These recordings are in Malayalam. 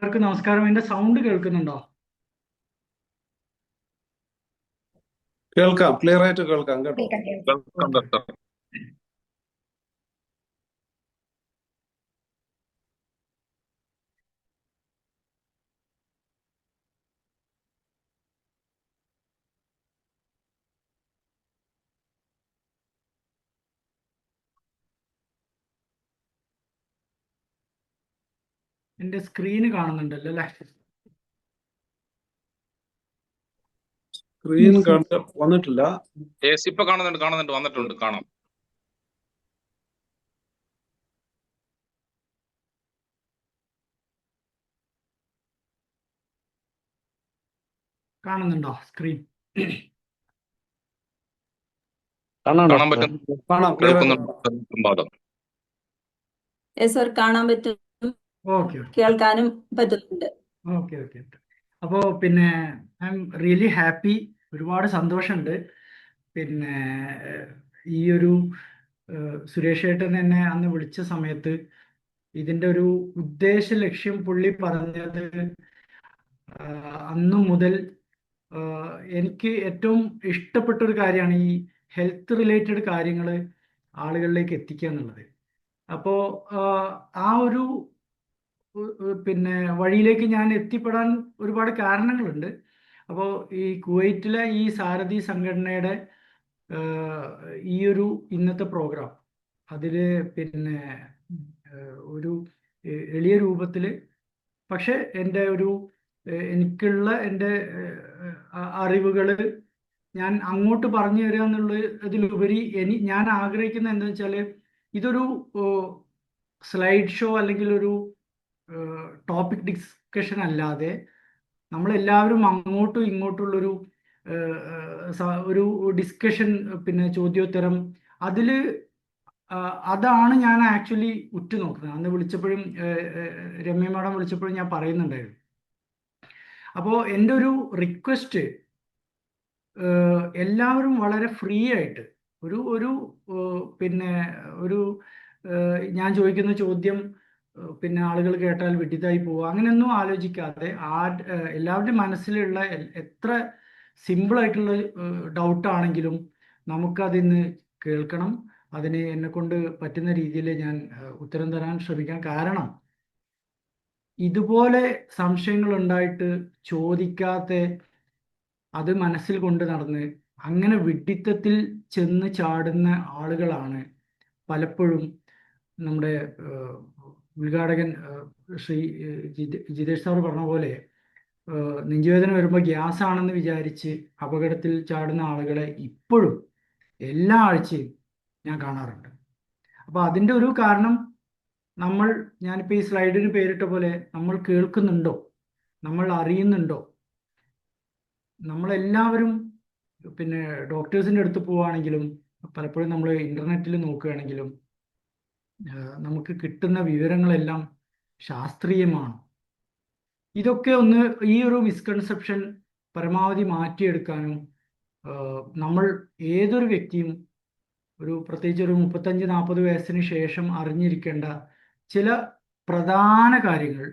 എല്ലാവർക്കും നമസ്കാരം. എന്റെ സൗണ്ട് കേൾക്കുന്നുണ്ടോ? കേൾക്കാം, ക്ലിയർ ആയിട്ട് കേൾക്കാം കേട്ടോ. കേൾക്കാം കേൾക്കാം. Welcome okay. ഡോക്ടർ. എന്റെ സ്ക്രീന് കാണുന്നുണ്ടല്ലോ അല്ലേ? സ്ക്രീൻ വന്നിട്ടില്ല. യെസ്, ഇപ്പൊ കാണുന്നുണ്ട് വന്നിട്ടുണ്ട്, കാണാം. കാണുന്നുണ്ടോ സ്ക്രീൻ? കാണാൻ പറ്റും, കാണാം, ക്ലിയർ ആയിട്ട് കാണാം. കേൾക്കുന്നുണ്ട് സംവാദം. സർ കാണാൻ പറ്റും, ഓക്കെ ഓക്കെ കേൾക്കാനും പറ്റുന്നുണ്ട്. Okay okay. അപ്പോൾ പിന്നെ ഐ എം റിയലി ഹാപ്പി. ഒരുപാട് സന്തോഷമുണ്ട്. പിന്നെ ഈ ഒരു സുരേഷ് ഏട്ടൻ എന്നെ അന്ന് വിളിച്ച സമയത്ത് ഇതിൻ്റെ ഒരു ഉദ്ദേശ ലക്ഷ്യം പുള്ളി പറഞ്ഞത് അന്നു മുതൽ എനിക്ക് ഏറ്റവും ഇഷ്ടപ്പെട്ട ഒരു കാര്യമാണ് ഈ ഹെൽത്ത് റിലേറ്റഡ് കാര്യങ്ങൾ ആളുകളിലേക്ക് എത്തിക്കുക എന്നുള്ളത്. അപ്പോൾ ആ ഒരു പിന്നെ വഴിയിലേക്ക് ഞാൻ എത്തിപ്പെടാൻ ഒരുപാട് കാരണങ്ങളുണ്ട്. അപ്പോൾ ഈ കുവൈറ്റിലെ ഈ സാരഥി സംഘടനയുടെ ഈ ഒരു ഇന്നത്തെ പ്രോഗ്രാം അതിൽ പിന്നെ ഒരു എളിയ രൂപത്തിൽ പക്ഷെ എൻ്റെ ഒരു എനിക്കുള്ള എൻ്റെ അറിവുകൾ ഞാൻ അങ്ങോട്ട് പറഞ്ഞു തരിക എന്നുള്ളതിലുപരി ഞാൻ ആഗ്രഹിക്കുന്ന എന്താ വെച്ചാൽ ഇതൊരു സ്ലൈഡ് ഷോ അല്ലെങ്കിൽ ഒരു ടോപ്പിക് ഡിസ്കഷൻ അല്ലാതെ നമ്മളെല്ലാവരും അങ്ങോട്ടും ഇങ്ങോട്ടുള്ളൊരു ഒരു ഡിസ്കഷൻ, പിന്നെ ചോദ്യോത്തരം, അതിൽ അതാണ് ഞാൻ ആക്ച്വലി ഉറ്റുനോക്കുന്നത്. അന്ന് വിളിച്ചപ്പോഴും രമ്യ മാഡം വിളിച്ചപ്പോഴും ഞാൻ പറയുന്നുണ്ടായിരുന്നു. അപ്പോൾ എൻ്റെ ഒരു റിക്വസ്റ്റ്, എല്ലാവരും വളരെ ഫ്രീ ആയിട്ട് ഒരു ഒരു പിന്നെ ഒരു ഞാൻ ചോദിക്കുന്ന ചോദ്യം പിന്നെ ആളുകൾ കേട്ടാൽ വെട്ടിത്തായി പോവുക അങ്ങനെയൊന്നും ആലോചിക്കാതെ എല്ലാവരുടെയും മനസ്സിലുള്ള എത്ര സിമ്പിളായിട്ടുള്ള ഡൗട്ടാണെങ്കിലും നമുക്കതിന്ന് കേൾക്കണം. അതിന് എന്നെ കൊണ്ട് പറ്റുന്ന രീതിയിൽ ഞാൻ ഉത്തരം തരാൻ ശ്രമിക്കാം. കാരണം ഇതുപോലെ സംശയങ്ങൾ ഉണ്ടായിട്ട് ചോദിക്കാത്ത, അത് മനസ്സിൽ കൊണ്ട് നടന്ന് അങ്ങനെ വിഡ്ഢിത്തത്തിൽ ചെന്ന് ചാടുന്ന ആളുകളാണ് പലപ്പോഴും നമ്മുടെ ഉദ്ഘാടകൻ ശ്രീ ജിതേഷ് സാർ പറഞ്ഞ പോലെ നെഞ്ചുവേദന വരുമ്പോൾ ഗ്യാസ് ആണെന്ന് വിചാരിച്ച് അപകടത്തിൽ ചാടുന്ന ആളുകളെ ഇപ്പോഴും എല്ലാ ആഴ്ചയും ഞാൻ കാണാറുണ്ട്. അപ്പോൾ അതിൻ്റെ ഒരു കാരണം ഞാനിപ്പോൾ ഈ സ്ലൈഡിന് പേരിട്ട പോലെ നമ്മൾ കേൾക്കുന്നുണ്ടോ, നമ്മൾ അറിയുന്നുണ്ടോ? നമ്മളെല്ലാവരും പിന്നെ ഡോക്ടേഴ്സിൻ്റെ അടുത്ത് പോവുകയാണെങ്കിലും പലപ്പോഴും നമ്മൾ ഇൻ്റർനെറ്റിൽ നോക്കുകയാണെങ്കിലും നമുക്ക് കിട്ടുന്ന വിവരങ്ങളെല്ലാം ശാസ്ത്രീയമാണ്. ഇതൊക്കെ ഒന്ന് ഈ ഒരു മിസ്കൺസെപ്ഷൻ പരമാവധി മാറ്റിയെടുക്കാനും നമ്മൾ ഏതൊരു വ്യക്തിയും പ്രത്യേകിച്ച് ഒരു 35-40 വയസ്സിന് ശേഷം അറിഞ്ഞിരിക്കേണ്ട ചില പ്രധാന കാര്യങ്ങൾ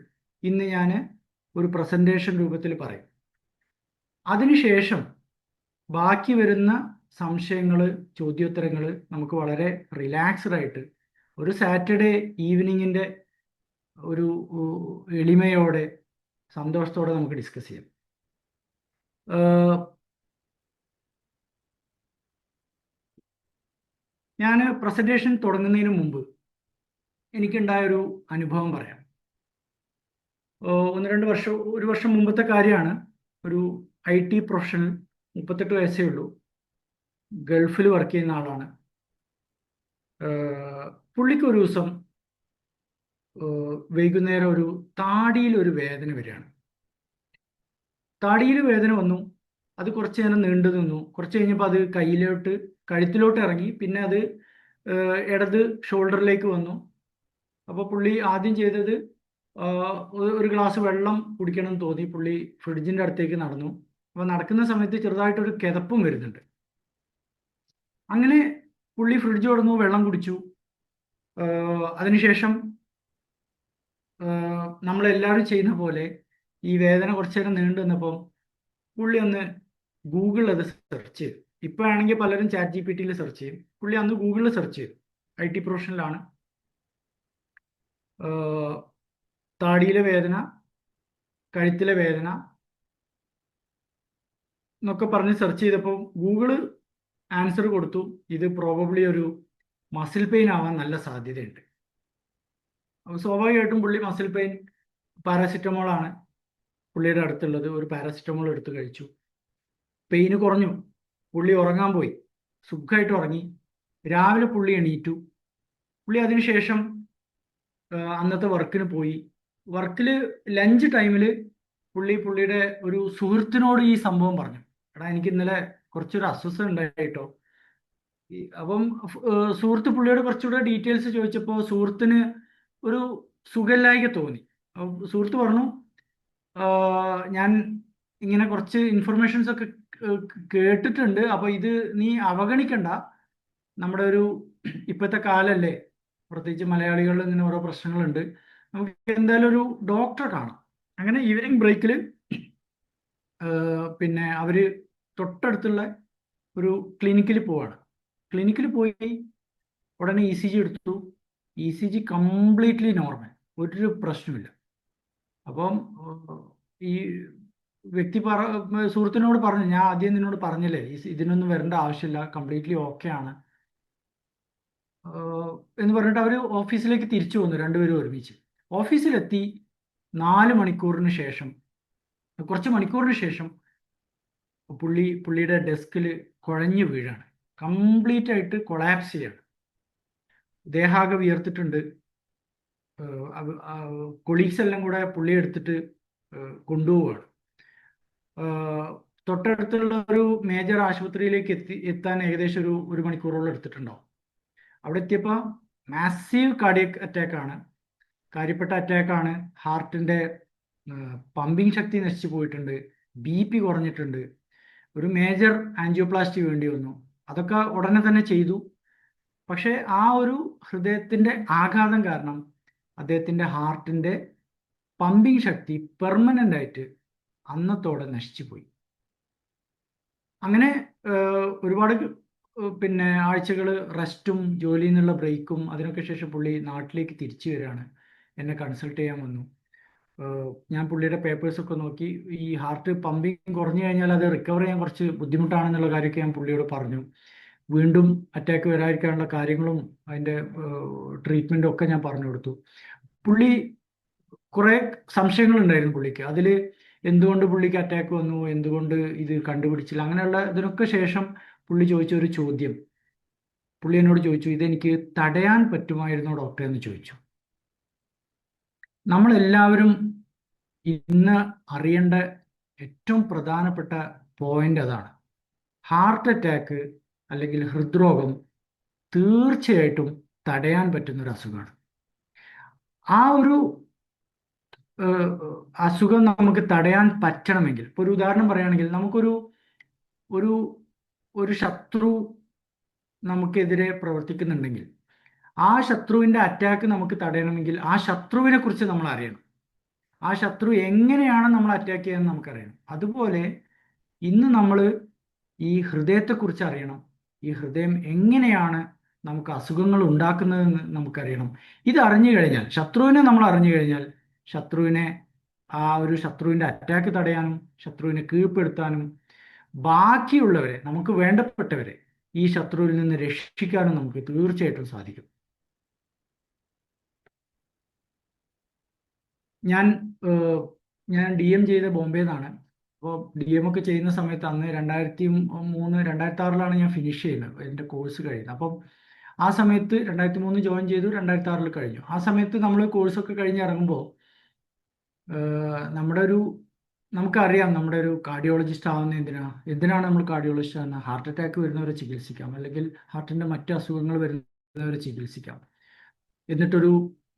ഇന്ന് ഞാൻ ഒരു പ്രസൻറ്റേഷൻ രൂപത്തിൽ പറയും. അതിനുശേഷം ബാക്കി വരുന്ന സംശയങ്ങൾ, ചോദ്യോത്തരങ്ങൾ നമുക്ക് വളരെ റിലാക്സ്ഡ് ആയിട്ട് ഒരു സാറ്റർഡേ ഈവനിങ്ങിൻ്റെ ഒരു എളിമയോടെ സന്തോഷത്തോടെ നമുക്ക് ഡിസ്കസ് ചെയ്യാം. ഞാൻ പ്രസൻറ്റേഷൻ തുടങ്ങുന്നതിന് മുമ്പ് എനിക്കുണ്ടായൊരു അനുഭവം പറയാം. ഒരു വർഷം മുമ്പത്തെ കാര്യമാണ്. ഒരു IT പ്രൊഫഷണൽ, 38 വയസ്സേ ഉള്ളൂ, ഗൾഫിൽ വർക്ക് ചെയ്യുന്ന ആളാണ്. പുള്ളിക്ക് ഒരു ദിവസം വൈകുന്നേരം താടിയിൽ ഒരു വേദന വരികയാണ്. താടിയിൽ വേദന വന്നു. അത് കുറച്ച് നേരം നീണ്ടു നിന്നു. കുറച്ച് കഴിഞ്ഞപ്പോൾ അത് കഴുത്തിലോട്ട് ഇറങ്ങി. പിന്നെ അത് ഇടത് ഷോൾഡറിലേക്ക് വന്നു. അപ്പോൾ പുള്ളി ആദ്യം ചെയ്തത് ഒരു ഗ്ലാസ് വെള്ളം കുടിക്കണം എന്ന് തോന്നി. പുള്ളി ഫ്രിഡ്ജിൻ്റെ അടുത്തേക്ക് നടന്നു. അപ്പോൾ നടക്കുന്ന സമയത്ത് ചെറുതായിട്ടൊരു കിതപ്പും വരുന്നുണ്ട്. അങ്ങനെ പുള്ളി ഫ്രിഡ്ജ് തുറന്നു, വെള്ളം കുടിച്ചു. അതിനുശേഷം നമ്മളെല്ലാവരും ചെയ്യുന്ന പോലെ ഈ വേദന കുറച്ചു നേരം നീണ്ടു നിന്നപ്പം പുള്ളി ഒന്ന് ഗൂഗിളിൽ അത് സെർച്ച് ചെയ്തു. ഇപ്പോഴാണെങ്കിൽ പലരും ചാറ്റ് GPT സെർച്ച് ചെയ്യും. പുള്ളി അന്ന് ഗൂഗിളിൽ സെർച്ച് ചെയ്തു. IT പ്രൊഫഷനിലാണ്. താടിയിലെ വേദന, കഴുത്തിലെ വേദന എന്നൊക്കെ പറഞ്ഞ് സെർച്ച് ചെയ്തപ്പോൾ ഗൂഗിള് ആൻസർ കൊടുത്തു, ഇത് പ്രോബബ്ലി ഒരു മസിൽ പെയിൻ ആവാൻ നല്ല സാധ്യതയുണ്ട്. അപ്പോൾ സ്വാഭാവികമായിട്ടും പുള്ളി മസിൽ പെയിൻ പാരാസിറ്റമോളാണ് പുള്ളിയുടെ അടുത്തുള്ളത്. ഒരു പാരാസിറ്റമോൾ എടുത്ത് കഴിച്ചു. പെയിന് കുറഞ്ഞു. പുള്ളി ഉറങ്ങാൻ പോയി. സുഖമായിട്ട് ഉറങ്ങി. രാവിലെ പുള്ളി എണീറ്റു. പുള്ളി അതിനുശേഷം അന്നത്തെ വർക്കിന് പോയി. വർക്കിൽ ലഞ്ച് ടൈമിൽ പുള്ളിയുടെ ഒരു സുഹൃത്തിനോട് ഈ സംഭവം പറഞ്ഞു. എടാ, എനിക്ക് ഇന്നലെ കുറച്ചൊരു അസ്വസ്ഥത ഉണ്ടായിട്ടോ. അപ്പം സുഹൃത്ത് പുള്ളിയോട് കുറച്ചുകൂടെ ഡീറ്റെയിൽസ് ചോദിച്ചപ്പോൾ സുഹൃത്തിന് ഒരു സുഖമില്ലായ്ക തോന്നി. സുഹൃത്ത് പറഞ്ഞു, ഞാൻ ഇങ്ങനെ കുറച്ച് ഇൻഫർമേഷൻസ് ഒക്കെ കേട്ടിട്ടുണ്ട്, അപ്പോൾ ഇത് നീ അവഗണിക്കണ്ട. നമ്മുടെ ഒരു ഇപ്പോഴത്തെ കാലല്ലേ, പ്രത്യേകിച്ച് മലയാളികളിൽ ഇങ്ങനെ ഓരോ പ്രശ്നങ്ങളുണ്ട്, നമുക്ക് എന്തായാലും ഒരു ഡോക്ടറെ കാണാം. അങ്ങനെ ഈവനിങ് ബ്രേക്കിൽ പിന്നെ അവർ തൊട്ടടുത്തുള്ള ഒരു ക്ലിനിക്കിൽ പോവാണ്. ക്ലിനിക്കിൽ പോയി ഉടനെ ECG എടുത്തു. ECG കംപ്ലീറ്റ്ലി നോർമൽ, ഒരു പ്രശ്നമില്ല. അപ്പം ഈ വ്യക്തി സുഹൃത്തിനോട് പറഞ്ഞു, ഞാൻ ആദ്യം നിന്നോട് പറഞ്ഞില്ലേ ഇതിനൊന്നും വരേണ്ട ആവശ്യമില്ല, കംപ്ലീറ്റ്ലി ഓക്കെ ആണ് എന്ന് പറഞ്ഞിട്ട് അവർ ഓഫീസിലേക്ക് തിരിച്ചു വന്നു. രണ്ടുപേരും ഒരുമിച്ച് ഓഫീസിലെത്തി. 4 മണിക്കൂറിന് ശേഷം, കുറച്ച് മണിക്കൂറിന് ശേഷം പുള്ളിയുടെ ഡെസ്കിൽ കുഴഞ്ഞു വീഴാണ്. കംപ്ലീറ്റ് ആയിട്ട് കൊളാപ്സ് ചെയ്യാണ്. ദേഹാകെ വിയർത്തിട്ടുണ്ട്. കൊളീഗ്സ് എല്ലാം കൂടെ പുള്ളിയെ എടുത്തിട്ട് കൊണ്ടുപോവുകയാണ്. തൊട്ടടുത്തുള്ള ഒരു മേജർ ആശുപത്രിയിലേക്ക് എത്താൻ ഏകദേശം ഒരു മണിക്കൂറോളം എടുത്തിട്ടുണ്ടാവും. അവിടെ എത്തിയപ്പോൾ മാസീവ് കാർഡിയക് അറ്റാക്കാണ്, കാര്യപ്പെട്ട അറ്റാക്കാണ്. ഹാർട്ടിൻ്റെ പമ്പിങ് ശക്തി നശിച്ചു പോയിട്ടുണ്ട്, BP കുറഞ്ഞിട്ടുണ്ട്, ഒരു മേജർ ആൻജിയോപ്ലാസ്റ്റി വേണ്ടി വന്നു. അതൊക്കെ ഉടനെ തന്നെ ചെയ്തു. പക്ഷേ ആ ഒരു ഹൃദയത്തിൻ്റെ ആഘാതം കാരണം അദ്ദേഹത്തിൻ്റെ ഹാർട്ടിൻ്റെ പമ്പിങ് ശക്തി പെർമനൻ്റ് ആയിട്ട് അന്നത്തോടെ നശിച്ചു പോയി. അങ്ങനെ ഒരുപാട് പിന്നെ ആഴ്ചകൾ റെസ്റ്റും ജോലിയിൽ നിന്നുള്ള ബ്രേക്കും അതിനൊക്കെ ശേഷം പുള്ളി നാട്ടിലേക്ക് തിരിച്ചു വരികയാണ്. എന്നെ കൺസൾട്ട് ചെയ്യാൻ വന്നു. ഞാൻ പുള്ളിയുടെ പേപ്പേഴ്സൊക്കെ നോക്കി. ഈ ഹാർട്ട് പമ്പിങ് കുറഞ്ഞു കഴിഞ്ഞാൽ അത് റിക്കവർ ചെയ്യാൻ കുറച്ച് ബുദ്ധിമുട്ടാണെന്നുള്ള കാര്യമൊക്കെ ഞാൻ പുള്ളിയോട് പറഞ്ഞു. വീണ്ടും അറ്റാക്ക് വരാതിരിക്കാനുള്ള കാര്യങ്ങളും അതിൻ്റെ ട്രീറ്റ്മെൻറ്റും ഒക്കെ ഞാൻ പറഞ്ഞു കൊടുത്തു. പുള്ളി കുറേ സംശയങ്ങളുണ്ടായിരുന്നു പുള്ളിക്ക്. അതിൽ എന്തുകൊണ്ട് പുള്ളിക്ക് അറ്റാക്ക് വന്നു, എന്തുകൊണ്ട് ഇത് കണ്ടുപിടിച്ചില്ല, അങ്ങനെയുള്ള ഇതിനൊക്കെ ശേഷം പുള്ളി ചോദിച്ച ഒരു ചോദ്യം, പുള്ളി എന്നോട് ചോദിച്ചു, ഇതെനിക്ക് തടയാൻ പറ്റുമായിരുന്നോ ഡോക്ടറെ എന്ന് ചോദിച്ചു. നമ്മളെല്ലാവരും ഇന്ന് അറിയേണ്ട ഏറ്റവും പ്രധാനപ്പെട്ട പോയിന്റ് അതാണ്. ഹാർട്ട് അറ്റാക്ക് അല്ലെങ്കിൽ ഹൃദ്രോഗം തീർച്ചയായിട്ടും തടയാൻ പറ്റുന്നൊരു അസുഖമാണ്. ആ ഒരു അസുഖം നമുക്ക് തടയാൻ പറ്റണമെങ്കിൽ, ഇപ്പോൾ ഒരു ഉദാഹരണം പറയുകയാണെങ്കിൽ, നമുക്കൊരു ഒരു ഒരു ശത്രു നമുക്കെതിരെ പ്രവർത്തിക്കുന്നുണ്ടെങ്കിൽ ആ ശത്രുവിൻ്റെ അറ്റാക്ക് നമുക്ക് തടയണമെങ്കിൽ ആ ശത്രുവിനെ കുറിച്ച് നമ്മൾ അറിയണം. ആ ശത്രു എങ്ങനെയാണ് നമ്മൾ അറ്റാക്ക് ചെയ്യാൻ നമുക്കറിയണം. അതുപോലെ ഇന്ന് നമ്മൾ ഈ ഹൃദയത്തെക്കുറിച്ച് അറിയണം. ഈ ഹൃദയം എങ്ങനെയാണ് നമുക്ക് അസുഖങ്ങൾ ഉണ്ടാക്കുന്നതെന്ന് നമുക്കറിയണം. ഇത് അറിഞ്ഞു കഴിഞ്ഞാൽ, ശത്രുവിനെ നമ്മൾ അറിഞ്ഞു കഴിഞ്ഞാൽ, ശത്രുവിൻ്റെ അറ്റാക്ക് തടയാനും ശത്രുവിനെ കീഴ്പ്പെടുത്താനും ബാക്കിയുള്ളവരെ, നമുക്ക് വേണ്ടപ്പെട്ടവരെ ഈ ശത്രുവിൽ നിന്ന് രക്ഷിക്കാനും നമുക്ക് തീർച്ചയായിട്ടും സാധിക്കും. ഞാൻ DM ചെയ്ത ബോംബെയിൽ നിന്നാണ്. അപ്പോൾ DM ഒക്കെ ചെയ്യുന്ന സമയത്ത് അന്ന് 2006 ഞാൻ ഫിനിഷ് ചെയ്യുന്നത്, എൻ്റെ കോഴ്സ് കഴിയുന്നത്. അപ്പം ആ സമയത്ത് 2003 ജോയിൻ ചെയ്തു, 2006 കഴിഞ്ഞു. ആ സമയത്ത് നമ്മൾ കോഴ്സൊക്കെ കഴിഞ്ഞ് ഇറങ്ങുമ്പോൾ നമുക്കറിയാം നമ്മുടെ ഒരു കാർഡിയോളജിസ്റ്റ് ആവുന്ന എന്തിനാണ് നമ്മൾ കാർഡിയോളജിസ്റ്റ് ആവുന്നത്? ഹാർട്ട് അറ്റാക്ക് വരുന്നവരെ ചികിത്സിക്കാം, അല്ലെങ്കിൽ ഹാർട്ടിൻ്റെ മറ്റ് അസുഖങ്ങൾ വരുന്നവരെ ചികിത്സിക്കാം, എന്നിട്ടൊരു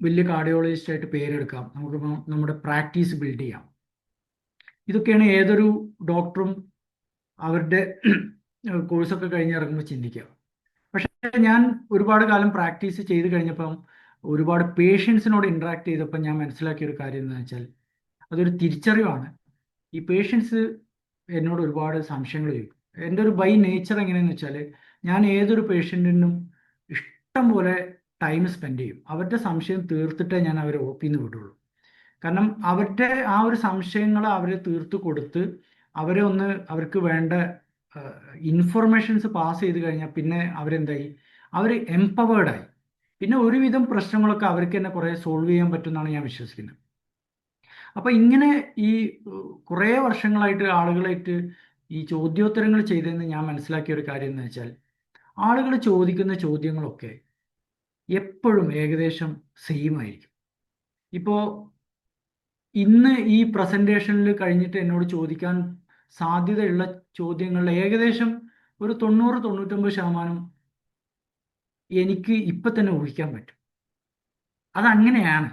വലിയ കാർഡിയോളജിസ്റ്റ് ആയിട്ട് പേരെടുക്കാം, നമുക്ക് നമ്മുടെ പ്രാക്ടീസ് ബിൽഡ് ചെയ്യാം. ഇതൊക്കെയാണ് ഏതൊരു ഡോക്ടറും അവരുടെ കോഴ്സൊക്കെ കഴിഞ്ഞ് ഇറങ്ങുമ്പോൾ ചിന്തിക്കുക. പക്ഷേ ഞാൻ ഒരുപാട് കാലം പ്രാക്ടീസ് ചെയ്ത് കഴിഞ്ഞപ്പം ഒരുപാട് പേഷ്യൻസിനോട് ഇൻട്രാക്ട് ചെയ്തപ്പോൾ ഞാൻ മനസ്സിലാക്കിയ ഒരു കാര്യം എന്ന് വെച്ചാൽ അതൊരു തിരിച്ചറിവാണ്. ഈ പേഷ്യൻസ് എന്നോട് ഒരുപാട് സംശയങ്ങൾ ചോദിക്കും. എൻ്റെ ഒരു ബൈ നേച്ചർ എങ്ങനെയെന്ന് വെച്ചാൽ ഞാൻ ഏതൊരു പേഷ്യൻറ്റിനും ഇഷ്ടം പോലെ ടൈം സ്പെൻഡ് ചെയ്യും. അവരുടെ സംശയം തീർത്തിട്ടേ ഞാൻ അവരെ ഒ പിന്ന് വിടുള്ളൂ. കാരണം അവരുടെ ആ ഒരു സംശയങ്ങൾ അവരെ തീർത്ത് കൊടുത്ത് അവരെ ഒന്ന് അവർക്ക് വേണ്ട ഇൻഫർമേഷൻസ് പാസ് ചെയ്ത് കഴിഞ്ഞാൽ പിന്നെ അവരെന്തായി, അവർ എംപവേർഡായി. പിന്നെ ഒരുവിധം പ്രശ്നങ്ങളൊക്കെ അവർക്ക് തന്നെ കുറേ സോൾവ് ചെയ്യാൻ പറ്റുമെന്നാണ് ഞാൻ വിശ്വസിക്കുന്നത്. അപ്പം ഇങ്ങനെ ഈ കുറേ വർഷങ്ങളായിട്ട് ആളുകളായിട്ട് ഈ ചോദ്യോത്തരങ്ങൾ ചെയ്തതെന്ന് ഞാൻ മനസ്സിലാക്കിയ ഒരു കാര്യം എന്ന് വെച്ചാൽ ആളുകൾ ചോദിക്കുന്ന ചോദ്യങ്ങളൊക്കെ എപ്പോഴും ഏകദേശം സെയിം ആയിരിക്കും. ഇപ്പോൾ ഇന്ന് ഈ പ്രസൻറ്റേഷനിൽ കഴിഞ്ഞിട്ട് എന്നോട് ചോദിക്കാൻ സാധ്യതയുള്ള ചോദ്യങ്ങളിൽ ഏകദേശം ഒരു 90-99% എനിക്ക് ഇപ്പം തന്നെ ഊഹിക്കാൻ പറ്റും. അതങ്ങനെയാണ്.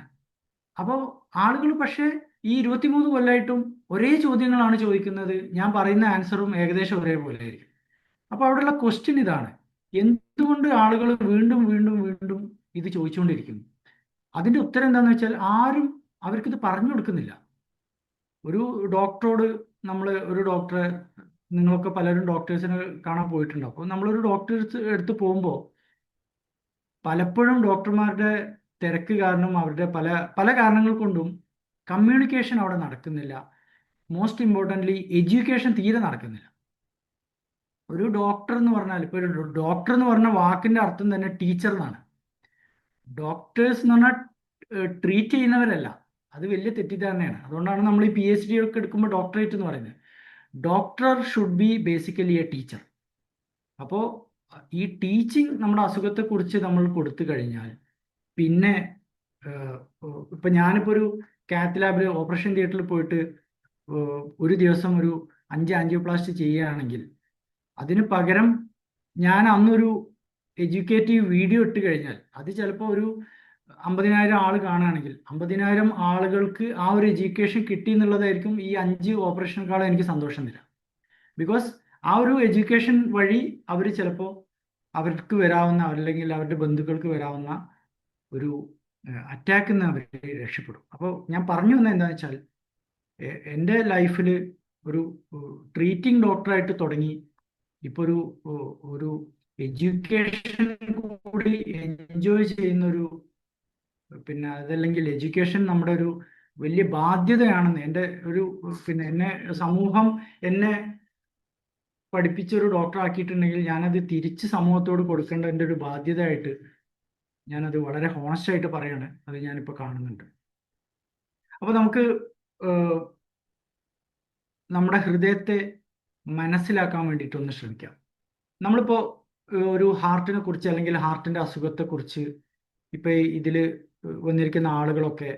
അപ്പോൾ ആളുകൾ പക്ഷേ ഈ 23 കൊല്ലമായിട്ടും ഒരേ ചോദ്യങ്ങളാണ് ചോദിക്കുന്നത്. ഞാൻ പറയുന്ന ആൻസറും ഏകദേശം ഒരേപോലെ ആയിരിക്കും. അപ്പോൾ അവിടെയുള്ള ക്വസ്റ്റ്യൻ ഇതാണ്: എന്തുകൊണ്ട് ആളുകൾ വീണ്ടും വീണ്ടും വീണ്ടും ഇത് ചോദിച്ചുകൊണ്ടിരിക്കുന്നു? അതിൻ്റെ ഉത്തരം എന്താണെന്ന് വെച്ചാൽ ആരും അവർക്കിത് പറഞ്ഞു കൊടുക്കുന്നില്ല. ഒരു ഡോക്ടറോട് ഒരു ഡോക്ടറെ, നിങ്ങളൊക്കെ പലരും ഡോക്ടേഴ്സിനെ കാണാൻ പോയിട്ടുണ്ടാവും. അപ്പോൾ നമ്മളൊരു ഡോക്ടേഴ്സ് എടുത്ത് പോകുമ്പോൾ പലപ്പോഴും ഡോക്ടർമാരുടെ തിരക്ക് കാരണം അവരുടെ പല പല കാരണങ്ങൾ കൊണ്ടും കമ്മ്യൂണിക്കേഷൻ അവിടെ നടക്കുന്നില്ല. മോസ്റ്റ് ഇമ്പോർട്ടൻ്റ്ലി എഡ്യൂക്കേഷൻ തീരെ നടക്കുന്നില്ല. ഒരു ഡോക്ടർ എന്ന് പറഞ്ഞാൽ, ഇപ്പോൾ ഒരു ഡോക്ടർ എന്ന് പറഞ്ഞ വാക്കിൻ്റെ അർത്ഥം തന്നെ ടീച്ചർ എന്നാണ്. ഡോക്ടേഴ്സ് എന്ന് പറഞ്ഞാൽ ട്രീറ്റ് ചെയ്യുന്നവരല്ല. അത് വലിയ തെറ്റിദ്ധാരണയാണ്. അതുകൊണ്ടാണ് നമ്മൾ ഈ PhD ഒക്കെ എടുക്കുമ്പോൾ ഡോക്ടറേറ്റ് എന്ന് പറയുന്നത്. Doctor should be basically A teacher. അപ്പോൾ ഈ ടീച്ചിങ് നമ്മുടെ അസുഖത്തെക്കുറിച്ച് നമ്മൾ കൊടുത്തു കഴിഞ്ഞാൽ പിന്നെ ഇപ്പം ഞാനിപ്പോൾ ഒരു കാത്ത് ലാബിൽ ഓപ്പറേഷൻ തിയേറ്ററിൽ പോയിട്ട് ഒരു ദിവസം ഒരു 5 ആൻജിയോപ്ലാസ്റ്റി ചെയ്യുകയാണെങ്കിൽ അതിന് പകരം ഞാൻ അന്നൊരു എഡ്യൂക്കേറ്റീവ് വീഡിയോ ഇട്ട് കഴിഞ്ഞാൽ അത് ചിലപ്പോൾ ഒരു 50,000 ആൾ കാണുകയാണെങ്കിൽ 50,000 ആളുകൾക്ക് ആ ഒരു എഡ്യൂക്കേഷൻ കിട്ടി എന്നുള്ളതായിരിക്കും ഈ 5 ഓപ്പറേഷനേക്കാളും എനിക്ക് സന്തോഷം തരാം. ബിക്കോസ് ആ ഒരു എഡ്യൂക്കേഷൻ വഴി അവർ ചിലപ്പോൾ അവർക്ക് വരാവുന്ന അല്ലെങ്കിൽ അവരുടെ ബന്ധുക്കൾക്ക് വരാവുന്ന ഒരു അറ്റാക്കിൽ നിന്ന് അവർ രക്ഷപ്പെടും. അപ്പോൾ ഞാൻ പറഞ്ഞു വന്നത് എന്താണെന്ന് വെച്ചാൽ എൻ്റെ ലൈഫിൽ ഒരു ട്രീറ്റിംഗ് ഡോക്ടറായിട്ട് തുടങ്ങി ഇപ്പോൾ ഒരു എഡ്യൂക്കേഷൻ കൂടി എൻജോയ് ചെയ്യുന്നൊരു, പിന്നെ അതല്ലെങ്കിൽ എഡ്യൂക്കേഷൻ നമ്മുടെ ഒരു വലിയ ബാധ്യതയാണെന്ന് എൻ്റെ എന്നെ സമൂഹം എന്നെ പഠിപ്പിച്ചൊരു ഡോക്ടർ ആക്കിയിട്ടുണ്ടെങ്കിൽ ഞാനത് തിരിച്ച് സമൂഹത്തോട് കൊടുക്കേണ്ട എൻ്റെ ഒരു ബാധ്യതയായിട്ട് ഞാനത് വളരെ ഹോണസ്റ്റായിട്ട് പറയാണ്. അത് ഞാനിപ്പോൾ കാണുന്നുണ്ട്. അപ്പോൾ നമുക്ക് നമ്മുടെ ഹൃദയത്തെ മനസ്സിലാക്കാൻ വേണ്ടിയിട്ടൊന്ന് ശ്രമിക്കാം. നമ്മളിപ്പോൾ ഒരു ഹാർട്ടിനെ കുറിച്ച് അല്ലെങ്കിൽ ഹാർട്ടിൻ്റെ അസുഖത്തെക്കുറിച്ച് ഇപ്പോൾ ഇതിൽ വന്നിരിക്കുന്ന ആളുകളൊക്കെ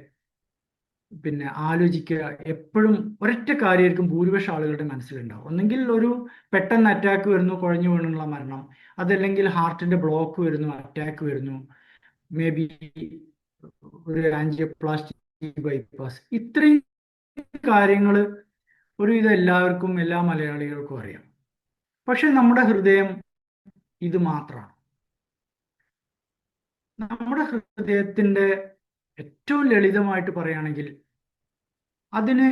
പിന്നെ ആലോചിക്കുക എപ്പോഴും ഒരൊറ്റ കാര്യമായിരിക്കും ഭൂരിപക്ഷം ആളുകളുടെ മനസ്സിലുണ്ടാവും. ഒന്നെങ്കിൽ ഒരു പെട്ടെന്ന് അറ്റാക്ക് വരുന്നു, കുഴഞ്ഞു വീണുള്ള മരണം, അതല്ലെങ്കിൽ ഹാർട്ടിൻ്റെ ബ്ലോക്ക് വരുന്നു, അറ്റാക്ക് വരുന്നു, മേ ബി ഒരു ആൻജിയോപ്ലാസ്റ്റി, ബൈപ്പാസ്. ഇത്രയും കാര്യങ്ങൾ ഒരുവിധം എല്ലാവർക്കും, എല്ലാ മലയാളികൾക്കും അറിയാം. പക്ഷെ നമ്മുടെ ഹൃദയം ഇത് മാത്രമാണ്. നമ്മുടെ ഹൃദയത്തിൻ്റെ ഏറ്റവും ലളിതമായിട്ട് പറയുകയാണെങ്കിൽ അതിന്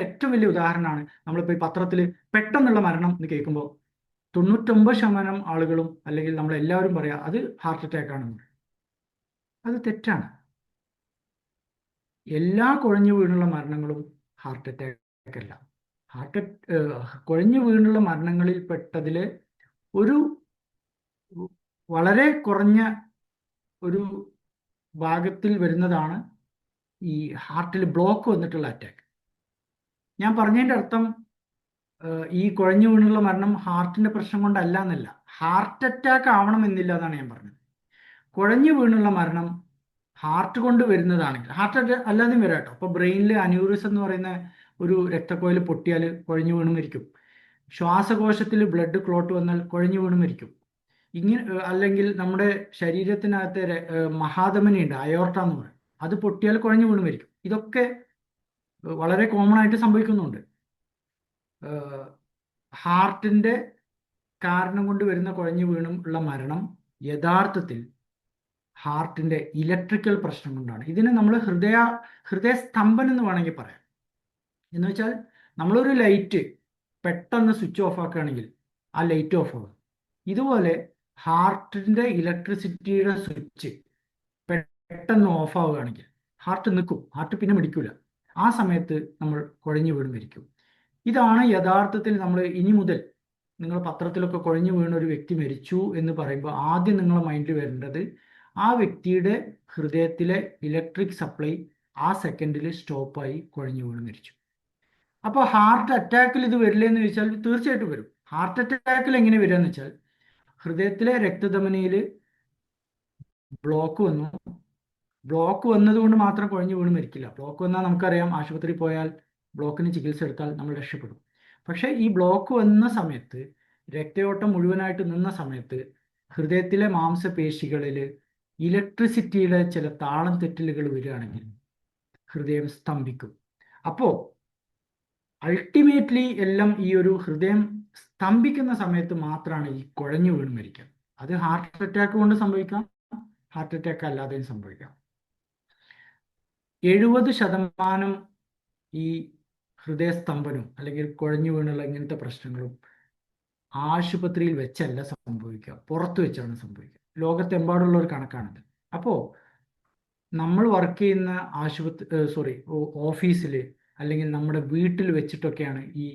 ഏറ്റവും വലിയ ഉദാഹരണമാണ് നമ്മളിപ്പോൾ ഈ പത്രത്തിൽ പെട്ടെന്നുള്ള മരണം എന്ന് കേൾക്കുമ്പോൾ 99% ആളുകളും അല്ലെങ്കിൽ നമ്മളെല്ലാവരും പറയാം അത് ഹാർട്ട് അറ്റാക്ക് ആണെന്ന്. അത് തെറ്റാണ്. എല്ലാ കുഴഞ്ഞു വീണുള്ള മരണങ്ങളും ഹാർട്ട് അറ്റാക്ക് അല്ല. കുഴഞ്ഞു വീണുള്ള മരണങ്ങളിൽ പെട്ടതിൽ ഒരു വളരെ കുറഞ്ഞ ഒരു ഭാഗത്തിൽ വരുന്നതാണ് ഈ ഹാർട്ടിൽ ബ്ലോക്ക് വന്നിട്ടുള്ള അറ്റാക്ക്. ഞാൻ പറഞ്ഞതിൻ്റെ അർത്ഥം ഈ കുഴഞ്ഞു വീണുള്ള മരണം ഹാർട്ടിൻ്റെ പ്രശ്നം കൊണ്ടല്ല എന്നല്ല. ഹാർട്ട് അറ്റാക്ക് ആവണമെന്നില്ല എന്നാണ് ഞാൻ പറഞ്ഞത്. കുഴഞ്ഞു വീണുള്ള മരണം ഹാർട്ട് കൊണ്ട് വരുന്നതാണെങ്കിൽ, ഹാർട്ട് അറ്റാക്ക് അല്ലാതെയും വരാം കേട്ടോ. അപ്പോൾ ബ്രെയിനിൽ അന്യൂറിസം എന്ന് പറയുന്ന ഒരു രക്തക്കോയിൽ പൊട്ടിയാൽ കുഴഞ്ഞു വീണ് മരിക്കും. ശ്വാസകോശത്തിൽ ബ്ലഡ് ക്ലോട്ട് വന്നാൽ കുഴഞ്ഞു വീണ് മരിക്കും. ഇങ്ങനെ അല്ലെങ്കിൽ നമ്മുടെ ശരീരത്തിനകത്തെ മഹാധമനിയുണ്ട്, അയോർട്ട എന്ന് പറയും, അത് പൊട്ടിയാൽ കുഴഞ്ഞു വീണ് മരിക്കും. ഇതൊക്കെ വളരെ കോമൺ ആയിട്ട് സംഭവിക്കുന്നുണ്ട്. ഹാർട്ടിൻ്റെ കാരണം കൊണ്ട് വരുന്ന കുഴഞ്ഞു വീണും ഉള്ള മരണം യഥാർത്ഥത്തിൽ ഹാർട്ടിന്റെ ഇലക്ട്രിക്കൽ പ്രശ്നം കൊണ്ടാണ്. ഇതിനെ നമ്മൾ ഹൃദയസ്തംഭനം എന്ന് വേണമെങ്കിൽ പറയാം. എന്ന് വെച്ചാൽ നമ്മളൊരു ലൈറ്റ് പെട്ടെന്ന് സ്വിച്ച് ഓഫ് ആക്കുകയാണെങ്കിൽ ആ ലൈറ്റ് ഓഫ് ആകും. ഇതുപോലെ ഹാർട്ടിന്റെ ഇലക്ട്രിസിറ്റിയുടെ സ്വിച്ച് പെട്ടെന്ന് ഓഫ് ആവുകയാണെങ്കിൽ ഹാർട്ട് നിൽക്കും, ഹാർട്ട് പിന്നെ മിടിക്കൂല. ആ സമയത്ത് നമ്മൾ കുഴഞ്ഞു വീണ് മരിക്കും. ഇതാണ് യഥാർത്ഥത്തിൽ നമ്മൾ ഇനി മുതൽ നിങ്ങൾ പത്രത്തിലൊക്കെ കുഴഞ്ഞു വീണ ഒരു വ്യക്തി മരിച്ചു എന്ന് പറയുമ്പോൾ ആദ്യം നിങ്ങളുടെ മൈൻഡിൽ വരേണ്ടത് ആ വ്യക്തിയുടെ ഹൃദയത്തിലെ ഇലക്ട്രിക് സപ്ലൈ ആ സെക്കൻഡിൽ സ്റ്റോപ്പായി കുഴഞ്ഞു വീണ് മരിച്ചു. അപ്പോൾ ഹാർട്ട് അറ്റാക്കിൽ ഇത് വരില്ലെന്ന് ചോദിച്ചാൽ തീർച്ചയായിട്ടും വരും. ഹാർട്ട് അറ്റാക്കിൽ എങ്ങനെ വരിക എന്ന് വെച്ചാൽ ഹൃദയത്തിലെ രക്തധമനിയിൽ ബ്ലോക്ക് വന്നു. ബ്ലോക്ക് വന്നതുകൊണ്ട് മാത്രം കുഴഞ്ഞു വീണ് മരിക്കില്ല. ബ്ലോക്ക് വന്നാൽ നമുക്കറിയാം, ആശുപത്രിയിൽ പോയാൽ ബ്ലോക്കിന് ചികിത്സ എടുത്താൽ നമ്മൾ രക്ഷപ്പെടും. പക്ഷേ ഈ ബ്ലോക്ക് വന്ന സമയത്ത് രക്തയോട്ടം മുഴുവനായിട്ട് നിന്ന സമയത്ത് ഹൃദയത്തിലെ മാംസപേശികളിൽ ഇലക്ട്രിസിറ്റിയുടെ ചില താളം തെറ്റലുകൾ വരികയാണെങ്കിൽ ഹൃദയം സ്തംഭിക്കും. അപ്പോൾ അൾട്ടിമേറ്റ്ലി എല്ലാം ഈ ഒരു ഹൃദയം സ്തംഭിക്കുന്ന സമയത്ത് മാത്രമാണ് ഈ കുഴഞ്ഞു വീണ് മരിക്കുക. അത് ഹാർട്ട് അറ്റാക്ക് കൊണ്ട് സംഭവിക്കാം, ഹാർട്ട് അറ്റാക്ക് അല്ലാതെയും സംഭവിക്കാം. 70% ഈ ഹൃദയസ്തംഭനം അല്ലെങ്കിൽ കുഴഞ്ഞു വീണുള്ള ഇങ്ങനത്തെ പ്രശ്നങ്ങളും ആശുപത്രിയിൽ വെച്ചല്ല സംഭവിക്കുക, പുറത്ത് വെച്ചാണ് സംഭവിക്കുക. ലോകത്തെമ്പാടുള്ള ഒരു കണക്കാണിത്. അപ്പോൾ നമ്മൾ വർക്ക് ചെയ്യുന്ന ഓഫീസിൽ അല്ലെങ്കിൽ നമ്മുടെ വീട്ടിൽ വെച്ചിട്ടൊക്കെയാണ് ഈ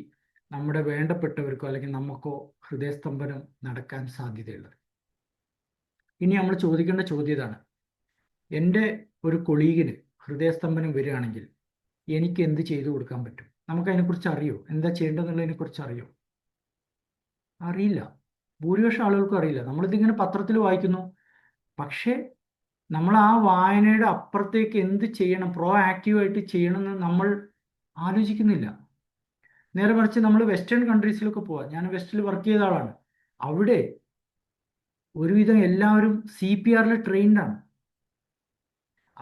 നമ്മുടെ വേണ്ടപ്പെട്ടവർക്കോ അല്ലെങ്കിൽ നമുക്കോ ഹൃദയസ്തംഭനം നടക്കാൻ സാധ്യതയുള്ളത്. ഇനി നമ്മൾ ചോദിക്കേണ്ട ചോദ്യം ഇതാണ്: എൻ്റെ ഒരു കൊളീഗിന് ഹൃദയസ്തംഭനം വരികയാണെങ്കിൽ എനിക്ക് എന്ത് ചെയ്തു കൊടുക്കാൻ പറ്റും? നമുക്കതിനെക്കുറിച്ച് അറിയോ? എന്താ ചെയ്യേണ്ടതെന്നുള്ളതിനെക്കുറിച്ച് അറിയോ? അറിയില്ല. ഭൂരിപക്ഷം ആളുകൾക്കും അറിയില്ല. നമ്മളിതിങ്ങനെ പത്രത്തിൽ വായിക്കുന്നു, പക്ഷേ നമ്മൾ ആ വായനയുടെ അപ്പുറത്തേക്ക് എന്ത് ചെയ്യണം, പ്രോ ആക്റ്റീവായിട്ട് ചെയ്യണമെന്ന് നമ്മൾ ആലോചിക്കുന്നില്ല. നേരെ മറിച്ച് നമ്മൾ വെസ്റ്റേൺ കൺട്രീസിലൊക്കെ പോവാം. ഞാൻ വെസ്റ്റിൽ വർക്ക് ചെയ്ത ആളാണ്. അവിടെ ഒരുവിധം എല്ലാവരും CPR ട്രെയിൻഡാണ്.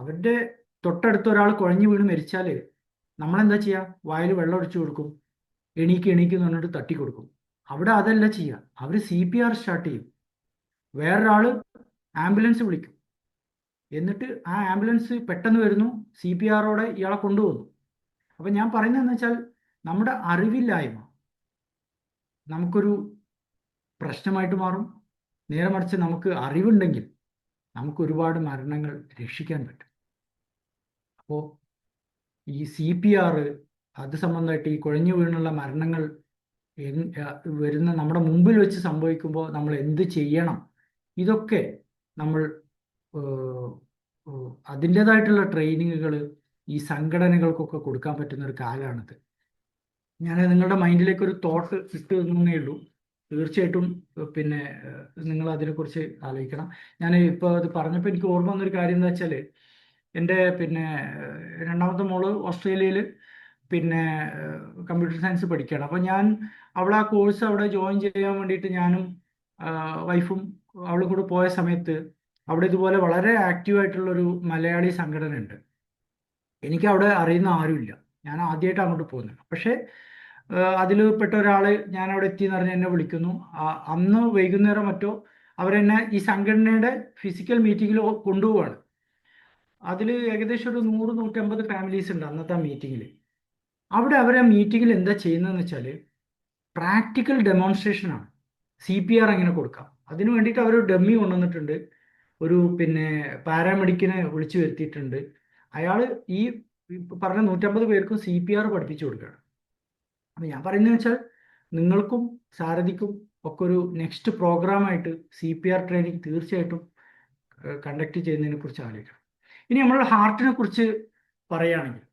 അവരുടെ തൊട്ടടുത്ത ഒരാൾ കുഴഞ്ഞു വീണ് മരിച്ചാൽ നമ്മളെന്താ ചെയ്യുക? വായിൽ വെള്ളം ഒഴിച്ചു കൊടുക്കും, എണീക്ക് എന്ന് പറഞ്ഞിട്ട് തട്ടി കൊടുക്കും. അവിടെ അതല്ല ചെയ്യുക. അവർ CPR സ്റ്റാർട്ട് ചെയ്യും. വേറൊരാൾ ആംബുലൻസ് വിളിക്കും. എന്നിട്ട് ആ ആംബുലൻസ് പെട്ടെന്ന് വരുന്നു, CPRോടെ ഇയാളെ കൊണ്ടുപോകുന്നു. അപ്പം ഞാൻ പറയുന്നതെന്ന് വെച്ചാൽ നമ്മുടെ അറിവില്ലായ്മ നമുക്കൊരു പ്രശ്നമായിട്ട് മാറും. നേരെ മറിച്ച് നമുക്ക് അറിവുണ്ടെങ്കിൽ നമുക്ക് ഒരുപാട് മരണങ്ങൾ രക്ഷിക്കാൻ പറ്റും. അപ്പോൾ ഈ CPR അത് സംബന്ധമായിട്ട് ഈ കുഴഞ്ഞു വീണുള്ള മരണങ്ങൾ വരുന്ന നമ്മുടെ മുമ്പിൽ വെച്ച് സംഭവിക്കുമ്പോൾ നമ്മൾ എന്ത് ചെയ്യണം, ഇതൊക്കെ നമ്മൾ അതിൻ്റെതായിട്ടുള്ള ട്രെയിനിങ്ങുകൾ ഈ സംഘടനകൾക്കൊക്കെ കൊടുക്കാൻ പറ്റുന്ന ഒരു കാലമാണിത്. ഞാൻ നിങ്ങളുടെ മൈൻഡിലേക്ക് ഒരു തോട്ട് ഇട്ട് തന്നേ ഉള്ളൂ. തീർച്ചയായിട്ടും പിന്നെ നിങ്ങൾ അതിനെക്കുറിച്ച് ആലോചിക്കണം. ഞാൻ ഇപ്പോൾ അത് പറഞ്ഞപ്പോൾ എനിക്ക് ഓർമ്മ വന്നൊരു കാര്യം എന്താ വെച്ചാൽ, എൻ്റെ പിന്നെ രണ്ടാമത്തെ മോള് ഓസ്ട്രേലിയയിൽ പിന്നെ കമ്പ്യൂട്ടർ സയൻസ് പഠിക്കുകയാണ്. അപ്പോൾ ഞാൻ അവൾ ആ കോഴ്സ് അവിടെ ജോയിൻ ചെയ്യാൻ വേണ്ടിയിട്ട് ഞാനും വൈഫും അവളും കൂടെ പോയ സമയത്ത് അവിടെ ഇതുപോലെ വളരെ ആക്റ്റീവായിട്ടുള്ളൊരു മലയാളി സംഘടന ഉണ്ട്. എനിക്ക് അവിടെ അറിയുന്ന ആരുമില്ല. ഞാൻ ആദ്യമായിട്ട് അങ്ങോട്ട് പോകുന്നത്. പക്ഷേ അതിൽ പെട്ട ഒരാൾ ഞാൻ അവിടെ എത്തിയെന്ന് പറഞ്ഞ് എന്നെ വിളിക്കുന്നു. അന്ന് വൈകുന്നേരം മറ്റോ അവരെന്നെ ഈ സംഘടനയുടെ ഫിസിക്കൽ മീറ്റിങ്ങിൽ കൊണ്ടുപോവാണ്. അതിൽ ഏകദേശം ഒരു 100-150 ഫാമിലീസ് ഉണ്ട് അന്നത്തെ മീറ്റിങ്ങിൽ. അവിടെ അവരെ മീറ്റിങ്ങിൽ എന്താ ചെയ്യുന്നതെന്ന് വെച്ചാൽ പ്രാക്ടിക്കൽ ഡെമോൺസ്ട്രേഷനാണ്. CPR എങ്ങനെ കൊടുക്കാം അതിന് വേണ്ടിയിട്ട് അവർ ഡമ്മി കൊണ്ടുവന്നിട്ടുണ്ട്. ഒരു പിന്നെ പാരാമെഡിക്കിനെ വിളിച്ചു വരുത്തിയിട്ടുണ്ട്. അയാൾ ഈ പറഞ്ഞ 150 പേർക്കും CPR പഠിപ്പിച്ചു കൊടുക്കുകയാണ്. അപ്പം ഞാൻ പറയുന്നത് വെച്ചാൽ നിങ്ങൾക്കും സാരഥിക്കും ഒക്കെ ഒരു നെക്സ്റ്റ് പ്രോഗ്രാമായിട്ട് CPR ട്രെയിനിങ് തീർച്ചയായിട്ടും കണ്ടക്ട് ചെയ്യുന്നതിനെ കുറിച്ച് ആലോചിക്കണം. ഇനി നമ്മൾ ഹാർട്ടിനെ കുറിച്ച് പറയുകയാണെങ്കിൽ,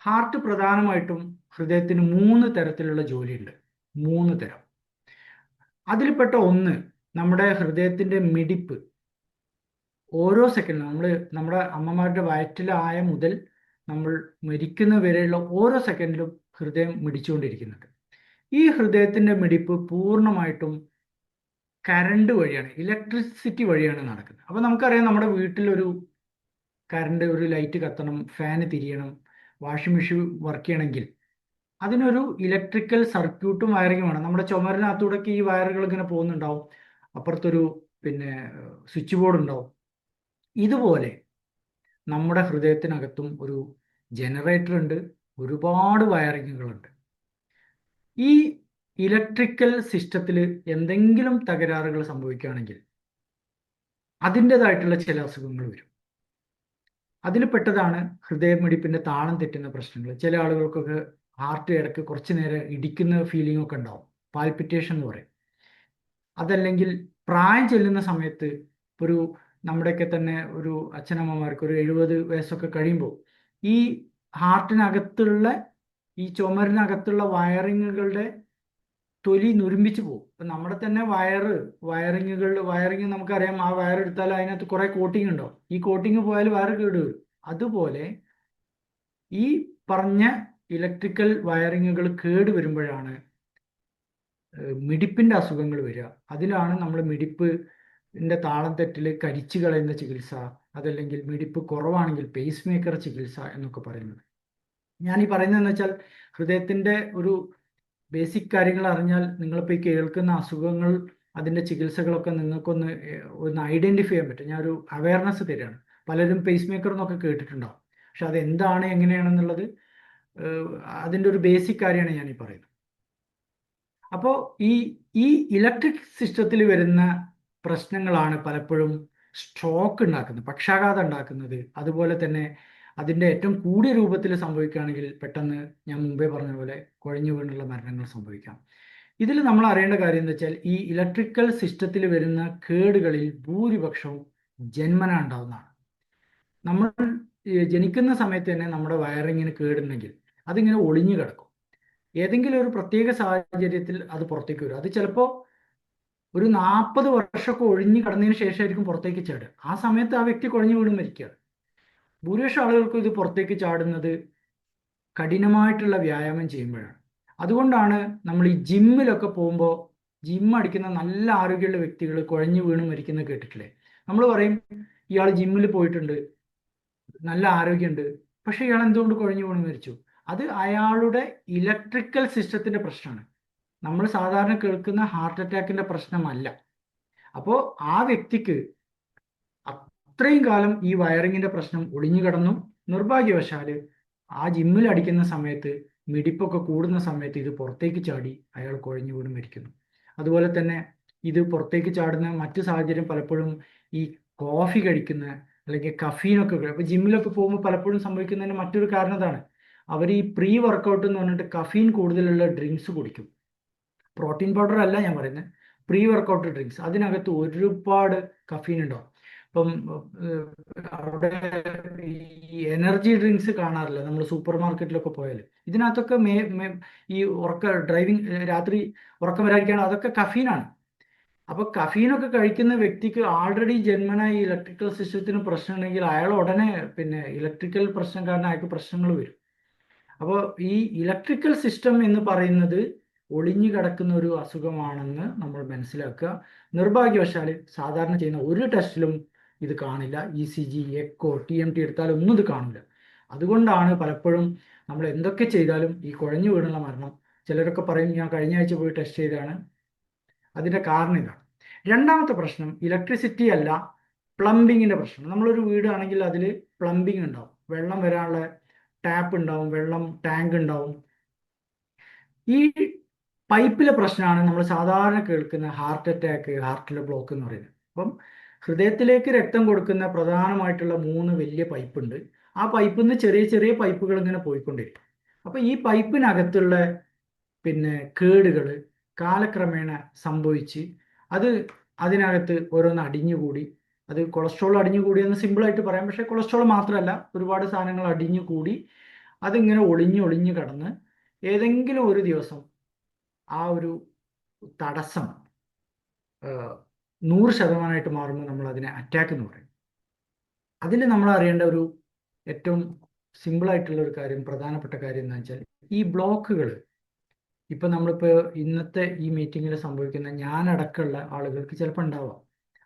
ഹാർട്ട് പ്രധാനമായിട്ടും ഹൃദയത്തിന് 3 തരത്തിലുള്ള ജോലിയുണ്ട്. 3 തരം. അതിൽപ്പെട്ട ഒന്ന് നമ്മുടെ ഹൃദയത്തിൻ്റെ മിടിപ്പ്. ഓരോ സെക്കൻഡിലും നമ്മുടെ അമ്മമാരുടെ വയറ്റിലായ മുതൽ നമ്മൾ മരിക്കുന്ന വരെയുള്ള ഓരോ സെക്കൻഡിലും ഹൃദയം മിടിച്ചുകൊണ്ടിരിക്കുന്നുണ്ട്. ഈ ഹൃദയത്തിൻ്റെ മിടിപ്പ് പൂർണ്ണമായിട്ടും കറണ്ട് വഴിയാണ്, ഇലക്ട്രിസിറ്റി വഴിയാണ് നടക്കുന്നത്. അപ്പോൾ നമുക്കറിയാം, നമ്മുടെ വീട്ടിലൊരു കറണ്ട്, ഒരു ലൈറ്റ് കത്തണം, ഫാന് തിരിയണം, വാഷിംഗ് മെഷീൻ വർക്ക് ചെയ്യണമെങ്കിൽ അതിനൊരു ഇലക്ട്രിക്കൽ സർക്യൂട്ടും വയറിങ്ങും വേണം. നമ്മുടെ ചുമരിനകത്തൂടെയൊക്കെ ഈ വയറുകൾ ഇങ്ങനെ പോകുന്നുണ്ടാവും. അപ്പുറത്തൊരു പിന്നെ സ്വിച്ച് ബോർഡ് ഉണ്ടാവും. ഇതുപോലെ നമ്മുടെ ഹൃദയത്തിനകത്തും ഒരു ജനറേറ്റർ ഉണ്ട്, ഒരുപാട് വയറിങ്ങുകളുണ്ട്. ഈ ഇലക്ട്രിക്കൽ സിസ്റ്റത്തിൽ എന്തെങ്കിലും തകരാറുകൾ സംഭവിക്കുകയാണെങ്കിൽ അതിൻ്റെതായിട്ടുള്ള ചില അസുഖങ്ങൾ വരും. അതിൽ പെട്ടതാണ് ഹൃദയമിടിപ്പിന്റെ താളം തെറ്റുന്ന പ്രശ്നങ്ങൾ. ചില ആളുകൾക്കൊക്കെ ഹാർട്ട് ഇടയ്ക്ക് കുറച്ചു നേരം ഇടിക്കുന്ന ഫീലിംഗ് ഒക്കെ ഉണ്ടാവും, പാൽപിറ്റേഷൻ എന്ന് പറയും. അതല്ലെങ്കിൽ പ്രായം ചെല്ലുന്ന സമയത്ത് ഒരു നമ്മുടെയൊക്കെ തന്നെ ഒരു അച്ഛനമ്മമാർക്ക് ഒരു 70 വയസ്സൊക്കെ കഴിയുമ്പോൾ ഈ ഹാർട്ടിനകത്തുള്ള ഈ ചുമരിനകത്തുള്ള വയറിങ്ങുകളുടെ തൊലി നുരുമ്പിച്ച് പോകും. ഇപ്പം നമ്മുടെ തന്നെ വയറിങ് നമുക്കറിയാം, ആ വയർ എടുത്താൽ അതിനകത്ത് കുറെ കോട്ടിങ് ഉണ്ടാവും. ഈ കോട്ടിങ് പോയാൽ വയർ കേടുവരും. അതുപോലെ ഈ പറഞ്ഞ ഇലക്ട്രിക്കൽ വയറിങ്ങുകൾ കേടുവരുമ്പോഴാണ് മിടിപ്പിന്റെ അസുഖങ്ങൾ വരിക. അതിലാണ് നമ്മൾ മിടിപ്പിന്റെ താളം തെറ്റിൽ കരിച്ചു കളയുന്ന ചികിത്സ, അതല്ലെങ്കിൽ മിടിപ്പ് കുറവാണെങ്കിൽ പേസ് മേക്കർ ചികിത്സ എന്നൊക്കെ പറയുന്നത്. ഞാൻ ഈ പറയുന്നതെന്ന് വെച്ചാൽ ഹൃദയത്തിന്റെ ഒരു ബേസിക് കാര്യങ്ങൾ അറിഞ്ഞാൽ നിങ്ങളിപ്പോൾ ഈ കേൾക്കുന്ന അസുഖങ്ങൾ അതിന്റെ ചികിത്സകളൊക്കെ നിങ്ങൾക്കൊന്ന് ഐഡന്റിഫൈ ചെയ്യാൻ പറ്റും. ഞാനൊരു അവയർനെസ് തരികയാണ്. പലരും പേസ് മേക്കർ എന്നൊക്കെ കേട്ടിട്ടുണ്ടാവും, പക്ഷെ അത് എന്താണ് എങ്ങനെയാണെന്നുള്ളത് അതിൻ്റെ ഒരു ബേസിക് കാര്യമാണ് ഞാൻ ഈ പറയുന്നത്. അപ്പോൾ ഈ ഇലക്ട്രിക് സിസ്റ്റത്തിൽ വരുന്ന പ്രശ്നങ്ങളാണ് പലപ്പോഴും സ്ട്രോക്ക് ഉണ്ടാക്കുന്നത്, പക്ഷാഘാതം ഉണ്ടാക്കുന്നത്. അതുപോലെ തന്നെ അതിൻ്റെ ഏറ്റവും കൂടിയ രൂപത്തിൽ സംഭവിക്കുകയാണെങ്കിൽ പെട്ടെന്ന് ഞാൻ മുമ്പേ പറഞ്ഞ പോലെ കുഴഞ്ഞു വീണുള്ള മരണങ്ങൾ സംഭവിക്കാം. ഇതിൽ നമ്മൾ അറിയേണ്ട കാര്യം എന്ന് വെച്ചാൽ ഈ ഇലക്ട്രിക്കൽ സിസ്റ്റത്തിൽ വരുന്ന കേടുകളിൽ ഭൂരിപക്ഷവും ജന്മന ഉണ്ടാവുന്നതാണ്. നമ്മൾ ജനിക്കുന്ന സമയത്ത് തന്നെ നമ്മുടെ വയറിങ്ങിന് കേടുണ്ടെങ്കിൽ അതിങ്ങനെ ഒളിഞ്ഞു കിടക്കും. ഏതെങ്കിലും ഒരു പ്രത്യേക സാഹചര്യത്തിൽ അത് പുറത്തേക്ക് വരും. അത് ചിലപ്പോൾ ഒരു 40 വർഷമൊക്കെ ഒഴിഞ്ഞു കിടന്നതിന് ശേഷമായിരിക്കും പുറത്തേക്ക് ചാടുക. ആ സമയത്ത് ആ വ്യക്തി കുഴഞ്ഞു വീണ് മരിക്കുകയാണ്. ഭൂരിപക്ഷം ആളുകൾക്കും ഇത് പുറത്തേക്ക് ചാടുന്നത് കഠിനമായിട്ടുള്ള വ്യായാമം ചെയ്യുമ്പോഴാണ്. അതുകൊണ്ടാണ് നമ്മൾ ഈ ജിമ്മിലൊക്കെ പോകുമ്പോൾ ജിം അടിക്കുന്ന നല്ല ആരോഗ്യമുള്ള വ്യക്തികൾ കുഴഞ്ഞു വീണ് മരിക്കുന്നത് കേട്ടിട്ടില്ലേ? നമ്മൾ പറയും ഇയാൾ ജിമ്മിൽ പോയിട്ടുണ്ട്, നല്ല ആരോഗ്യമുണ്ട്, പക്ഷെ ഇയാൾ എന്തുകൊണ്ട് കുഴഞ്ഞു വീണ് മരിച്ചു? അത് അയാളുടെ ഇലക്ട്രിക്കൽ സിസ്റ്റത്തിന്റെ പ്രശ്നമാണ്. നമ്മൾ സാധാരണ കേൾക്കുന്ന ഹാർട്ട് അറ്റാക്കിന്റെ പ്രശ്നമല്ല. അപ്പോൾ ആ വ്യക്തിക്ക് അത്രയും കാലം ഈ വയറിങ്ങിന്റെ പ്രശ്നം ഒളിഞ്ഞു കിടന്നു. നിർഭാഗ്യവശാല് ആ ജിമ്മിൽ അടിക്കുന്ന സമയത്ത് മിടിപ്പൊക്കെ കൂടുന്ന സമയത്ത് ഇത് പുറത്തേക്ക് ചാടി അയാൾ കുഴഞ്ഞു വീണ് മരിക്കുന്നു. അതുപോലെ തന്നെ ഇത് പുറത്തേക്ക് ചാടുന്ന മറ്റു സാഹചര്യം പലപ്പോഴും ഈ കോഫി കഴിക്കുന്ന അല്ലെങ്കിൽ കഫീനൊക്കെ. ഇപ്പൊ ജിമ്മിലൊക്കെ പോകുമ്പോൾ പലപ്പോഴും സംഭവിക്കുന്നതിന് മറ്റൊരു കാരണം ഇതാണ്. അവർ ഈ പ്രീ വർക്കൗട്ട് എന്ന് പറഞ്ഞിട്ട് കഫീൻ കൂടുതലുള്ള ഡ്രിങ്ക്സ് കുടിക്കും. പ്രോട്ടീൻ പൗഡർ അല്ല ഞാൻ പറയുന്നത്, പ്രീ വർക്കൗട്ട് ഡ്രിങ്ക്സ്. അതിനകത്ത് ഒരുപാട് കഫീൻ ഉണ്ടാവും. ഇപ്പം അവിടെ ഈ എനർജി ഡ്രിങ്ക്സ് കാണാറില്ല നമ്മൾ സൂപ്പർ മാർക്കറ്റിലൊക്കെ പോയാൽ. ഇതിനകത്തൊക്കെ ഈ ഡ്രൈവിംഗ് രാത്രി ഉറക്കം വരാതിരിക്കുകയാണ്, അതൊക്കെ കഫീനാണ്. അപ്പൊ കഫീനൊക്കെ കഴിക്കുന്ന വ്യക്തിക്ക് ആൾറെഡി ജന്മന ഈ ഇലക്ട്രിക്കൽ സിസ്റ്റത്തിന് പ്രശ്നം ഉണ്ടെങ്കിൽ അയാൾ ഉടനെ ഇലക്ട്രിക്കൽ പ്രശ്നം കാരണം അയാൾക്ക് പ്രശ്നങ്ങൾ വരും. അപ്പോൾ ഈ ഇലക്ട്രിക്കൽ സിസ്റ്റം എന്ന് പറയുന്നത് ഒളിഞ്ഞു കിടക്കുന്ന ഒരു അസുഖമാണെന്ന് നമ്മൾ മനസ്സിലാക്കുക. നിർഭാഗ്യവശാൽ സാധാരണ ചെയ്യുന്ന ഒരു ടെസ്റ്റിലും ഇത് കാണില്ല. ECG, എക്കോ, TMT എടുത്താലും ഒന്നും ഇത് കാണില്ല. അതുകൊണ്ടാണ് പലപ്പോഴും നമ്മൾ എന്തൊക്കെ ചെയ്താലും ഈ കുഴഞ്ഞു വീണുള്ള മരണം. ചിലരൊക്കെ പറയും ഞാൻ കഴിഞ്ഞ ആഴ്ച പോയി ടെസ്റ്റ് ചെയ്താണ്. അതിന്റെ കാരണം ഇതാണ്. രണ്ടാമത്തെ പ്രശ്നം ഇലക്ട്രിസിറ്റി അല്ല, പ്ലംബിങ്ങിന്റെ പ്രശ്നം. നമ്മളൊരു വീടാണെങ്കിൽ അതിൽ പ്ലംബിങ് ഉണ്ടാവും, വെള്ളം വരാനുള്ള ടാപ്പ് ഉണ്ടാവും, വെള്ളം ടാങ്ക് ഉണ്ടാവും. ഈ പൈപ്പിലെ പ്രശ്നമാണ് നമ്മൾ സാധാരണ കേൾക്കുന്ന ഹാർട്ട് അറ്റാക്ക്, ഹാർട്ടിലെ ബ്ലോക്ക് എന്ന് പറയുന്നത്. അപ്പം ഹൃദയത്തിലേക്ക് രക്തം കൊടുക്കുന്ന പ്രധാനമായിട്ടുള്ള 3 വലിയ പൈപ്പ് ഉണ്ട്. ആ പൈപ്പിൽ നിന്ന് ചെറിയ ചെറിയ പൈപ്പുകൾ ഇങ്ങനെ പോയിക്കൊണ്ടിരിക്കും. അപ്പൊ ഈ പൈപ്പിനകത്തുള്ള കേടുകൾ കാലക്രമേണ സംഭവിച്ച് അതിനകത്ത് ഓരോന്ന് അടിഞ്ഞുകൂടി, അത് കൊളസ്ട്രോൾ അടിഞ്ഞുകൂടിയെന്ന് സിമ്പിളായിട്ട് പറയാം. പക്ഷെ കൊളസ്ട്രോൾ മാത്രമല്ല, ഒരുപാട് സാധനങ്ങൾ അടിഞ്ഞുകൂടി അതിങ്ങനെ ഒളിഞ്ഞു കടന്ന് ഏതെങ്കിലും ഒരു ദിവസം ആ ഒരു തടസ്സം 100% മാറുമ്പോൾ നമ്മൾ അതിനെ അറ്റാക്ക് എന്ന് പറയും. അതിൽ നമ്മൾ അറിയേണ്ട ഒരു ഏറ്റവും സിമ്പിളായിട്ടുള്ള ഒരു കാര്യം, പ്രധാനപ്പെട്ട കാര്യം എന്ന് വെച്ചാൽ ഈ ബ്ലോക്കുകൾ ഇപ്പൊ നമ്മളിപ്പോൾ ഇന്നത്തെ ഈ മീറ്റിങ്ങിൽ സംഭവിക്കുന്ന ഞാനടക്കമുള്ള ആളുകൾക്ക് ചിലപ്പോൾ ഉണ്ടാവാം.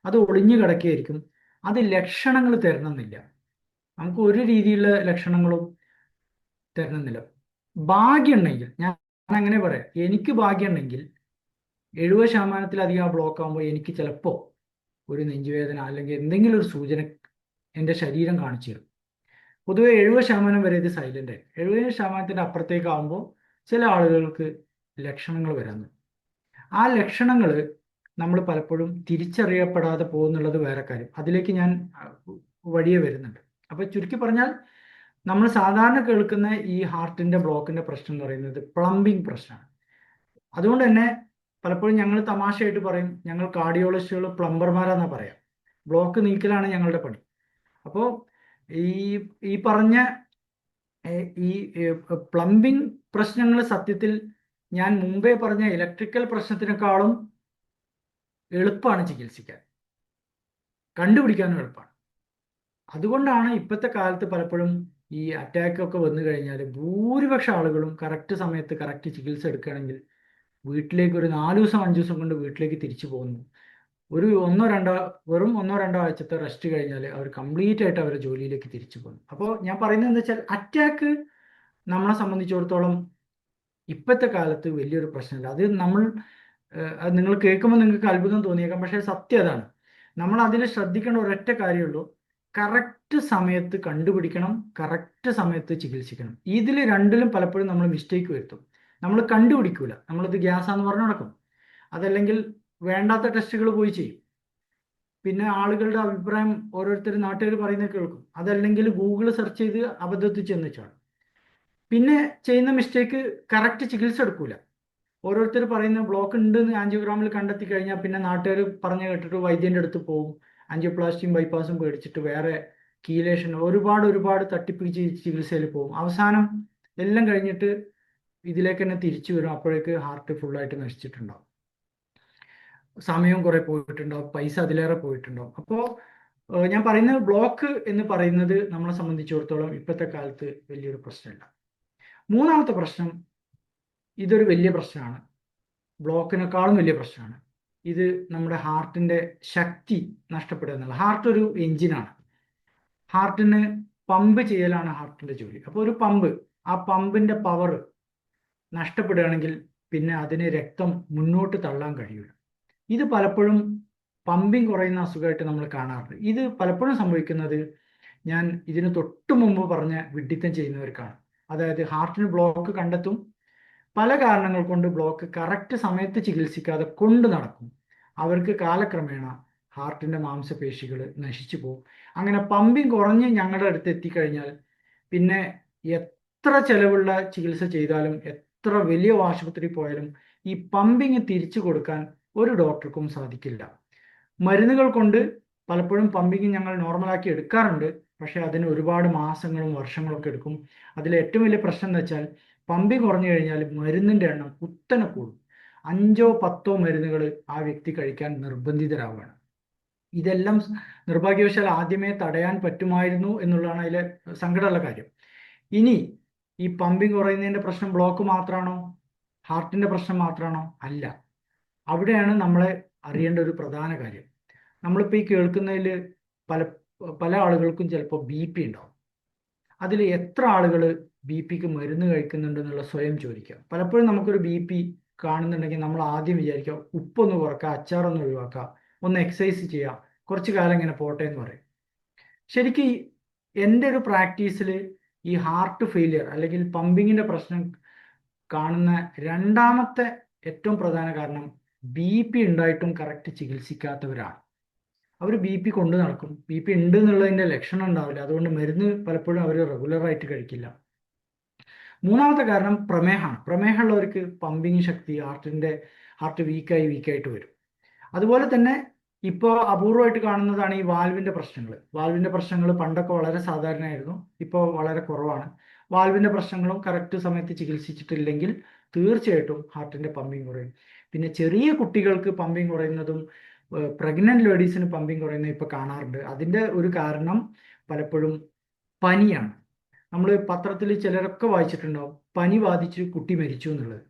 അത് ഒളിഞ്ഞു കിടക്കുകയായിരിക്കും. അത് ലക്ഷണങ്ങൾ തരണമെന്നില്ല, നമുക്ക് ഒരു രീതിയിലുള്ള ലക്ഷണങ്ങളും തരണമെന്നില്ല. ഭാഗ്യമുണ്ടെങ്കിൽ, ഞാൻ അങ്ങനെ പറയാം, എനിക്ക് ഭാഗ്യമുണ്ടെങ്കിൽ 70% ആ ബ്ലോക്ക് ആകുമ്പോൾ എനിക്ക് ചിലപ്പോൾ ഒരു നെഞ്ചുവേദന അല്ലെങ്കിൽ എന്തെങ്കിലും ഒരു സൂചന എൻ്റെ ശരീരം കാണിച്ചു തരും. പൊതുവെ 70% വരെ ഇത് സൈലന്റ് ആയി. 70%-ന്റെ അപ്പുറത്തേക്കാവുമ്പോൾ ചില ആളുകൾക്ക് ലക്ഷണങ്ങൾ വരാൻ തുടങ്ങും. ആ ലക്ഷണങ്ങൾ നമ്മൾ പലപ്പോഴും തിരിച്ചറിയപ്പെടാതെ പോകുന്നുള്ളത് വേറെ കാര്യം. അതിലേക്ക് ഞാൻ വഴിയെ വരുന്നുണ്ട്. അപ്പൊ ചുരുക്കി പറഞ്ഞാൽ നമ്മൾ സാധാരണ കേൾക്കുന്ന ഈ ഹാർട്ടിന്റെ ബ്ലോക്കിന്റെ പ്രശ്നം എന്ന് പറയുന്നത് പ്ലംബിംഗ് പ്രശ്നമാണ്. അതുകൊണ്ട് തന്നെ പലപ്പോഴും ഞങ്ങൾ തമാശയായിട്ട് പറയും, ഞങ്ങൾ കാർഡിയോളജിസ്റ്റുകൾ പ്ലംബർമാരാന്നാ പറയാം. ബ്ലോക്ക് നീക്കലാണ് ഞങ്ങളുടെ പണി. അപ്പോൾ ഈ പറഞ്ഞ ഈ പ്ലംബിംഗ് പ്രശ്നങ്ങൾ സത്യത്തിൽ ഞാൻ മുമ്പേ പറഞ്ഞ ഇലക്ട്രിക്കൽ പ്രശ്നത്തിനേക്കാളും എളുപ്പമാണ് ചികിത്സിക്കാൻ, കണ്ടുപിടിക്കാനും എളുപ്പമാണ്. അതുകൊണ്ടാണ് ഇപ്പോഴത്തെ കാലത്ത് പലപ്പോഴും ഈ അറ്റാക്ക് ഒക്കെ വന്നു കഴിഞ്ഞാൽ ഭൂരിപക്ഷം ആളുകളും കറക്റ്റ് സമയത്ത് കറക്റ്റ് ചികിത്സ എടുക്കുകയാണെങ്കിൽ വീട്ടിലേക്ക് ഒരു 4 ദിവസം 5 ദിവസം കൊണ്ട് വീട്ടിലേക്ക് തിരിച്ചു പോകുന്നു. ഒരു വെറും ഒന്നോ രണ്ടോ ആഴ്ചത്തെ റെസ്റ്റ് കഴിഞ്ഞാൽ അവർ കംപ്ലീറ്റ് ആയിട്ട് അവരുടെ ജോലിയിലേക്ക് തിരിച്ചു പോകുന്നു. അപ്പോൾ ഞാൻ പറയുന്നത് എന്താ വെച്ചാൽ അറ്റാക്ക് നമ്മളെ സംബന്ധിച്ചിടത്തോളം ഇപ്പോഴത്തെ കാലത്ത് വലിയൊരു പ്രശ്നമില്ല. അത് നിങ്ങൾ കേൾക്കുമ്പോൾ നിങ്ങൾക്ക് അത്ഭുതം തോന്നിയേക്കാം, പക്ഷേ സത്യം അതാണ്. നമ്മൾ അതിൽ ശ്രദ്ധിക്കേണ്ട ഒരൊറ്റ കാര്യമുള്ളൂ, കറക്റ്റ് സമയത്ത് കണ്ടുപിടിക്കണം, കറക്റ്റ് സമയത്ത് ചികിത്സിക്കണം. ഇതിൽ രണ്ടിലും പലപ്പോഴും നമ്മൾ മിസ്റ്റേക്ക് വരുത്തും. നമ്മൾ കണ്ടുപിടിക്കൂല, നമ്മളിത് ഗ്യാസാന്ന് പറഞ്ഞു നടക്കും. അതല്ലെങ്കിൽ വേണ്ടാത്ത ടെസ്റ്റുകൾ പോയി ചെയ്യും. പിന്നെ ആളുകളുടെ അഭിപ്രായം ഓരോരുത്തർ നാട്ടുകാർ പറയുന്നത് കേൾക്കും. അതല്ലെങ്കിൽ ഗൂഗിൾ സെർച്ച് ചെയ്ത് അബദ്ധത്തിൽ ചെന്ന് ചാടും. പിന്നെ ചെയ്യുന്ന മിസ്റ്റേക്ക് കറക്റ്റ് ചികിത്സ എടുക്കൂല. ഓരോരുത്തർ പറയുന്ന ബ്ലോക്ക് ഉണ്ട് എന്ന് ആൻജിയോഗ്രാമിൽ കണ്ടെത്തി കഴിഞ്ഞാൽ പിന്നെ നാട്ടുകാർ പറഞ്ഞു കേട്ടിട്ട് വൈദ്യൻ്റെ അടുത്ത് പോകും. ആൻജിയോപ്ലാസ്റ്റിയും ബൈപ്പാസും പേടിച്ചിട്ട് വേറെ കീലേഷൻ ഒരുപാട് തട്ടിപ്പ് ചികിത്സയിൽ പോകും. അവസാനം എല്ലാം കഴിഞ്ഞിട്ട് ഇതിലേക്ക് തന്നെ തിരിച്ചു വരും. അപ്പോഴേക്ക് ഹാർട്ട് ഫുള്ളായിട്ട് നശിച്ചിട്ടുണ്ടാവും, സമയം കുറെ പോയിട്ടുണ്ടാവും, പൈസ അതിലേറെ പോയിട്ടുണ്ടാവും. അപ്പോൾ ഞാൻ പറയുന്നത് ബ്ലോക്ക് എന്ന് പറയുന്നത് നമ്മളെ സംബന്ധിച്ചിടത്തോളം ഇപ്പോഴത്തെ കാലത്ത് വലിയൊരു പ്രശ്നമില്ല. മൂന്നാമത്തെ പ്രശ്നം, ഇതൊരു വലിയ പ്രശ്നമാണ്, ബ്ലോക്കിനേക്കാളും വലിയ പ്രശ്നമാണ്. ഇത് നമ്മുടെ ഹാർട്ടിന്റെ ശക്തി നഷ്ടപ്പെടുക എന്നുള്ളത്. ഹാർട്ട് ഒരു എഞ്ചിനാണ്. ഹാർട്ടിന് പമ്പ് ചെയ്യലാണ് ഹാർട്ടിന്റെ ജോലി. അപ്പോൾ ഒരു പമ്പ്, ആ പമ്പിന്റെ പവർ നഷ്ടപ്പെടുകയാണെങ്കിൽ പിന്നെ അതിന് രക്തം മുന്നോട്ട് തള്ളാൻ കഴിയില്ല. ഇത് പലപ്പോഴും പമ്പിങ് കുറയുന്ന അസുഖമായിട്ട് നമ്മൾ കാണാറുണ്ട്. ഇത് പലപ്പോഴും സംഭവിക്കുന്നത് ഞാൻ ഇതിന് തൊട്ട് മുമ്പ് പറഞ്ഞ വിഡ്ഢിത്തം ചെയ്യുന്നവർക്കാണ്. അതായത് ഹാർട്ടിന് ബ്ലോക്ക് കണ്ടെത്തും, പല കാരണങ്ങൾ കൊണ്ട് ബ്ലോക്ക് കറക്റ്റ് സമയത്ത് ചികിത്സിക്കാതെ കൊണ്ട് നടക്കും. അവർക്ക് കാലക്രമേണ ഹാർട്ടിന്റെ മാംസപേശികൾ നശിച്ചു പോകും. അങ്ങനെ പമ്പിങ് കുറഞ്ഞ് ഞങ്ങളുടെ അടുത്ത് എത്തിക്കഴിഞ്ഞാൽ പിന്നെ എത്ര ചെലവുള്ള ചികിത്സ ചെയ്താലും എത്ര വലിയ ആശുപത്രി പോയാലും ഈ പമ്പിങ് തിരിച്ചു കൊടുക്കാൻ ഒരു ഡോക്ടർക്കും സാധിക്കില്ല. മരുന്നുകൾ കൊണ്ട് പലപ്പോഴും പമ്പിങ് ഞങ്ങൾ നോർമലാക്കി എടുക്കാറുണ്ട്, പക്ഷെ അതിന് ഒരുപാട് മാസങ്ങളും വർഷങ്ങളും ഒക്കെ എടുക്കും. അതിൽ ഏറ്റവും വലിയ പ്രശ്നം എന്ന് വെച്ചാൽ പമ്പിങ് കുറഞ്ഞു കഴിഞ്ഞാൽ മരുന്നിന്റെ എണ്ണം കുത്തനെ കൂടും. 5 or 10 മരുന്നുകൾ ആ വ്യക്തി കഴിക്കാൻ നിർബന്ധിതരാവുകയാണ്. ഇതെല്ലാം നിർഭാഗ്യവശാൽ ആദ്യമേ തടയാൻ പറ്റുമായിരുന്നു എന്നുള്ളതാണ് അതിലെ സങ്കടമുള്ള കാര്യം. ഇനി ഈ പമ്പിങ് കുറയുന്നതിന്റെ പ്രശ്നം ബ്ലോക്ക് മാത്രമാണോ, ഹാർട്ടിന്റെ പ്രശ്നം മാത്രമാണോ? അല്ല. അവിടെയാണ് നമ്മളെ അറിയേണ്ട ഒരു പ്രധാന കാര്യം. നമ്മളിപ്പോൾ ഈ കേൾക്കുന്നതിൽ പല ആളുകൾക്കും ചിലപ്പോൾ BP ഉണ്ടാവും. അതിൽ എത്ര ആളുകൾ BP മരുന്ന് കഴിക്കുന്നുണ്ടെന്നുള്ള സ്വയം ചോദിക്കുക. പലപ്പോഴും നമുക്കൊരു BP കാണുന്നുണ്ടെങ്കിൽ നമ്മൾ ആദ്യം വിചാരിക്കുക ഉപ്പൊന്ന് കുറക്കുക, അച്ചാറൊന്ന് ഒഴിവാക്കുക, ഒന്ന് എക്സസൈസ് ചെയ്യുക, കുറച്ചു കാലം ഇങ്ങനെ പോട്ടെ എന്ന് പറയും. ശരിക്കും എൻ്റെ ഒരു പ്രാക്ടീസിൽ ഈ ഹാർട്ട് ഫെയിലിയർ അല്ലെങ്കിൽ പമ്പിങ്ങിന്റെ പ്രശ്നം കാണുന്ന രണ്ടാമത്തെ ഏറ്റവും പ്രധാന കാരണം BP ഉണ്ടായിട്ടും കറക്റ്റ് ചികിത്സിക്കാത്തവരാണ്. അവർ BP കൊണ്ട് നടക്കും, BP ഉണ്ട് എന്നുള്ളതിന്റെ ലക്ഷണം ഉണ്ടാവില്ല, അതുകൊണ്ട് മരുന്ന് പലപ്പോഴും അവർ റെഗുലറായിട്ട് കഴിക്കില്ല. മൂന്നാമത്തെ കാരണം പ്രമേഹമാണ്. പ്രമേഹമുള്ളവർക്ക് പമ്പിങ് ശക്തി ഹാർട്ട് വീക്കായിട്ട് വരും. അതുപോലെ തന്നെ ഇപ്പോൾ അപൂർവമായിട്ട് കാണുന്നതാണ് ഈ വാൽവിന്റെ പ്രശ്നങ്ങൾ പണ്ടൊക്കെ വളരെ സാധാരണയായിരുന്നു, ഇപ്പോൾ വളരെ കുറവാണ്. വാൽവിന്റെ പ്രശ്നങ്ങളും കറക്റ്റ് സമയത്ത് ചികിത്സിച്ചിട്ടില്ലെങ്കിൽ തീർച്ചയായിട്ടും ഹാർട്ടിന്റെ പമ്പിങ് കുറയും. പിന്നെ ചെറിയ കുട്ടികൾക്ക് പമ്പിങ് കുറയുന്നതും പ്രഗ്നന്റ് ലേഡീസിന് പമ്പിങ് കുറയുന്നതും ഇപ്പോൾ കാണാറുണ്ട്. അതിന്റെ ഒരു കാരണം പലപ്പോഴും പനിയാണ്. നമ്മൾ പത്രത്തിൽ ചിലരൊക്കെ വായിച്ചിട്ടുണ്ടാവും പനി ബാധിച്ച് കുട്ടി മരിച്ചു എന്നുള്ളത്.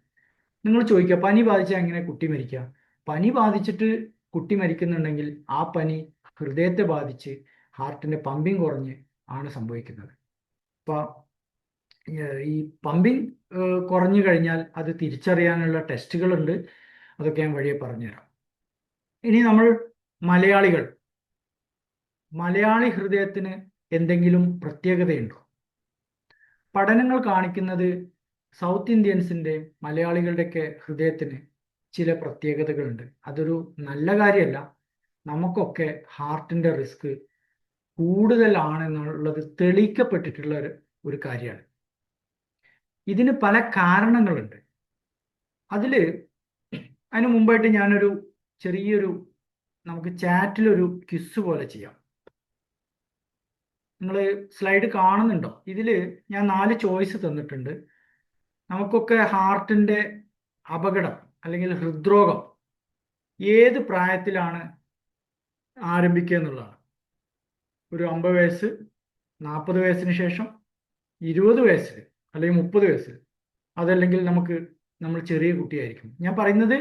നിങ്ങൾ ചോദിക്കുക പനി ബാധിച്ചാൽ എങ്ങനെ കുട്ടി മരിക്കുക? പനി ബാധിച്ചിട്ട് കുട്ടി മരിക്കുന്നുണ്ടെങ്കിൽ ആ പനി ഹൃദയത്തെ ബാധിച്ച് ഹാർട്ടിന്റെ പമ്പിങ് കുറഞ്ഞ് ആണ് സംഭവിക്കുന്നത്. അപ്പോൾ ഈ പമ്പിങ് കുറഞ്ഞു കഴിഞ്ഞാൽ അത് തിരിച്ചറിയാനുള്ള ടെസ്റ്റുകളുണ്ട്, അതൊക്കെ ഞാൻ വഴിയെ പറഞ്ഞുതരാം. ഇനി നമ്മൾ മലയാളി ഹൃദയത്തിന് എന്തെങ്കിലും പ്രത്യേകതയുണ്ടോ? പഠനങ്ങൾ കാണിക്കുന്നത് സൗത്ത് ഇന്ത്യൻസിൻ്റെ മലയാളികളുടെയൊക്കെ ഹൃദയത്തിന് ചില പ്രത്യേകതകളുണ്ട്. അതൊരു നല്ല കാര്യമല്ല. നമുക്കൊക്കെ ഹാർട്ടിൻ്റെ റിസ്ക് കൂടുതലാണെന്നുള്ളത് തെളിയിക്കപ്പെട്ടിട്ടുള്ള ഒരു കാര്യമാണ്. ഇതിന് പല കാരണങ്ങളുണ്ട്. അതിന് മുമ്പായിട്ട് ഞാനൊരു ചെറിയൊരു നമുക്ക് ചാറ്റിലൊരു ക്വിസ് പോലെ ചെയ്യാം. നിങ്ങൾ സ്ലൈഡ് കാണുന്നുണ്ടോ? ഇതിൽ ഞാൻ 4 ചോയ്സ് തന്നിട്ടുണ്ട്. നമുക്കൊക്കെ ഹാർട്ടിൻ്റെ അപകടം അല്ലെങ്കിൽ ഹൃദ്രോഗം ഏത് പ്രായത്തിലാണ് ആരംഭിക്കുക എന്നുള്ളതാണ്. ഒരു 50 വയസ്സ്, 40 വയസ്സിന് ശേഷം, 20 വയസ്സിൽ, അല്ലെങ്കിൽ 30 വയസ്സിൽ, അതല്ലെങ്കിൽ നമ്മൾ ചെറിയ കുട്ടിയായിരിക്കും. ഞാൻ പറയുന്നത്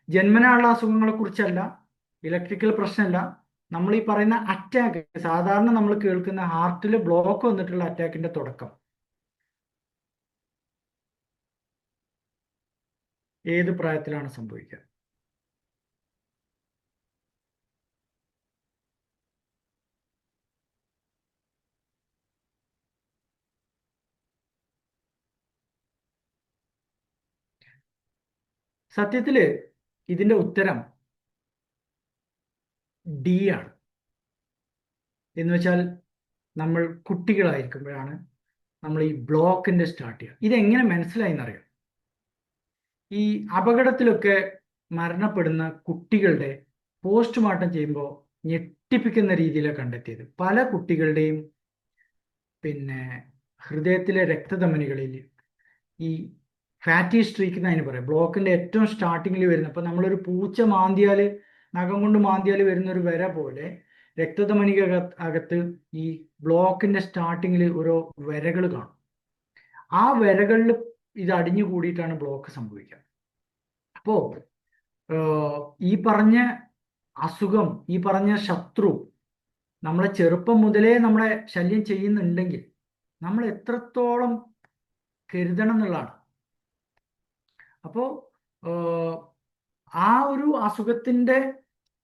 ജന്മനായുള്ള അസുഖങ്ങളെ കുറിച്ചല്ല, ഇലക്ട്രിക്കൽ പ്രശ്നമല്ല. നമ്മൾ ഈ പറയുന്ന അറ്റാക്ക്, സാധാരണ നമ്മൾ കേൾക്കുന്ന ഹാർട്ടിൽ ബ്ലോക്ക് വന്നിട്ടുള്ള അറ്റാക്കിന്റെ തുടക്കം ഏത് പ്രായത്തിലാണ് സംഭവിക്കുക? സത്യത്തിൽ ഇതിന്റെ ഉത്തരം ഡി ആണ്. എന്ന് വെച്ചാൽ നമ്മൾ കുട്ടികളായിരിക്കുമ്പോഴാണ് നമ്മൾ ഈ ബ്ലോക്കിന്റെ സ്റ്റാർട്ട് ചെയ്യുക. ഇതെങ്ങനെ മനസ്സിലായി എന്നറിയാം. ഈ അപകടത്തിലൊക്കെ മരണപ്പെടുന്ന കുട്ടികളുടെ പോസ്റ്റ്മോർട്ടം ചെയ്യുമ്പോൾ ഞെട്ടിപ്പിക്കുന്ന രീതിയിലാണ് കണ്ടെത്തിയത്. പല കുട്ടികളുടെയും ഹൃദയത്തിലെ രക്തധമനികളിൽ ഈ ഫാറ്റി സ്ട്രീക്ക് എന്ന് അതിന് പറയാം, ബ്ലോക്കിന്റെ ഏറ്റവും സ്റ്റാർട്ടിങ്ങിൽ വരുന്ന, ഇപ്പൊ നമ്മളൊരു പൂച്ച മാന്തിയാൽ, നഖം കൊണ്ട് മാന്തിയാൽ വരുന്ന ഒരു വര പോലെ രക്തധമനിക്കകത്ത് ഈ ബ്ലോക്കിന്റെ സ്റ്റാർട്ടിങ്ങിൽ ഓരോ വരകൾ കാണും. ആ വരകളിൽ ഇത് അടിഞ്ഞു കൂടിയിട്ടാണ് ബ്ലോക്ക് സംഭവിക്കുക. അപ്പോ ഈ പറഞ്ഞ അസുഖം, ഈ പറഞ്ഞ ശത്രു നമ്മളെ ചെറുപ്പം മുതലേ നമ്മളെ ശല്യം ചെയ്യുന്നുണ്ടെങ്കിൽ നമ്മൾ എത്രത്തോളം കരുതണം എന്നുള്ളതാണ്. അപ്പോൾ ആ ഒരു അസുഖത്തിന്റെ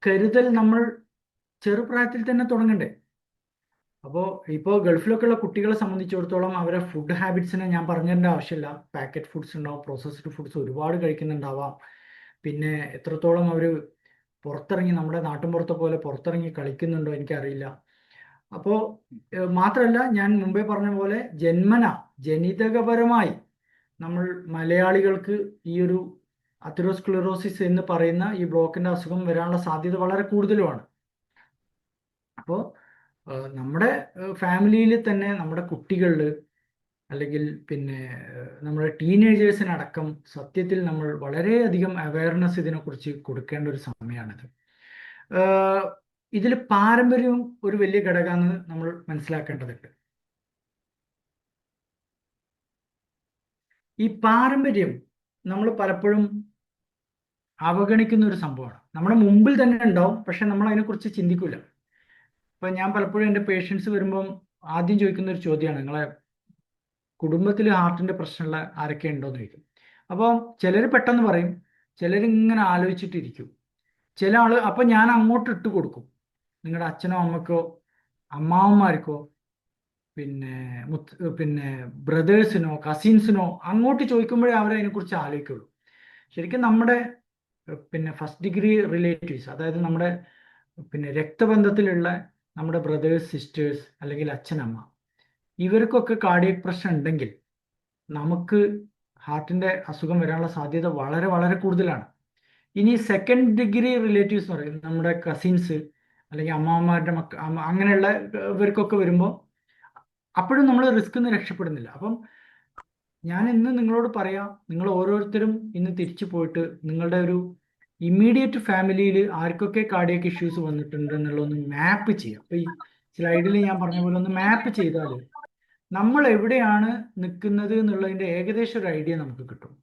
കരുതൽ നമ്മൾ ചെറുപ്രായത്തിൽ തന്നെ തുടങ്ങണ്ടേ? അപ്പോൾ ഇപ്പോൾ ഗൾഫിലൊക്കെ ഉള്ള കുട്ടികളെ സംബന്ധിച്ചിടത്തോളം അവരെ ഫുഡ് ഹാബിറ്റ്സിനെ ഞാൻ പറഞ്ഞതിൻ്റെ ആവശ്യമില്ല. പാക്കറ്റ് ഫുഡ്സ് ഉണ്ടാവും, പ്രോസസ്ഡ് ഫുഡ്സ് ഒരുപാട് കഴിക്കുന്നുണ്ടാവാം. പിന്നെ എത്രത്തോളം അവർ പുറത്തിറങ്ങി, നമ്മുടെ നാട്ടിൻപുറത്തെ പോലെ പുറത്തിറങ്ങി കളിക്കുന്നുണ്ടോ എനിക്കറിയില്ല. അപ്പോൾ മാത്രമല്ല, ഞാൻ മുമ്പേ പറഞ്ഞ പോലെ ജനിതകപരമായി നമ്മൾ മലയാളികൾക്ക് ഈ ഒരു അതെറോസ്ക്ലെറോസിസ് എന്ന് പറയുന്ന ഈ ബ്ലോക്കിന്റെ അസുഖം വരാനുള്ള സാധ്യത വളരെ കൂടുതലുമാണ്. അപ്പോൾ നമ്മുടെ ഫാമിലിയിൽ തന്നെ നമ്മുടെ കുട്ടികളിൽ, അല്ലെങ്കിൽ നമ്മുടെ ടീനേജേഴ്സിനടക്കം സത്യത്തിൽ നമ്മൾ വളരെയധികം അവയർനെസ് ഇതിനെക്കുറിച്ച് കൊടുക്കേണ്ട ഒരു സമയമാണിത്. ഇതിൽ പാരമ്പര്യവും ഒരു വലിയ ഘടകമാണെന്ന് നമ്മൾ മനസ്സിലാക്കേണ്ടതുണ്ട്. ഈ പാരമ്പര്യം നമ്മൾ പലപ്പോഴും അവഗണിക്കുന്ന ഒരു സംഭവമാണ്. നമ്മുടെ മുമ്പിൽ തന്നെ ഉണ്ടാവും, പക്ഷെ നമ്മൾ അതിനെക്കുറിച്ച് ചിന്തിക്കില്ല. ഇപ്പൊ ഞാൻ പലപ്പോഴും എൻ്റെ പേഷ്യൻസ് വരുമ്പം ആദ്യം ചോദിക്കുന്ന ഒരു ചോദ്യമാണ്, നിങ്ങളെ കുടുംബത്തിൽ ഹാർട്ടിന്റെ പ്രശ്നമുള്ള ആരൊക്കെ ഉണ്ടോയെന്ന് ചോദിക്കും. അപ്പോൾ ചിലർ പെട്ടെന്ന് പറയും, ചിലരിങ്ങനെ ആലോചിച്ചിട്ടിരിക്കും. ചില ആള് അപ്പം ഞാൻ അങ്ങോട്ട് ഇട്ട് കൊടുക്കും, നിങ്ങളുടെ അച്ഛനോ അമ്മക്കോ അമ്മാവന്മാർക്കോ പിന്നെ ബ്രദേഴ്സിനോ കസിൻസിനോ അങ്ങോട്ട് ചോദിക്കുമ്പോഴേ അവരെ അതിനെക്കുറിച്ച് ആലോചിക്കുള്ളൂ. ശരിക്കും നമ്മുടെ ഫസ്റ്റ് ഡിഗ്രി റിലേറ്റീവ്സ്, അതായത് നമ്മുടെ രക്തബന്ധത്തിലുള്ള നമ്മുടെ ബ്രദേഴ്സ്, സിസ്റ്റേഴ്സ്, അല്ലെങ്കിൽ അച്ഛനമ്മ, ഇവർക്കൊക്കെ കാർഡിയക് പ്രശ്നം ഉണ്ടെങ്കിൽ നമുക്ക് ഹാർട്ടിന്റെ അസുഖം വരാനുള്ള സാധ്യത വളരെ വളരെ കൂടുതലാണ്. ഇനി സെക്കൻഡ് ഡിഗ്രി റിലേറ്റീവ്സ് എന്ന് പറയും, നമ്മുടെ കസിൻസ് അല്ലെങ്കിൽ അമ്മാവന്മാരുടെ അങ്ങനെയുള്ള ഇവർക്കൊക്കെ വരുമ്പോൾ അപ്പോഴും നമ്മൾ റിസ്ക് നിന്ന് രക്ഷപ്പെടുന്നില്ല. അപ്പം ഞാൻ ഇന്ന് നിങ്ങളോട് പറയാം, നിങ്ങൾ ഓരോരുത്തരും ഇന്ന് തിരിച്ചു പോയിട്ട് നിങ്ങളുടെ ഒരു ഇമ്മീഡിയറ്റ് ഫാമിലിയിൽ ആർക്കൊക്കെ കാർഡിയക് ഇഷ്യൂസ് വന്നിട്ടുണ്ട് എന്നുള്ളതൊന്ന് മാപ്പ് ചെയ്യാം. അപ്പൊ ഈ സ്ലൈഡിൽ ഞാൻ പറഞ്ഞ പോലെ ഒന്ന് മാപ്പ് ചെയ്താൽ നമ്മൾ എവിടെയാണ് നിൽക്കുന്നത് എന്നുള്ളതിന്റെ ഏകദേശം ഒരു ഐഡിയ നമുക്ക് കിട്ടും.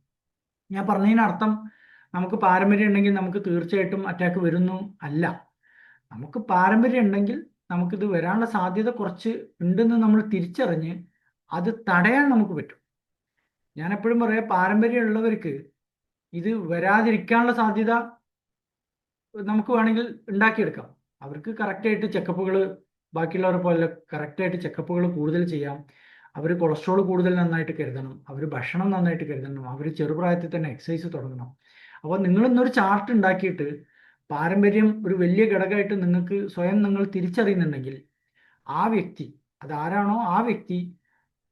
ഞാൻ പറഞ്ഞതിനർത്ഥം നമുക്ക് പാരമ്പര്യം ഉണ്ടെങ്കിൽ നമുക്ക് തീർച്ചയായിട്ടും അറ്റാക്ക് വരുന്നു അല്ല. നമുക്ക് പാരമ്പര്യം ഉണ്ടെങ്കിൽ നമുക്കിത് വരാനുള്ള സാധ്യത കുറച്ച് ഉണ്ടെന്ന് നമ്മൾ തിരിച്ചറിഞ്ഞ് അത് തടയാൻ നമുക്ക് പറ്റും. ഞാൻ എപ്പോഴും പറയാം, പാരമ്പര്യം ഉള്ളവർക്ക് ഇത് വരാതിരിക്കാനുള്ള സാധ്യത നമുക്ക് വേണമെങ്കിൽ ഉണ്ടാക്കിയെടുക്കാം. അവർക്ക് കറക്റ്റായിട്ട് ചെക്കപ്പുകൾ ബാക്കിയുള്ളവരെ പോലെ കറക്റ്റായിട്ട് ചെക്കപ്പുകൾ കൂടുതൽ ചെയ്യാം. അവർ കൊളസ്ട്രോൾ കൂടുതൽ നന്നായിട്ട് കരുതണം, അവർ ഭക്ഷണം നന്നായിട്ട് കരുതണം, അവർ ചെറുപ്രായത്തിൽ തന്നെ എക്സസൈസ് തുടങ്ങണം. അപ്പോൾ നിങ്ങൾ ഇന്നൊരു ചാർട്ട് ഉണ്ടാക്കിയിട്ട് പാരമ്പര്യം ഒരു വലിയ ഘടകമായിട്ട് നിങ്ങൾക്ക് സ്വയം നിങ്ങൾ തിരിച്ചറിയുന്നുണ്ടെങ്കിൽ ആ വ്യക്തി, അതാരാണോ ആ വ്യക്തി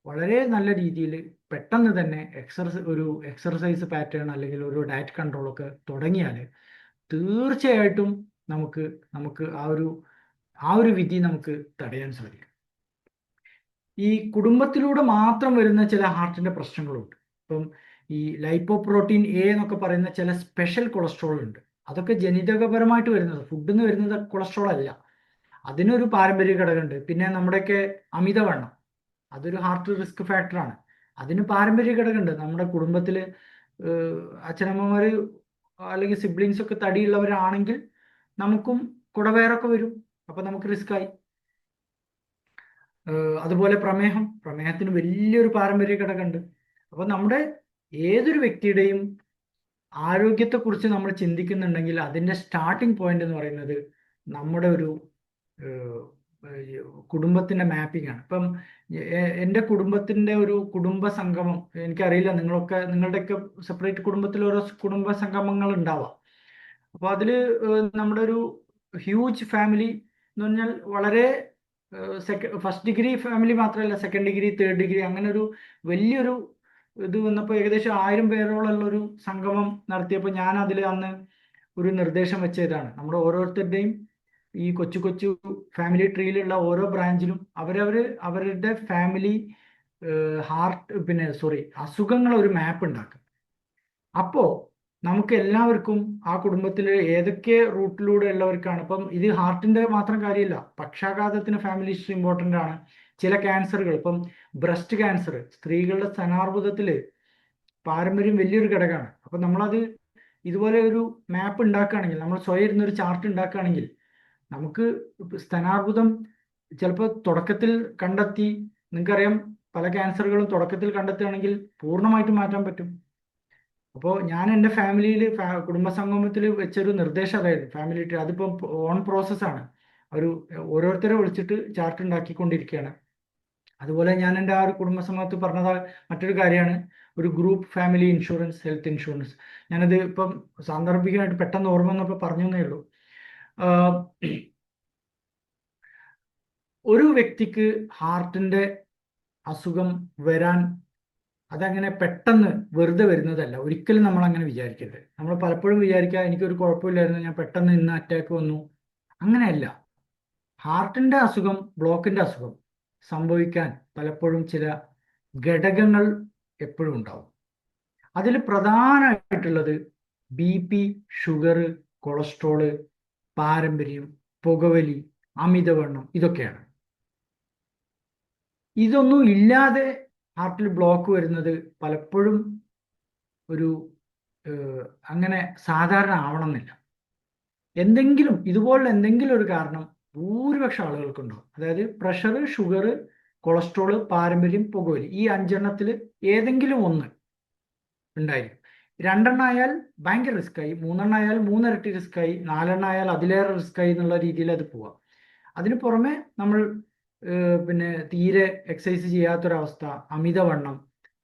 വളരെ നല്ല രീതിയിൽ പെട്ടെന്ന് തന്നെ ഒരു എക്സർസൈസ് പാറ്റേൺ അല്ലെങ്കിൽ ഒരു ഡയറ്റ് കൺട്രോൾ ഒക്കെ തുടങ്ങിയാൽ തീർച്ചയായിട്ടും നമുക്ക് ആ ഒരു വിധി നമുക്ക് തടയാൻ സാധിക്കും. ഈ കുടുംബത്തിലൂടെ മാത്രം വരുന്ന ചില ഹാർട്ടിന്റെ പ്രശ്നങ്ങളുണ്ട്. ഇപ്പം ഈ ലൈപ്പോപ്രോട്ടീൻ എ എന്നൊക്കെ പറയുന്ന ചില സ്പെഷ്യൽ കൊളസ്ട്രോൾ ഉണ്ട്. അതൊക്കെ ജനിതകപരമായിട്ട് വരുന്നത്, ഫുഡിൽ നിന്ന് വരുന്നത് കൊളസ്ട്രോൾ അല്ല. അതിനൊരു പാരമ്പര്യ ഘടകമുണ്ട്. പിന്നെ നമ്മുടെയൊക്കെ അമിതവണ്ണം, അതൊരു ഹാർട്ട് റിസ്ക് ഫാക്ടറാണ്. അതിന് പാരമ്പര്യ ഘടകമുണ്ട്. നമ്മുടെ കുടുംബത്തിൽ അച്ഛനമ്മമാർ അല്ലെങ്കിൽ സിബ്ലിങ്സ് ഒക്കെ തടിയുള്ളവരാണെങ്കിൽ നമുക്കും കുടവയറൊക്കെ വരും, അപ്പൊ നമുക്ക് റിസ്ക് ആയി. അതുപോലെ പ്രമേഹത്തിന് വലിയൊരു പാരമ്പര്യ ഘടകമുണ്ട്. അപ്പൊ നമ്മുടെ ഏതൊരു വ്യക്തിയുടെയും ആരോഗ്യത്തെക്കുറിച്ച് നമ്മൾ ചിന്തിക്കുന്നുണ്ടെങ്കിൽ അതിന്റെ സ്റ്റാർട്ടിംഗ് പോയിന്റ് എന്ന് പറയുന്നത് നമ്മുടെ ഒരു കുടുംബത്തിന്റെ മാപ്പിംഗ് ആണ്. ഇപ്പം എൻ്റെ കുടുംബത്തിന്റെ ഒരു കുടുംബ സംഗമം, എനിക്കറിയില്ല, നിങ്ങളുടെയൊക്കെ സെപ്പറേറ്റ് കുടുംബത്തിൽ ഓരോ കുടുംബ സംഗമങ്ങൾ ഉണ്ടാവാം. അപ്പോൾ അതില് നമ്മുടെ ഒരു ഹ്യൂജ് ഫാമിലി എന്ന് പറഞ്ഞാൽ വളരെ ഫസ്റ്റ് ഡിഗ്രി ഫാമിലി മാത്രമല്ല, സെക്കൻഡ് ഡിഗ്രി, തേർഡ് ഡിഗ്രി, അങ്ങനെ ഒരു വലിയൊരു ഇത് വന്നപ്പോൾ ഏകദേശം 1000 പേരോളം ഒരു സംഗമം നടത്തിയപ്പോൾ ഞാൻ അതിൽ അന്ന് ഒരു നിർദ്ദേശം വെച്ചതാണ്. നമ്മുടെ ഓരോരുത്തരുടെയും ഈ കൊച്ചു കൊച്ചു ഫാമിലി ട്രീയിലുള്ള ഓരോ ബ്രാഞ്ചിലും അവരുടെ ഫാമിലി അസുഖങ്ങൾ ഒരു മാപ്പ് ഉണ്ടാക്കും. അപ്പോ നമുക്ക് എല്ലാവർക്കും ആ കുടുംബത്തിൽ ഏതൊക്കെ റൂട്ടിലൂടെ ഉള്ളവർക്കാണ്, ഇപ്പം ഇത് ഹാർട്ടിന്റെ മാത്രം കാര്യമില്ല, പക്ഷാഘാതത്തിന് ഫാമിലി ഹിസ്റ്ററി ഇമ്പോർട്ടൻ്റ് ആണ്. ചില ക്യാൻസറുകൾ, ഇപ്പം ബ്രസ്റ്റ് ക്യാൻസർ, സ്ത്രീകളുടെ സ്തനാർബുദത്തില് പാരമ്പര്യം വലിയൊരു ഘടകമാണ്. അപ്പം നമ്മളത് ഇതുപോലെ ഒരു മാപ്പ് ഉണ്ടാക്കുകയാണെങ്കിൽ, നമ്മൾ സ്വയം ഇരുന്നൊരു ചാർട്ട് ഉണ്ടാക്കുകയാണെങ്കിൽ നമുക്ക് സ്തനാർബുദം ചിലപ്പോൾ തുടക്കത്തിൽ കണ്ടെത്തി, നിങ്ങൾക്കറിയാം പല ക്യാൻസറുകളും തുടക്കത്തിൽ കണ്ടെത്തുകയാണെങ്കിൽ പൂർണ്ണമായിട്ടും മാറ്റാൻ പറ്റും. അപ്പോൾ ഞാൻ എൻ്റെ ഫാമിലിയിൽ കുടുംബസംഗമത്തിൽ വെച്ചൊരു നിർദ്ദേശം അതായിരുന്നു ഫാമിലി ട്രീ. അതിപ്പം ഓൺ പ്രോസസ്സാണ്, ഓരോരുത്തരെ വിളിച്ചിട്ട് ചാർട്ട് ഉണ്ടാക്കിക്കൊണ്ടിരിക്കുകയാണ്. അതുപോലെ ഞാൻ എൻ്റെ ആ ഒരു കുടുംബസംഗമത്തിൽ പറഞ്ഞത് മറ്റൊരു കാര്യമാണ് ഒരു group family insurance, health insurance. ഞാനത് ഇപ്പം സാന്ദർഭികമായിട്ട് പെട്ടെന്ന് ഓർമ്മ വന്നപ്പോൾ പറഞ്ഞു എന്നേ ഉള്ളൂ. ഒരു വ്യക്തിക്ക് ഹാർട്ടിന്റെ അസുഖം വരാൻ അതങ്ങനെ പെട്ടെന്ന് വെറുതെ വരുന്നതല്ല. ഒരിക്കലും നമ്മൾ അങ്ങനെ വിചാരിക്കരുത്. നമ്മൾ പലപ്പോഴും വിചാരിക്കുക എനിക്കൊരു കുഴപ്പമില്ലായിരുന്നു, ഞാൻ പെട്ടെന്ന് ഇന്ന് അറ്റാക്ക് വന്നു. അങ്ങനെയല്ല. ഹാർട്ടിന്റെ അസുഖം, ബ്ലോക്കിന്റെ അസുഖം സംഭവിക്കാൻ പലപ്പോഴും ചില ഘടകങ്ങൾ എപ്പോഴും ഉണ്ടാവും. അതിൽ പ്രധാനമായിട്ടുള്ളത് BP, ഷുഗർ, കൊളസ്ട്രോള്, പാരമ്പര്യം, പുകവലി, അമിതവണ്ണം, ഇതൊക്കെയാണ്. ഇതൊന്നും ഇല്ലാതെ ഹാർട്ടിൽ ബ്ലോക്ക് വരുന്നത് പലപ്പോഴും അങ്ങനെ സാധാരണ ആവണമെന്നില്ല. ഇതുപോലുള്ള എന്തെങ്കിലും ഒരു കാരണം ഭൂരിപക്ഷം ആളുകൾക്കുണ്ടാവും. അതായത് പ്രഷർ, ഷുഗർ, കൊളസ്ട്രോള്, പാരമ്പര്യം, പുകവലി, ഈ 5 എണ്ണത്തിൽ ഏതെങ്കിലും ഒന്ന് ഉണ്ടായിരിക്കും. 2 എണ്ണം ആയാൽ ഭയങ്കര റിസ്ക്കായി, 3 എണ്ണം ആയാൽ 3 ഇരട്ടി റിസ്ക്കായി, 4 എണ്ണം ആയാൽ അതിലേറെ റിസ്ക്കായി എന്നുള്ള രീതിയിൽ അത് പോവാം. അതിന് പുറമെ നമ്മൾ പിന്നെ തീരെ എക്സസൈസ് ചെയ്യാത്തൊരവസ്ഥ, അമിതവണ്ണം,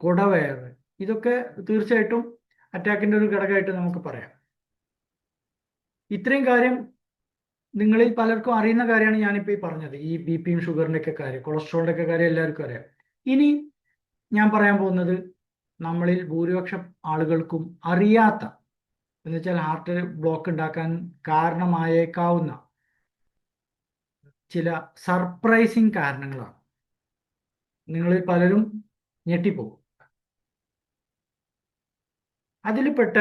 കുടവയറ്, ഇതൊക്കെ തീർച്ചയായിട്ടും അറ്റാക്കിന്റെ ഒരു ഘടകമായിട്ട് നമുക്ക് പറയാം. ഇത്രയും കാര്യം നിങ്ങളിൽ പലർക്കും അറിയുന്ന കാര്യമാണ് ഞാനിപ്പോൾ ഈ പറഞ്ഞത്. ഈ BPയും ഷുഗറിന്റെ ഒക്കെ കാര്യം, കൊളസ്ട്രോളിന്റെ ഒക്കെ കാര്യം എല്ലാവർക്കും അറിയാം. ഇനി ഞാൻ പറയാൻ പോകുന്നത് നമ്മളിൽ ഭൂരിപക്ഷം ആളുകൾക്കും അറിയാത്ത, എന്ന് വെച്ചാൽ ഹാർട്ട് ബ്ലോക്ക് ഉണ്ടാക്കാൻ കാരണമായേക്കാവുന്ന ചില സർപ്രൈസിങ് കാരണങ്ങളാണ്. നിങ്ങളിൽ പലരും ഞെട്ടിപ്പോകും. അതിൽപ്പെട്ട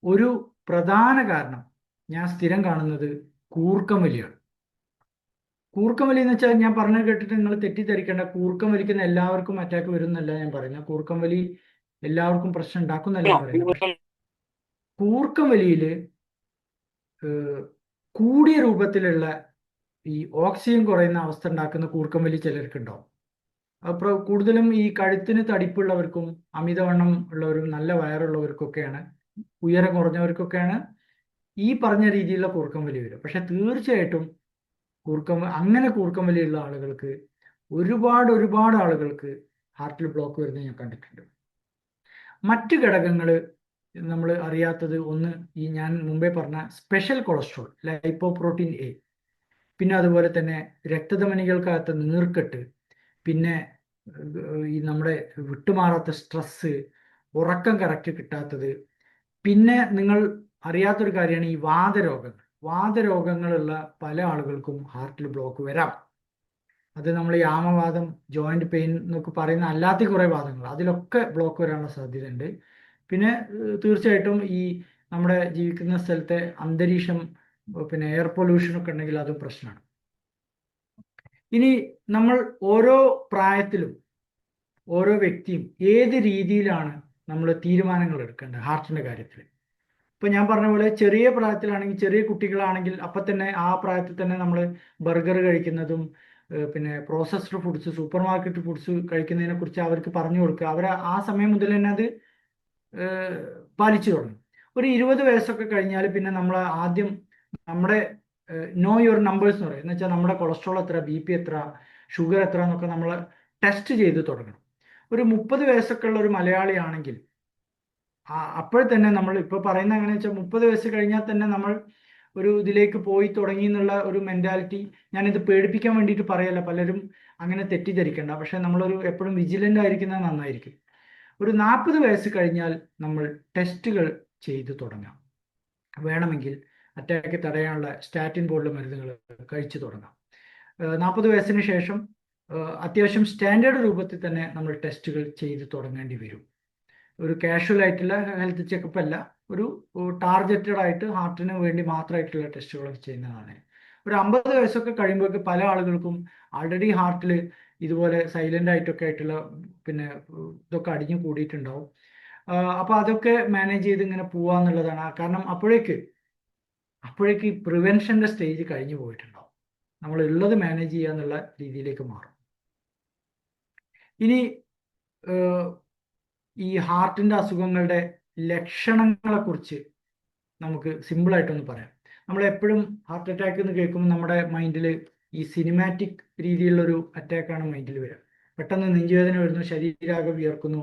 ഒരു പ്രധാന കാരണം ഞാൻ സ്ഥിരം കാണുന്നത് കൂർക്കം വലിയാണ്. കൂർക്കം വലി എന്ന് വെച്ചാൽ ഞാൻ പറഞ്ഞത് കേട്ടിട്ട് നിങ്ങൾ തെറ്റിദ്ധരിക്കേണ്ട, കൂർക്കം വലിക്കുന്ന എല്ലാവർക്കും അറ്റാക്ക് വരുന്നല്ല ഞാൻ പറയുന്നത്. കൂർക്കം വലി എല്ലാവർക്കും പ്രശ്നം ഉണ്ടാക്കുന്നല്ല പറയുന്നത്. കൂർക്കം വലിയിൽ കൂടിയ രൂപത്തിലുള്ള ഈ ഓക്സിജൻ കുറയുന്ന അവസ്ഥ ഉണ്ടാക്കുന്ന കൂർക്കം വലി ചിലർക്കുണ്ടാവും. അപ്പോൾ കൂടുതലും ഈ കഴുത്തിന് തടിപ്പുള്ളവർക്കും അമിതവണ്ണം ഉള്ളവരും നല്ല വയറുള്ളവർക്കൊക്കെയാണ്, ഉയരം കുറഞ്ഞവർക്കൊക്കെയാണ് ഈ പറഞ്ഞ രീതിയിലുള്ള കൂർക്കം വലി വരും. പക്ഷെ തീർച്ചയായിട്ടും അങ്ങനെ കൂർക്കം വലിയുള്ള ആളുകൾക്ക് ഒരുപാട് ആളുകൾക്ക് ഹാർട്ടിൽ ബ്ലോക്ക് വരുന്നത് ഞാൻ കണ്ടിട്ടുണ്ട്. മറ്റ് ഘടകങ്ങൾ നമ്മൾ അറിയാത്തത്, ഒന്ന് ഈ ഞാൻ മുമ്പേ പറഞ്ഞ സ്പെഷ്യൽ കൊളസ്ട്രോൾ, ലൈപ്പോപ്രോട്ടീൻ എ, പിന്നെ അതുപോലെ തന്നെ രക്തധമനികൾക്കകത്ത് നീർക്കെട്ട്, പിന്നെ ഈ നമ്മുടെ വിട്ടുമാറാത്ത സ്ട്രെസ്, ഉറക്കം കറക്റ്റ് കിട്ടാത്തത്, പിന്നെ നിങ്ങൾ അറിയാത്തൊരു കാര്യമാണ് ഈ വാതരോഗങ്ങളുള്ള പല ആളുകൾക്കും ഹാർട്ടിൽ ബ്ലോക്ക് വരാം. അത് നമ്മൾ ഈ ആമവാദം, ജോയിന്റ് പെയിൻ എന്നൊക്കെ പറയുന്ന അല്ലാത്ത കുറേ വാദങ്ങൾ, അതിലൊക്കെ ബ്ലോക്ക് വരാനുള്ള സാധ്യതയുണ്ട്. പിന്നെ തീർച്ചയായിട്ടും ഈ നമ്മുടെ ജീവിക്കുന്ന സ്ഥലത്തെ അന്തരീക്ഷം, പിന്നെ എയർ പൊല്യൂഷൻ ഒക്കെ ഉണ്ടെങ്കിൽ അതും പ്രശ്നമാണ്. ഇനി നമ്മൾ ഓരോ പ്രായത്തിലും ഓരോ വ്യക്തിയും ഏത് രീതിയിലാണ് നമ്മൾ തീരുമാനങ്ങൾ എടുക്കേണ്ടത് ഹാർട്ടിന്റെ കാര്യത്തിൽ. ഇപ്പൊ ഞാൻ പറഞ്ഞ പോലെ ചെറിയ പ്രായത്തിലാണെങ്കിൽ, ചെറിയ കുട്ടികളാണെങ്കിൽ അപ്പം തന്നെ ആ പ്രായത്തിൽ തന്നെ നമ്മൾ ബർഗർ കഴിക്കുന്നതും പിന്നെ processed foods, supermarket foods കഴിക്കുന്നതിനെ കുറിച്ച് അവർക്ക് പറഞ്ഞു കൊടുക്കുക. അവർ ആ സമയം മുതൽ തന്നെ അത് പാലിച്ചു തുടങ്ങും. ഒരു 20 വയസ്സൊക്കെ കഴിഞ്ഞാൽ പിന്നെ നമ്മൾ ആദ്യം നമ്മുടെ നോ യുവർ നമ്പേഴ്സ് എന്ന് പറയും. എന്ന് വെച്ചാൽ നമ്മുടെ കൊളസ്ട്രോൾ എത്ര, BP എത്ര, ഷുഗർ എത്ര എന്നൊക്കെ നമ്മൾ ടെസ്റ്റ് ചെയ്ത് തുടങ്ങണം. ഒരു 30 വയസ്സൊക്കെ ഉള്ള ഒരു മലയാളി ആണെങ്കിൽ അപ്പോൾ തന്നെ നമ്മൾ ഇപ്പോൾ പറയുന്നത് എങ്ങനെയാണെന്ന് വെച്ചാൽ 30 വയസ്സ് കഴിഞ്ഞാൽ തന്നെ നമ്മൾ ഒരു ഇതിലേക്ക് പോയി തുടങ്ങി എന്നുള്ള ഒരു മെന്റാലിറ്റി. ഞാനിത് പേടിപ്പിക്കാൻ വേണ്ടിയിട്ട് പറയല്ല, പലരും അങ്ങനെ തെറ്റിദ്ധരിക്കണ്ട. പക്ഷെ നമ്മളൊരു എപ്പോഴും വിജിലൻ്റ് ആയിരിക്കുന്നത് നന്നായിരിക്കും. ഒരു 40 വയസ്സ് കഴിഞ്ഞാൽ നമ്മൾ ടെസ്റ്റുകൾ ചെയ്തു തുടങ്ങാം. വേണമെങ്കിൽ അറ്റാക്ക് തടയാനുള്ള സ്റ്റാറ്റിൻ പോലുള്ള മരുന്നുകൾ കഴിച്ചു തുടങ്ങാം. 40 വയസ്സിന് ശേഷം അത്യാവശ്യം സ്റ്റാൻഡേർഡ് രൂപത്തിൽ തന്നെ നമ്മൾ ടെസ്റ്റുകൾ ചെയ്തു തുടങ്ങേണ്ടി വരും. ഒരു കാഷ്വൽ ആയിട്ടുള്ള ഹെൽത്ത് ചെക്കപ്പ് അല്ല, ഒരു ടാർഗറ്റഡ് ആയിട്ട് ഹാർട്ടിന് വേണ്ടി മാത്രമായിട്ടുള്ള ടെസ്റ്റുകളൊക്കെ ചെയ്യുന്നതാണ്. ഒരു 50 വയസ്സൊക്കെ കഴിയുമ്പോഴേക്ക് പല ആളുകൾക്കും ആൾറെഡി ഹാർട്ടിൽ ഇതുപോലെ സൈലന്റ് ആയിട്ടൊക്കെ ആയിട്ടുള്ള പിന്നെ ഇതൊക്കെ അടിഞ്ഞു കൂടിയിട്ടുണ്ടാവും. അപ്പൊ അതൊക്കെ മാനേജ് ചെയ്ത് ഇങ്ങനെ പോവാന്നുള്ളതാണ്. കാരണം അപ്പോഴേക്ക് പ്രിവെൻഷന്റെ സ്റ്റേജ് കഴിഞ്ഞു പോയിട്ടുണ്ടാവും. നമ്മൾ ഉള്ളത് മാനേജ് ചെയ്യുക എന്നുള്ള രീതിയിലേക്ക് മാറും. ഇനി ഈ ഹാർട്ടിന്റെ അസുഖങ്ങളുടെ ലക്ഷണങ്ങളെ കുറിച്ച് നമുക്ക് സിമ്പിളായിട്ടൊന്ന് പറയാം. നമ്മൾ എപ്പോഴും ഹാർട്ട് അറ്റാക്ക് എന്ന് കേൾക്കുമ്പോൾ നമ്മുടെ മൈൻഡിൽ ഈ സിനിമാറ്റിക് രീതിയിലുള്ളൊരു അറ്റാക്കാണ് മൈൻഡിൽ വരിക. പെട്ടെന്ന് നെഞ്ചുവേദന വരുന്നു, ശരീരമാകെ വിയർക്കുന്നു,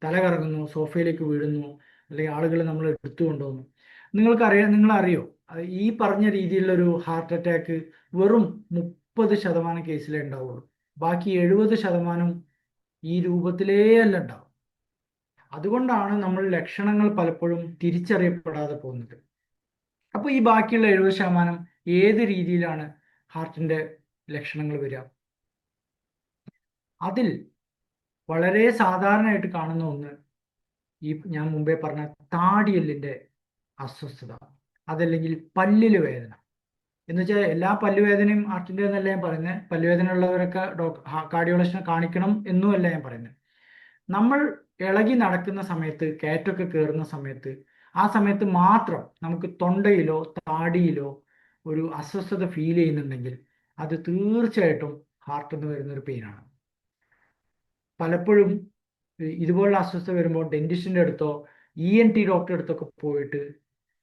തല കറങ്ങുന്നു, സോഫയിലേക്ക് വീഴുന്നു, അല്ലെങ്കിൽ ആളുകൾ നമ്മൾ എടുത്തു കൊണ്ടുപോകുന്നു. നിങ്ങളറിയോ ഈ പറഞ്ഞ രീതിയിലുള്ളൊരു ഹാർട്ട് അറ്റാക്ക് വെറും 30% കേസിലേ ഉണ്ടാവുള്ളൂ. ബാക്കി 70% ഈ രൂപത്തിലേ അല്ല ഉണ്ടാവും. അതുകൊണ്ടാണ് നമ്മൾ ലക്ഷണങ്ങൾ പലപ്പോഴും തിരിച്ചറിയപ്പെടാതെ പോകുന്നത്. അപ്പോൾ ഈ ബാക്കിയുള്ള 70% ഏത് രീതിയിലാണ് ഹാർട്ടിന്റെ ലക്ഷണങ്ങൾ വരിക? അതിൽ വളരെ സാധാരണയായിട്ട് കാണുന്ന ഒന്ന് ഈ ഞാൻ മുമ്പേ പറഞ്ഞ താടിയെല്ലിന്റെ അസ്വസ്ഥത, അതല്ലെങ്കിൽ പല്ലില് വേദന. എന്ന് വെച്ചാൽ എല്ലാ പല്ലുവേദനയും ഹാർട്ടിന്റെ എന്നല്ല ഞാൻ പറയുന്നത്. പല്ലുവേദന ഉള്ളവരൊക്കെ കാർഡിയോളജിസ്റ്റിനെ കാണിക്കണം എന്നുമല്ല ഞാൻ പറയുന്നത്. നമ്മൾ ഇളകി നടക്കുന്ന സമയത്ത്, കയറ്റൊക്കെ കയറുന്ന സമയത്ത്, ആ സമയത്ത് മാത്രം നമുക്ക് തൊണ്ടയിലോ താടിയിലോ ഒരു അസ്വസ്ഥത ഫീൽ ചെയ്യുന്നുണ്ടെങ്കിൽ അത് തീർച്ചയായിട്ടും ഹാർട്ടിൽ നിന്ന് വരുന്നൊരു പെയിനാണ്. പലപ്പോഴും ഇതുപോലുള്ള അസ്വസ്ഥത വരുമ്പോൾ ഡെന്റിസ്റ്റിന്റെ അടുത്തോ ENT ഡോക്ടറെ അടുത്തൊക്കെ പോയിട്ട്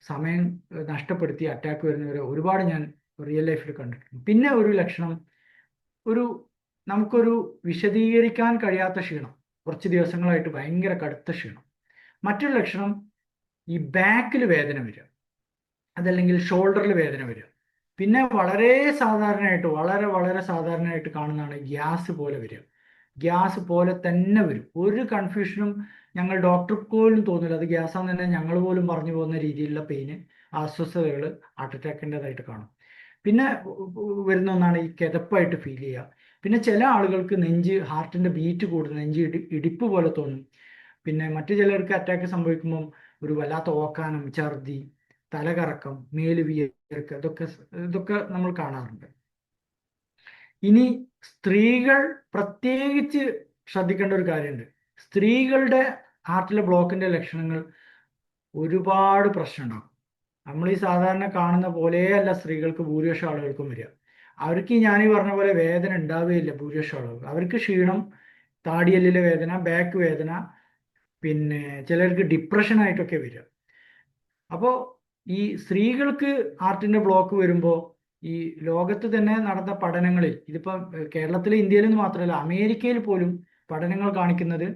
സമയം നഷ്ടപ്പെടുത്തി അറ്റാക്ക് വരുന്നവരെ ഒരുപാട് ഞാൻ റിയൽ ലൈഫിൽ കണ്ടിട്ടുണ്ട്. പിന്നെ ഒരു ലക്ഷണം, നമുക്കൊരു വിശദീകരിക്കാൻ കഴിയാത്ത ക്ഷീണം, കുറച്ച് ദിവസങ്ങളായിട്ട് ഭയങ്കര കടുത്ത ക്ഷീണം. മറ്റൊരു ലക്ഷണം ഈ ബാക്കിൽ വേദന വരിക, അതല്ലെങ്കിൽ ഷോൾഡറിൽ വേദന വരിക. പിന്നെ വളരെ സാധാരണയായിട്ട് കാണുന്നതാണ് ഗ്യാസ് പോലെ വരിക. ഗ്യാസ് പോലെ തന്നെ വരും. ഒരു കൺഫ്യൂഷനും ഞങ്ങൾ ഡോക്ടർക്ക് പോലും തോന്നില്ല അത് ഗ്യാസാന്ന് തന്നെ ഞങ്ങൾ പോലും പറഞ്ഞു പോകുന്ന രീതിയിലുള്ള പെയിന്, അസ്വസ്ഥതകൾ ഹാർട്ട് അറ്റാക്കിൻ്റെതായിട്ട് കാണും. പിന്നെ വരുന്ന ഒന്നാണ് ഈ കിതപ്പായിട്ട് ഫീൽ ചെയ്യുക. പിന്നെ ചില ആളുകൾക്ക് ഹാർട്ടിന്റെ ബീറ്റ് കൂടും, ഇടിപ്പ് പോലെ തോന്നും. പിന്നെ മറ്റു ചിലർക്ക് അറ്റാക്ക് സംഭവിക്കുമ്പം ഒരു വല്ലാത്ത ഓക്കാനം, ഛർദി, തലകറക്കം, മേല് വിയർക്കുക, ഇതൊക്കെ നമ്മൾ കാണാറുണ്ട്. ഇനി സ്ത്രീകൾ പ്രത്യേകിച്ച് ശ്രദ്ധിക്കേണ്ട ഒരു കാര്യമുണ്ട്. സ്ത്രീകളുടെ ഹാർട്ടിലെ ബ്ലോക്കിന്റെ ലക്ഷണങ്ങൾ ഒരുപാട് പ്രശ്നമുണ്ടാകും. നമ്മൾ ഈ സാധാരണ കാണുന്ന പോലെയല്ല സ്ത്രീകൾക്ക് ഭൂരിപക്ഷം ആളുകൾക്കും വരിക. അവർക്ക് ഞാൻ ഈ പറഞ്ഞ പോലെ വേദന ഉണ്ടാവുകയില്ല. ഭൂരിപക്ഷം ആളുകൾക്ക് അവർക്ക് ക്ഷീണം, താടിയെല്ലിലെ വേദന, ബാക്ക് വേദന, പിന്നെ ചിലർക്ക് ഡിപ്രഷൻ ആയിട്ടൊക്കെ വരിക. അപ്പോൾ ഈ സ്ത്രീകൾക്ക് ഹാർട്ടിന്റെ ബ്ലോക്ക് വരുമ്പോൾ ഈ ലോകത്ത് തന്നെ നടന്ന പഠനങ്ങളിൽ ഇതിപ്പം കേരളത്തിലെ ഇന്ത്യയിൽ നിന്ന് മാത്രമല്ല അമേരിക്കയിൽ പോലും പഠനങ്ങൾ കാണിക്കുന്നത്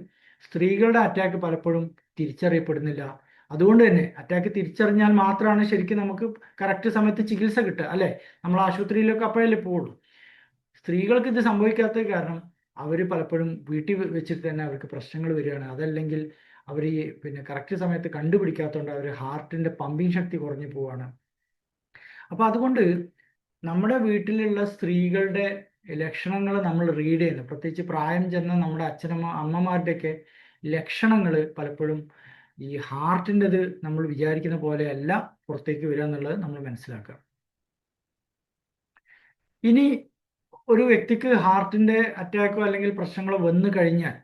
സ്ത്രീകളുടെ അറ്റാക്ക് പലപ്പോഴും തിരിച്ചറിയപ്പെടുന്നില്ല. അതുകൊണ്ട് തന്നെ അറ്റാക്ക് തിരിച്ചറിഞ്ഞാൽ മാത്രമാണ് ശരിക്കും നമുക്ക് കറക്റ്റ് സമയത്ത് ചികിത്സ കിട്ടുക, അല്ലേ? നമ്മൾ ആശുപത്രിയിലൊക്കെ അപ്പോഴല്ലേ പോവുള്ളൂ. സ്ത്രീകൾക്ക് ഇത് സംഭവിക്കാത്തത് കാരണം അവർ പലപ്പോഴും വീട്ടിൽ വെച്ചിട്ട് തന്നെ അവർക്ക് പ്രശ്നങ്ങൾ വരികയാണ്. അതല്ലെങ്കിൽ അവർ ഈ പിന്നെ കറക്റ്റ് സമയത്ത് കണ്ടുപിടിക്കാത്തതുകൊണ്ട് അവർ ഹാർട്ടിന്റെ പമ്പിങ് ശക്തി കുറഞ്ഞു പോവാണ്. അപ്പൊ അതുകൊണ്ട് നമ്മുടെ വീട്ടിലുള്ള സ്ത്രീകളുടെ ലക്ഷണങ്ങൾ നമ്മൾ റീഡ് ചെയ്യുന്നു, പ്രത്യേകിച്ച് പ്രായം ചെന്ന നമ്മുടെ അമ്മമാരുടെയൊക്കെ ലക്ഷണങ്ങൾ പലപ്പോഴും ഈ ഹാർട്ടിൻ്റെത് നമ്മൾ വിചാരിക്കുന്ന പോലെയല്ല പുറത്തേക്ക് വരിക എന്നുള്ളത് നമ്മൾ മനസ്സിലാക്കുക. ഇനി ഒരു വ്യക്തിക്ക് ഹാർട്ടിന്റെ അറ്റാക്കോ അല്ലെങ്കിൽ പ്രശ്നങ്ങളോ വന്നു കഴിഞ്ഞാൽ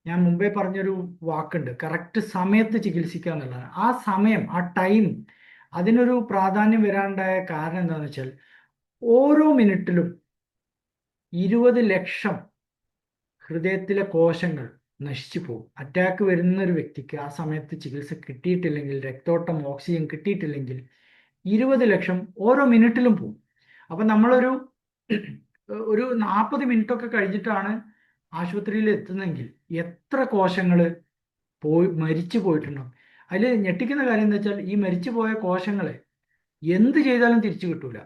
ഞാൻ മുമ്പേ പറഞ്ഞൊരു വാക്കുണ്ട്, കറക്റ്റ് സമയത്ത് ചികിത്സിക്കുക എന്നുള്ളതാണ്. ആ സമയം, ആ ടൈം, അതിനൊരു പ്രാധാന്യം വരാനുണ്ടായ കാരണം എന്താണെന്ന് വെച്ചാൽ ഓരോ മിനിറ്റിലും 20 ലക്ഷം ഹൃദയത്തിലെ കോശങ്ങൾ നശിച്ചു പോകും. അറ്റാക്ക് വരുന്ന ഒരു വ്യക്തിക്ക് ആ സമയത്ത് ചികിത്സ കിട്ടിയിട്ടില്ലെങ്കിൽ, രക്തോട്ടം ഓക്സിജൻ കിട്ടിയിട്ടില്ലെങ്കിൽ 20 ലക്ഷം ഓരോ മിനിറ്റിലും പോകും. അപ്പം നമ്മളൊരു 40 മിനിറ്റ് ഒക്കെ കഴിഞ്ഞിട്ടാണ് ആശുപത്രിയിൽ എത്തുന്നെങ്കിൽ എത്ര കോശങ്ങൾ മരിച്ചു പോയിട്ടുണ്ടാവും. അതിൽ ഞെട്ടിക്കുന്ന കാര്യം എന്താ വെച്ചാൽ ഈ മരിച്ചു പോയ കോശങ്ങളെ എന്ത് ചെയ്താലും തിരിച്ചു കിട്ടൂല.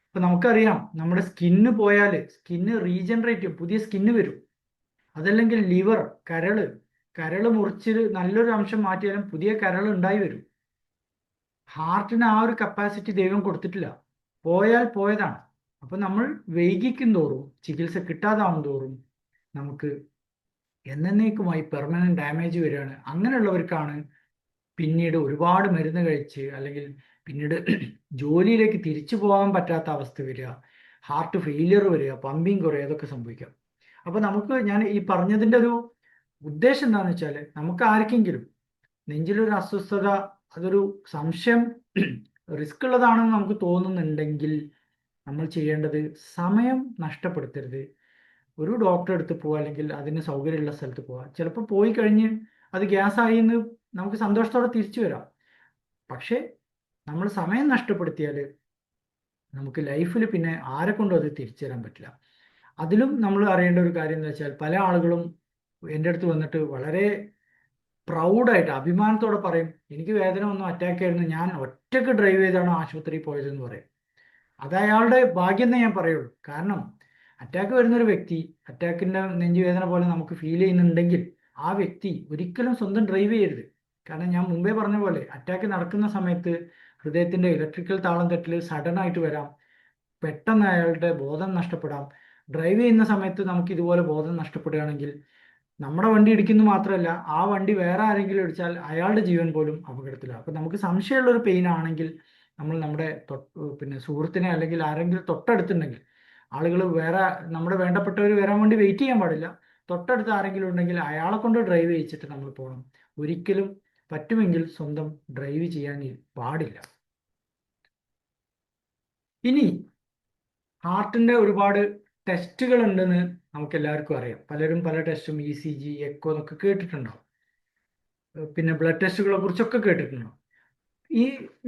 ഇപ്പൊ നമുക്കറിയാം, നമ്മുടെ സ്കിന്ന് പോയാൽ സ്കിന്ന് റീജനറേറ്റ് ചെയ്യും, പുതിയ സ്കിന്ന് വരും. അതല്ലെങ്കിൽ ലിവർ, കരള് മുറിച്ച് നല്ലൊരു അംശം മാറ്റിയാലും പുതിയ കരൾ ഉണ്ടായി വരും. ഹാർട്ടിന് ആ ഒരു കപ്പാസിറ്റി ദൈവം കൊടുത്തിട്ടില്ല, പോയാൽ പോയതാണ്. അപ്പൊ നമ്മൾ വൈകിക്കും തോറും, ചികിത്സ കിട്ടാതാവും തോറും നമുക്ക് എന്നേക്കുമായി പെർമനന്റ് ഡാമേജ് വരികയാണ്. അങ്ങനെയുള്ളവർക്കാണ് പിന്നീട് ഒരുപാട് മരുന്ന് കഴിച്ച് അല്ലെങ്കിൽ പിന്നീട് ജോലിയിലേക്ക് തിരിച്ചു പോകാൻ പറ്റാത്ത അവസ്ഥ വരിക, ഹാർട്ട് ഫെയിലിയർ വരിക, പമ്പിങ് കുറയുക, അതൊക്കെ സംഭവിക്കാം. അപ്പൊ നമുക്ക് ഞാൻ ഈ പറഞ്ഞതിൻ്റെ ഒരു ഉദ്ദേശം എന്താണെന്ന് വെച്ചാൽ, നമുക്ക് ആർക്കെങ്കിലും നെഞ്ചിലൊരു അസ്വസ്ഥത, അതൊരു സംശയം, റിസ്ക് ഉള്ളതാണെന്ന് നമുക്ക് തോന്നുന്നുണ്ടെങ്കിൽ നമ്മൾ ചെയ്യേണ്ടത് സമയം നഷ്ടപ്പെടുത്തരുത്. ഒരു ഡോക്ടറെ അടുത്ത് പോവുക, അല്ലെങ്കിൽ അതിന് സൗകര്യമുള്ള സ്ഥലത്ത് പോവുക. ചിലപ്പോൾ പോയി കഴിഞ്ഞ് അത് ഗ്യാസ് ആയി എന്ന് നമുക്ക് സന്തോഷത്തോടെ തിരിച്ചു വരാം. പക്ഷേ നമ്മൾ സമയം നഷ്ടപ്പെടുത്തിയാൽ നമുക്ക് ലൈഫിൽ പിന്നെ ആരെ കൊണ്ടും അത് തിരിച്ചു തരാൻ പറ്റില്ല. അതിലും നമ്മൾ അറിയേണ്ട ഒരു കാര്യം എന്ന് വെച്ചാൽ, പല ആളുകളും എൻ്റെ അടുത്ത് വന്നിട്ട് വളരെ പ്രൗഡായിട്ട് അഭിമാനത്തോടെ പറയും, എനിക്ക് വേദന ഒന്നും അറ്റാക്ക് ആയിരുന്നു, ഞാൻ ഒറ്റയ്ക്ക് ഡ്രൈവ് ചെയ്താണ് ആശുപത്രിയിൽ പോയതെന്ന് പറയും. അത് അയാളുടെ ഭാഗ്യം എന്നേ ഞാൻ പറയുള്ളൂ. കാരണം അറ്റാക്ക് വരുന്നൊരു വ്യക്തി, അറ്റാക്കിൻ്റെ നെഞ്ചുവേദന പോലെ നമുക്ക് ഫീൽ ചെയ്യുന്നുണ്ടെങ്കിൽ ആ വ്യക്തി ഒരിക്കലും സ്വന്തം ഡ്രൈവ് ചെയ്യരുത്. കാരണം ഞാൻ മുമ്പേ പറഞ്ഞ പോലെ അറ്റാക്ക് നടക്കുന്ന സമയത്ത് ഹൃദയത്തിൻ്റെ ഇലക്ട്രിക്കൽ താളം തെറ്റൽ സഡൻ ആയിട്ട് വരാം, പെട്ടെന്ന് അയാളുടെ ബോധം നഷ്ടപ്പെടാം. ഡ്രൈവ് ചെയ്യുന്ന സമയത്ത് നമുക്ക് ഇതുപോലെ ബോധം നഷ്ടപ്പെടുകയാണെങ്കിൽ നമ്മുടെ വണ്ടി ഇടിക്കുന്നു മാത്രമല്ല, ആ വണ്ടി വേറെ ആരെങ്കിലും ഇടിച്ചാൽ അയാളുടെ ജീവൻ പോലും അപകടത്തിലാണ്. അപ്പം നമുക്ക് സംശയമുള്ള ഒരു പെയിൻ ആണെങ്കിൽ നമ്മൾ നമ്മുടെ പിന്നെ സുഹൃത്തിനെ അല്ലെങ്കിൽ ആരെങ്കിലും തൊട്ടടുത്തുണ്ടെങ്കിൽ, ആളുകൾ വേറെ നമ്മുടെ വേണ്ടപ്പെട്ടവർ വരാൻ വേണ്ടി വെയിറ്റ് ചെയ്യാൻ പാടില്ല. തൊട്ടടുത്ത് ആരെങ്കിലും ഉണ്ടെങ്കിൽ അയാളെ കൊണ്ട് ഡ്രൈവ് ചെയ്യിച്ചിട്ട് നമ്മൾ പോകണം. ഒരിക്കലും പറ്റുമെങ്കിൽ സ്വന്തം ഡ്രൈവ് ചെയ്യാൻ പാടില്ല. ഇനി ഹാർട്ടിന്റെ ഒരുപാട് ടെസ്റ്റുകൾ ഉണ്ടെന്ന് നമുക്ക് എല്ലാവർക്കും അറിയാം. പലരും പല ടെസ്റ്റും ECG, എക്കോ എന്നൊക്കെ കേട്ടിട്ടുണ്ടാവും. പിന്നെ ബ്ലഡ് ടെസ്റ്റുകളെ കുറിച്ചൊക്കെ കേട്ടിട്ടുണ്ടാവും.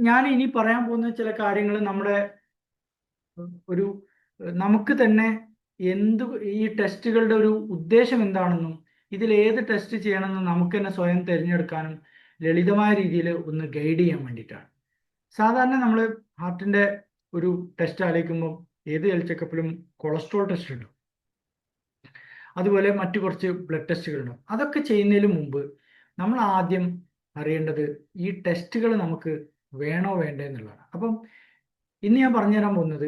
ഞാൻ ഇനി പറയാൻ പോകുന്ന ചില കാര്യങ്ങൾ നമ്മുടെ ഒരു നമുക്ക് തന്നെ ഈ ടെസ്റ്റുകളുടെ ഒരു ഉദ്ദേശം എന്താണെന്നും ഇതിൽ ഏത് ടെസ്റ്റ് ചെയ്യണമെന്നും നമുക്ക് തന്നെ സ്വയം തിരഞ്ഞെടുക്കാനും ലളിതമായ രീതിയിൽ ഒന്ന് ഗൈഡ് ചെയ്യാൻ വേണ്ടിയിട്ടാണ്. സാധാരണ നമ്മൾ ഹാർട്ടിന്റെ ഒരു ടെസ്റ്റ് ആലോചിക്കുമ്പോൾ ഏത് ഹെൽത്ത് ചെക്കപ്പിലും കൊളസ്ട്രോൾ ടെസ്റ്റ് ഉണ്ട്, അതുപോലെ മറ്റു കുറച്ച് ബ്ലഡ് ടെസ്റ്റുകളുണ്ട്. അതൊക്കെ ചെയ്യുന്നതിന് മുമ്പ് നമ്മൾ ആദ്യം അറിയേണ്ടത് ഈ ടെസ്റ്റുകൾ നമുക്ക് വേണോ വേണ്ടേ എന്നുള്ളതാണ്. അപ്പം ഇന്ന് ഞാൻ പറഞ്ഞുതരാൻ പോകുന്നത്,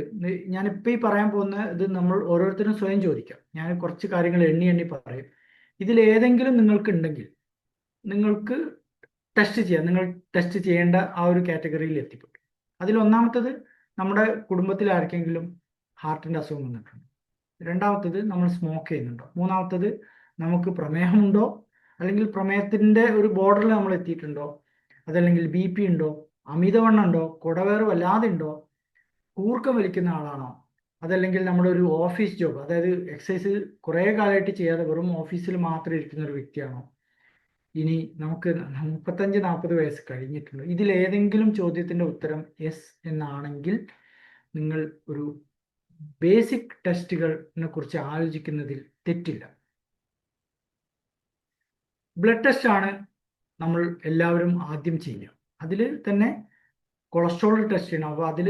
ഞാനിപ്പോൾ ഈ പറയാൻ പോകുന്ന ഇത് നമ്മൾ ഓരോരുത്തരും സ്വയം ചോദിക്കാം. ഞാൻ കുറച്ച് കാര്യങ്ങൾ എണ്ണി പറയും. ഇതിലേതെങ്കിലും നിങ്ങൾക്ക് ഉണ്ടെങ്കിൽ നിങ്ങൾക്ക് ടെസ്റ്റ് ചെയ്യാം. നിങ്ങൾ ടെസ്റ്റ് ചെയ്യേണ്ട ആ ഒരു കാറ്റഗറിയിൽ എത്തിപ്പെട്ടു. അതിലൊന്നാമത്തത്, നമ്മുടെ കുടുംബത്തിൽ ആർക്കെങ്കിലും ഹാർട്ടിൻ്റെ അസുഖം വന്നിട്ടുണ്ട്. രണ്ടാമത്തത്, നമ്മൾ സ്മോക്ക് ചെയ്യുന്നുണ്ടോ. മൂന്നാമത്തത്, നമുക്ക് പ്രമേഹമുണ്ടോ, അല്ലെങ്കിൽ പ്രമേഹത്തിൻ്റെ ഒരു ബോർഡറിൽ നമ്മൾ എത്തിയിട്ടുണ്ടോ, അതല്ലെങ്കിൽ BP ഉണ്ടോ, അമിതവണ്ണം ഉണ്ടോ, കുടവേറ് വല്ലാതെ ഉണ്ടോ, കൂർക്കം വലിക്കുന്ന ആളാണോ, അതല്ലെങ്കിൽ നമ്മുടെ ഒരു ഓഫീസ് ജോബ്, അതായത് എക്സസൈസ് കുറേ കാലമായിട്ട് ചെയ്യാതെ വെറും ഓഫീസിൽ മാത്രം ഇരിക്കുന്ന ഒരു വ്യക്തിയാണോ, ഇനി നമുക്ക് 35-40 വയസ്സ് കഴിഞ്ഞിട്ടുണ്ട്. ഇതിലേതെങ്കിലും ചോദ്യത്തിൻ്റെ ഉത്തരം യെസ് എന്നാണെങ്കിൽ നിങ്ങൾ ഒരു ബേസിക് ടെസ്റ്റുകളെ കുറിച്ച് ആലോചിക്കുന്നതിൽ തെറ്റില്ല. ബ്ലഡ് ടെസ്റ്റ് ആണ് നമ്മൾ എല്ലാവരും ആദ്യം ചെയ്യുക. അതിൽ തന്നെ കൊളസ്ട്രോൾ ടെസ്റ്റ് ചെയ്യണം. അപ്പോൾ അതിൽ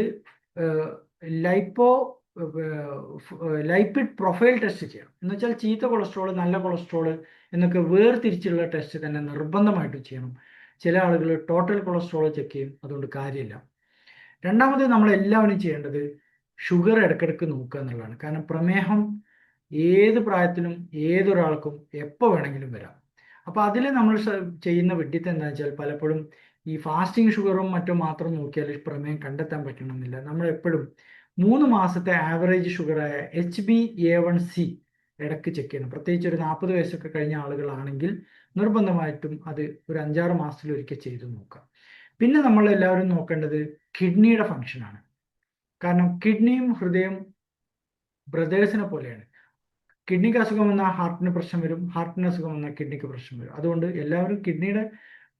ലൈപ്പിഡ് പ്രൊഫൈൽ ടെസ്റ്റ് ചെയ്യണം. എന്ന് വെച്ചാൽ ചീത്ത കൊളസ്ട്രോൾ, നല്ല കൊളസ്ട്രോൾ എന്നൊക്കെ വേർതിരിച്ചുള്ള ടെസ്റ്റ് തന്നെ നിർബന്ധമായിട്ടും ചെയ്യണം. ചില ആളുകൾ ടോട്ടൽ കൊളസ്ട്രോൾ ചെക്ക് ചെയ്യും, അതുകൊണ്ട് കാര്യമില്ല. രണ്ടാമത് നമ്മൾ എല്ലാവരും ചെയ്യേണ്ടത് ഷുഗർ ഇടയ്ക്കിടയ്ക്ക് നോക്കുക എന്നുള്ളതാണ്. കാരണം പ്രമേഹം ഏത് പ്രായത്തിലും ഏതൊരാൾക്കും എപ്പോൾ വേണമെങ്കിലും വരാം. അപ്പോൾ അതിൽ നമ്മൾ ചെയ്യുന്ന വിഡ്ഢിത്തം എന്താ വെച്ചാൽ പലപ്പോഴും ഈ ഫാസ്റ്റിംഗ് ഷുഗറും മറ്റും മാത്രം നോക്കിയാൽ പ്രമേയം കണ്ടെത്താൻ പറ്റണമെന്നില്ല. നമ്മൾ എപ്പോഴും 3 മാസത്തെ ആവറേജ് ഷുഗറായ HbA1c ഇടയ്ക്ക് ചെക്ക് ചെയ്യണം. പ്രത്യേകിച്ച് ഒരു 40 വയസ്സൊക്കെ കഴിഞ്ഞ ആളുകളാണെങ്കിൽ നിർബന്ധമായിട്ടും അത് ഒരു 5-6 മാസത്തിലൊരിക്കൽ ചെയ്ത് നോക്കാം. പിന്നെ നമ്മൾ എല്ലാവരും നോക്കേണ്ടത് കിഡ്നിയുടെ ഫങ്ഷനാണ്. കാരണം കിഡ്നിയും ഹൃദയം ബ്രദേഴ്സിനെ പോലെയാണ്. കിഡ്നിക്ക് അസുഖം വന്നാൽ ഹാർട്ടിന് പ്രശ്നം വരും, ഹാർട്ടിന് അസുഖം വന്നാൽ കിഡ്നിക്ക് പ്രശ്നം വരും. അതുകൊണ്ട് എല്ലാവരും കിഡ്നിയുടെ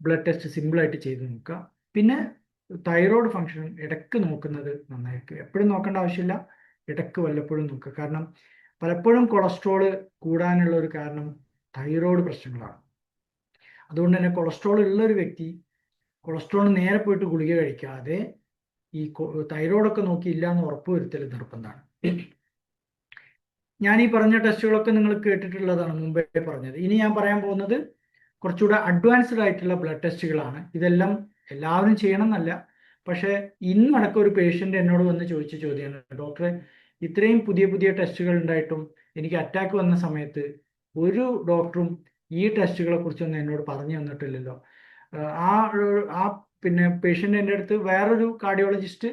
ബ്ലഡ് ടെസ്റ്റ് സിമ്പിളായിട്ട് ചെയ്ത് നോക്കുക. പിന്നെ തൈറോയ്ഡ് ഫങ്ഷൻ ഇടയ്ക്ക് നോക്കുന്നത് നന്നായിരിക്കും. എപ്പോഴും നോക്കേണ്ട ആവശ്യമില്ല, ഇടയ്ക്ക് വല്ലപ്പോഴും നോക്കുക. കാരണം പലപ്പോഴും കൊളസ്ട്രോള് കൂടാനുള്ള ഒരു കാരണം തൈറോയ്ഡ് പ്രശ്നങ്ങളാണ്. അതുകൊണ്ട് തന്നെ കൊളസ്ട്രോൾ ഉള്ള ഒരു വ്യക്തി കൊളസ്ട്രോളിന് നേരെ പോയിട്ട് ഗുളിക കഴിക്കാതെ ഈ തൈറോയ്ഡൊക്കെ നോക്കിയില്ല എന്ന് ഉറപ്പുവരുത്തൽ നിർബന്ധമാണ്. ഞാൻ ഈ പറഞ്ഞ ടെസ്റ്റുകളൊക്കെ നിങ്ങൾ കേട്ടിട്ടുള്ളതാണ്, മുമ്പേ പറഞ്ഞത്. ഇനി ഞാൻ പറയാൻ പോകുന്നത് കുറച്ചുകൂടെ അഡ്വാൻസ്ഡ് ആയിട്ടുള്ള ബ്ലഡ് ടെസ്റ്റുകളാണ്. ഇതെല്ലാം എല്ലാവരും ചെയ്യണം എന്നല്ല, പക്ഷേ ഇന്നടക്കം ഒരു പേഷ്യൻ്റ് എന്നോട് വന്ന് ചോദിച്ച ചോദ്യമാണ്, ഡോക്ടറെ ഇത്രയും പുതിയ പുതിയ ടെസ്റ്റുകൾ ഉണ്ടായിട്ടും എനിക്ക് അറ്റാക്ക് വന്ന സമയത്ത് ഒരു ഡോക്ടറും ഈ ടെസ്റ്റുകളെ കുറിച്ചൊന്നും എന്നോട് പറഞ്ഞു തന്നിട്ടില്ലല്ലോ. ആ പിന്നെ പേഷ്യൻ്റ് എൻ്റെ അടുത്ത് വേറൊരു കാർഡിയോളജിസ്റ്റ്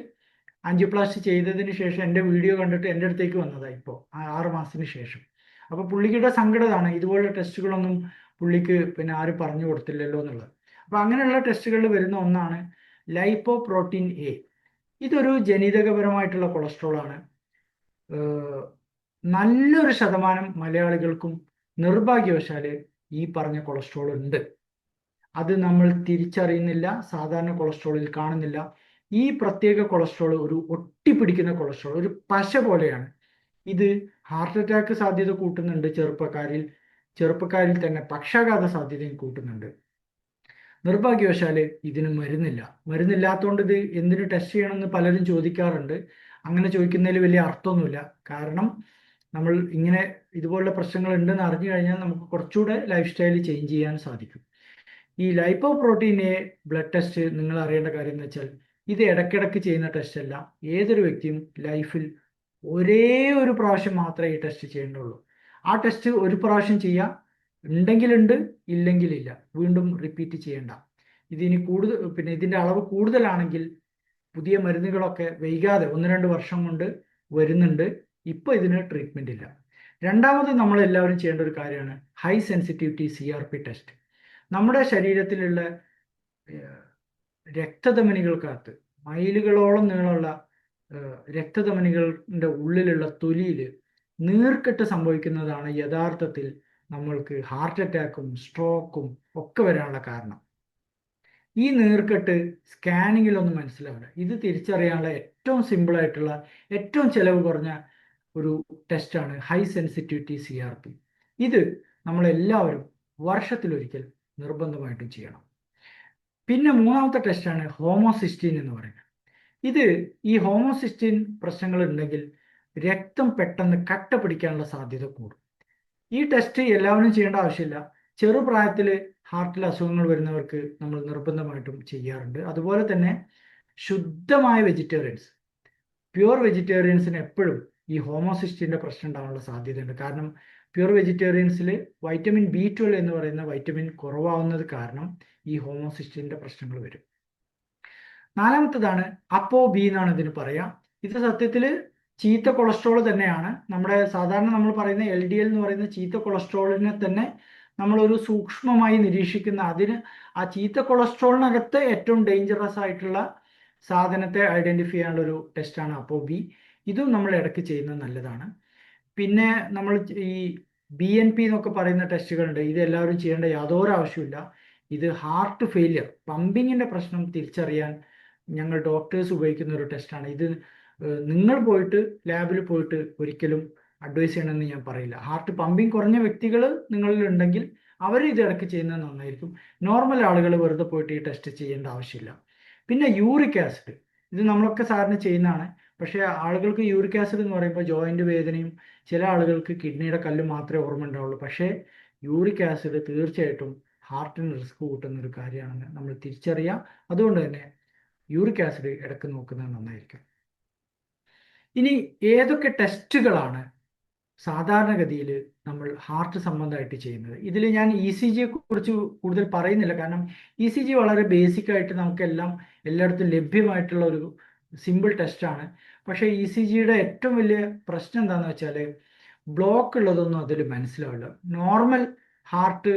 ആൻജിയോപ്ലാസ്റ്റി ചെയ്തതിന് ശേഷം എൻ്റെ വീഡിയോ കണ്ടിട്ട് എൻ്റെ അടുത്തേക്ക് വന്നതാണ് ഇപ്പോൾ 6 മാസത്തിന് ശേഷം. അപ്പോൾ പുള്ളിയുടെ സങ്കടമാണ്, ഇതുപോലുള്ള ടെസ്റ്റുകളൊന്നും പുള്ളിക്ക് പിന്നെ ആരും പറഞ്ഞു കൊടുത്തില്ലല്ലോ എന്നുള്ളത്. അപ്പോൾ അങ്ങനെയുള്ള ടെസ്റ്റുകളിൽ വരുന്ന ഒന്നാണ് ലൈപ്പോപ്രോട്ടീൻ എ. ഇതൊരു ജനിതകപരമായിട്ടുള്ള കൊളസ്ട്രോൾ ആണ്. നല്ലൊരു ശതമാനം മലയാളികൾക്കും നിർഭാഗ്യവശാൽ ഈ പറഞ്ഞ കൊളസ്ട്രോൾ ഉണ്ട്. അത് നമ്മൾ തിരിച്ചറിയുന്നില്ല, സാധാരണ കൊളസ്ട്രോളിൽ കാണുന്നില്ല. ഈ പ്രത്യേക കൊളസ്ട്രോൾ ഒരു ഒട്ടിപ്പിടിക്കുന്ന കൊളസ്ട്രോൾ, ഒരു പശ പോലെയാണ്. ഇത് ഹാർട്ട് അറ്റാക്ക് സാധ്യത കൂട്ടുന്നുണ്ട്, ചെറുപ്പക്കാരിൽ തന്നെ പക്ഷാഘാത സാധ്യതയും കൂട്ടുന്നുണ്ട്. നിർഭാഗ്യവശാൽ ഇതിന് മരുന്നില്ലാത്തതുകൊണ്ട് ഇത് എന്തിനു ടെസ്റ്റ് ചെയ്യണമെന്ന് പലരും ചോദിക്കാറുണ്ട്. അങ്ങനെ ചോദിക്കുന്നതിൽ വലിയ അർത്ഥമൊന്നുമില്ല. കാരണം നമ്മൾ ഇങ്ങനെ ഇതുപോലുള്ള പ്രശ്നങ്ങൾ ഉണ്ടെന്ന് അറിഞ്ഞു കഴിഞ്ഞാൽ നമുക്ക് കുറച്ചുകൂടെ ലൈഫ് സ്റ്റൈൽ ചേഞ്ച് ചെയ്യാൻ സാധിക്കും. ഈ ലൈപ്പോപ്രോട്ടീൻ എ ബ്ലഡ് ടെസ്റ്റ് നിങ്ങൾ അറിയേണ്ട കാര്യം എന്ന് വെച്ചാൽ ഇത് ഇടയ്ക്കിടയ്ക്ക് ചെയ്യുന്ന ടെസ്റ്റ് അല്ല. ഏതൊരു വ്യക്തിയും ലൈഫിൽ ഒരേ ഒരു പ്രാവശ്യം മാത്രമേ ഈ ടെസ്റ്റ് ചെയ്യേണ്ടുള്ളൂ. ആ ടെസ്റ്റ് ഒരു പ്രാവശ്യം ചെയ്യുക, ഉണ്ടെങ്കിലുണ്ട്, ഇല്ലെങ്കിലില്ല, വീണ്ടും റിപ്പീറ്റ് ചെയ്യേണ്ട. ഇതിന് പിന്നെ ഇതിൻ്റെ അളവ് കൂടുതലാണെങ്കിൽ പുതിയ മരുന്നുകളൊക്കെ വൈകാതെ 1-2 വർഷം കൊണ്ട് വരുന്നുണ്ട്. ഇപ്പോൾ ഇതിന് ട്രീറ്റ്മെൻ്റ് ഇല്ല. രണ്ടാമത് നമ്മൾ എല്ലാവരും ചെയ്യേണ്ട ഒരു കാര്യമാണ് ഹൈ സെൻസിറ്റിവിറ്റി CRP ടെസ്റ്റ്. നമ്മുടെ ശരീരത്തിലുള്ള രക്തധമനികൾക്കകത്ത് മൈലുകളോളം നീളമുള്ള രക്തധമനികളുടെ ഉള്ളിലുള്ള തൊലിയിൽ നീർക്കെട്ട് സംഭവിക്കുന്നതാണ് യഥാർത്ഥത്തിൽ നമ്മൾക്ക് ഹാർട്ട് അറ്റാക്കും സ്ട്രോക്കും ഒക്കെ വരാനുള്ള കാരണം. ഈ നീർക്കെട്ട് സ്കാനിങ്ങിലൊന്നും മനസ്സിലാവില്ല. ഇത് തിരിച്ചറിയാനുള്ള ഏറ്റവും സിമ്പിളായിട്ടുള്ള ഏറ്റവും ചെലവ് കുറഞ്ഞ ഒരു ടെസ്റ്റാണ് ഹൈ സെൻസിറ്റിവിറ്റി CRP. ഇത് നമ്മളെല്ലാവരും വർഷത്തിലൊരിക്കൽ നിർബന്ധമായിട്ടും ചെയ്യണം. പിന്നെ മൂന്നാമത്തെ ടെസ്റ്റാണ് ഹോമോസിസ്റ്റീൻ എന്ന് പറയുന്നത്. ഈ ഹോമോസിസ്റ്റീൻ പ്രശ്നങ്ങൾ ഉണ്ടെങ്കിൽ രക്തം പെട്ടെന്ന് കട്ട പിടിക്കാനുള്ള സാധ്യത കൂടും. ഈ ടെസ്റ്റ് എല്ലാവരും ചെയ്യേണ്ട ആവശ്യമില്ല. ചെറുപ്രായത്തിൽ ഹാർട്ടിൽ അസുഖങ്ങൾ വരുന്നവർക്ക് നമ്മൾ നിർബന്ധമായിട്ടും ചെയ്യാറുണ്ട്. അതുപോലെ തന്നെ ശുദ്ധമായ പ്യുവർ വെജിറ്റേറിയൻസിന് എപ്പോഴും ഈ ഹോമോസിസ്റ്റീൻ്റെ പ്രശ്നം ഉണ്ടാകാനുള്ള സാധ്യതയുണ്ട്. കാരണം പ്യുവർ വെജിറ്റേറിയൻസിൽ വൈറ്റമിൻ B12 എന്ന് പറയുന്ന വൈറ്റമിൻ കുറവാകുന്നത് കാരണം ഈ ഹോമോസിസ്റ്റീൻ്റെ പ്രശ്നങ്ങൾ വരും. നാലാമത്തതാണ് ApoB എന്നാണ് ഇതിന് പറയാം. ഇത് സത്യത്തിൽ ചീത്ത കൊളസ്ട്രോൾ തന്നെയാണ്. നമ്മുടെ സാധാരണ നമ്മൾ പറയുന്ന LDL എന്ന് പറയുന്ന ചീത്ത കൊളസ്ട്രോളിനെ തന്നെ നമ്മളൊരു സൂക്ഷ്മമായി നിരീക്ഷിക്കുന്ന ആ ചീത്ത കൊളസ്ട്രോളിനകത്ത് ഏറ്റവും ഡേഞ്ചറസ് ആയിട്ടുള്ള സാധനത്തെ ഐഡന്റിഫൈ ചെയ്യാനുള്ളൊരു ടെസ്റ്റാണ് ApoB. ഇതും നമ്മൾ ഇടയ്ക്ക് ചെയ്യുന്നത് നല്ലതാണ്. പിന്നെ നമ്മൾ ഈ BNP എന്നൊക്കെ പറയുന്ന ടെസ്റ്റുകളുണ്ട്. ഇത് എല്ലാവരും ചെയ്യേണ്ട യാതൊരു ആവശ്യമില്ല. ഇത് ഹാർട്ട് ഫെയിലിയർ, പമ്പിങ്ങിൻ്റെ പ്രശ്നം തിരിച്ചറിയാൻ ഞങ്ങൾ ഡോക്ടേഴ്സ് ഉപയോഗിക്കുന്ന ഒരു ടെസ്റ്റാണ്. ഇത് നിങ്ങൾ പോയിട്ട് ലാബിൽ പോയിട്ട് ഒരിക്കലും അഡ്വൈസ് ചെയ്യണമെന്ന് ഞാൻ പറയില്ല. ഹാർട്ട് പമ്പിങ് കുറഞ്ഞ വ്യക്തികൾ നിങ്ങളിൽ ഉണ്ടെങ്കിൽ അവർ ഇത് ഇടയ്ക്ക് ചെയ്യുന്നത് നന്നായിരിക്കും. നോർമൽ ആളുകൾ വെറുതെ പോയിട്ട് ഈ ടെസ്റ്റ് ചെയ്യേണ്ട ആവശ്യമില്ല. പിന്നെ യൂറിക് ആസിഡ്, ഇത് നമ്മളൊക്കെ സാധാരണ ചെയ്യുന്നതാണ്. പക്ഷേ ആളുകൾക്ക് യൂറിക് ആസിഡ് എന്ന് പറയുമ്പോൾ ജോയിന്റ് വേദനയും ചില ആളുകൾക്ക് കിഡ്നിയുടെ കല്ല് മാത്രമേ ഓർമ്മ ഉണ്ടാവുള്ളൂ. പക്ഷേ യൂറിക് ആസിഡ് തീർച്ചയായിട്ടും ഹാർട്ടിന് റിസ്ക് കൂട്ടുന്ന ഒരു കാര്യമാണെന്ന് നമ്മൾ തിരിച്ചറിയാം. അതുകൊണ്ട് തന്നെ യൂറിക് ആസിഡ് ഇടയ്ക്ക് നോക്കുന്നത് നന്നായിരിക്കും. ഇനി ഏതൊക്കെ ടെസ്റ്റുകളാണ് സാധാരണഗതിയിൽ നമ്മൾ ഹാർട്ട് സംബന്ധമായിട്ട് ചെയ്യുന്നത്? ഇതിൽ ഞാൻ ECGയെ കുറിച്ച് കൂടുതൽ പറയുന്നില്ല, കാരണം ECG വളരെ ബേസിക് ആയിട്ട് നമുക്കെല്ലാം എല്ലായിടത്തും ലഭ്യമായിട്ടുള്ള ഒരു സിമ്പിൾ ടെസ്റ്റാണ്. പക്ഷേ ECGയുടെ ഏറ്റവും വലിയ പ്രശ്നം എന്താണെന്ന് വെച്ചാൽ ബ്ലോക്ക് ഉള്ളതൊന്നും അതിൽ മനസ്സിലാവില്ല. നോർമൽ ഹാർട്ട്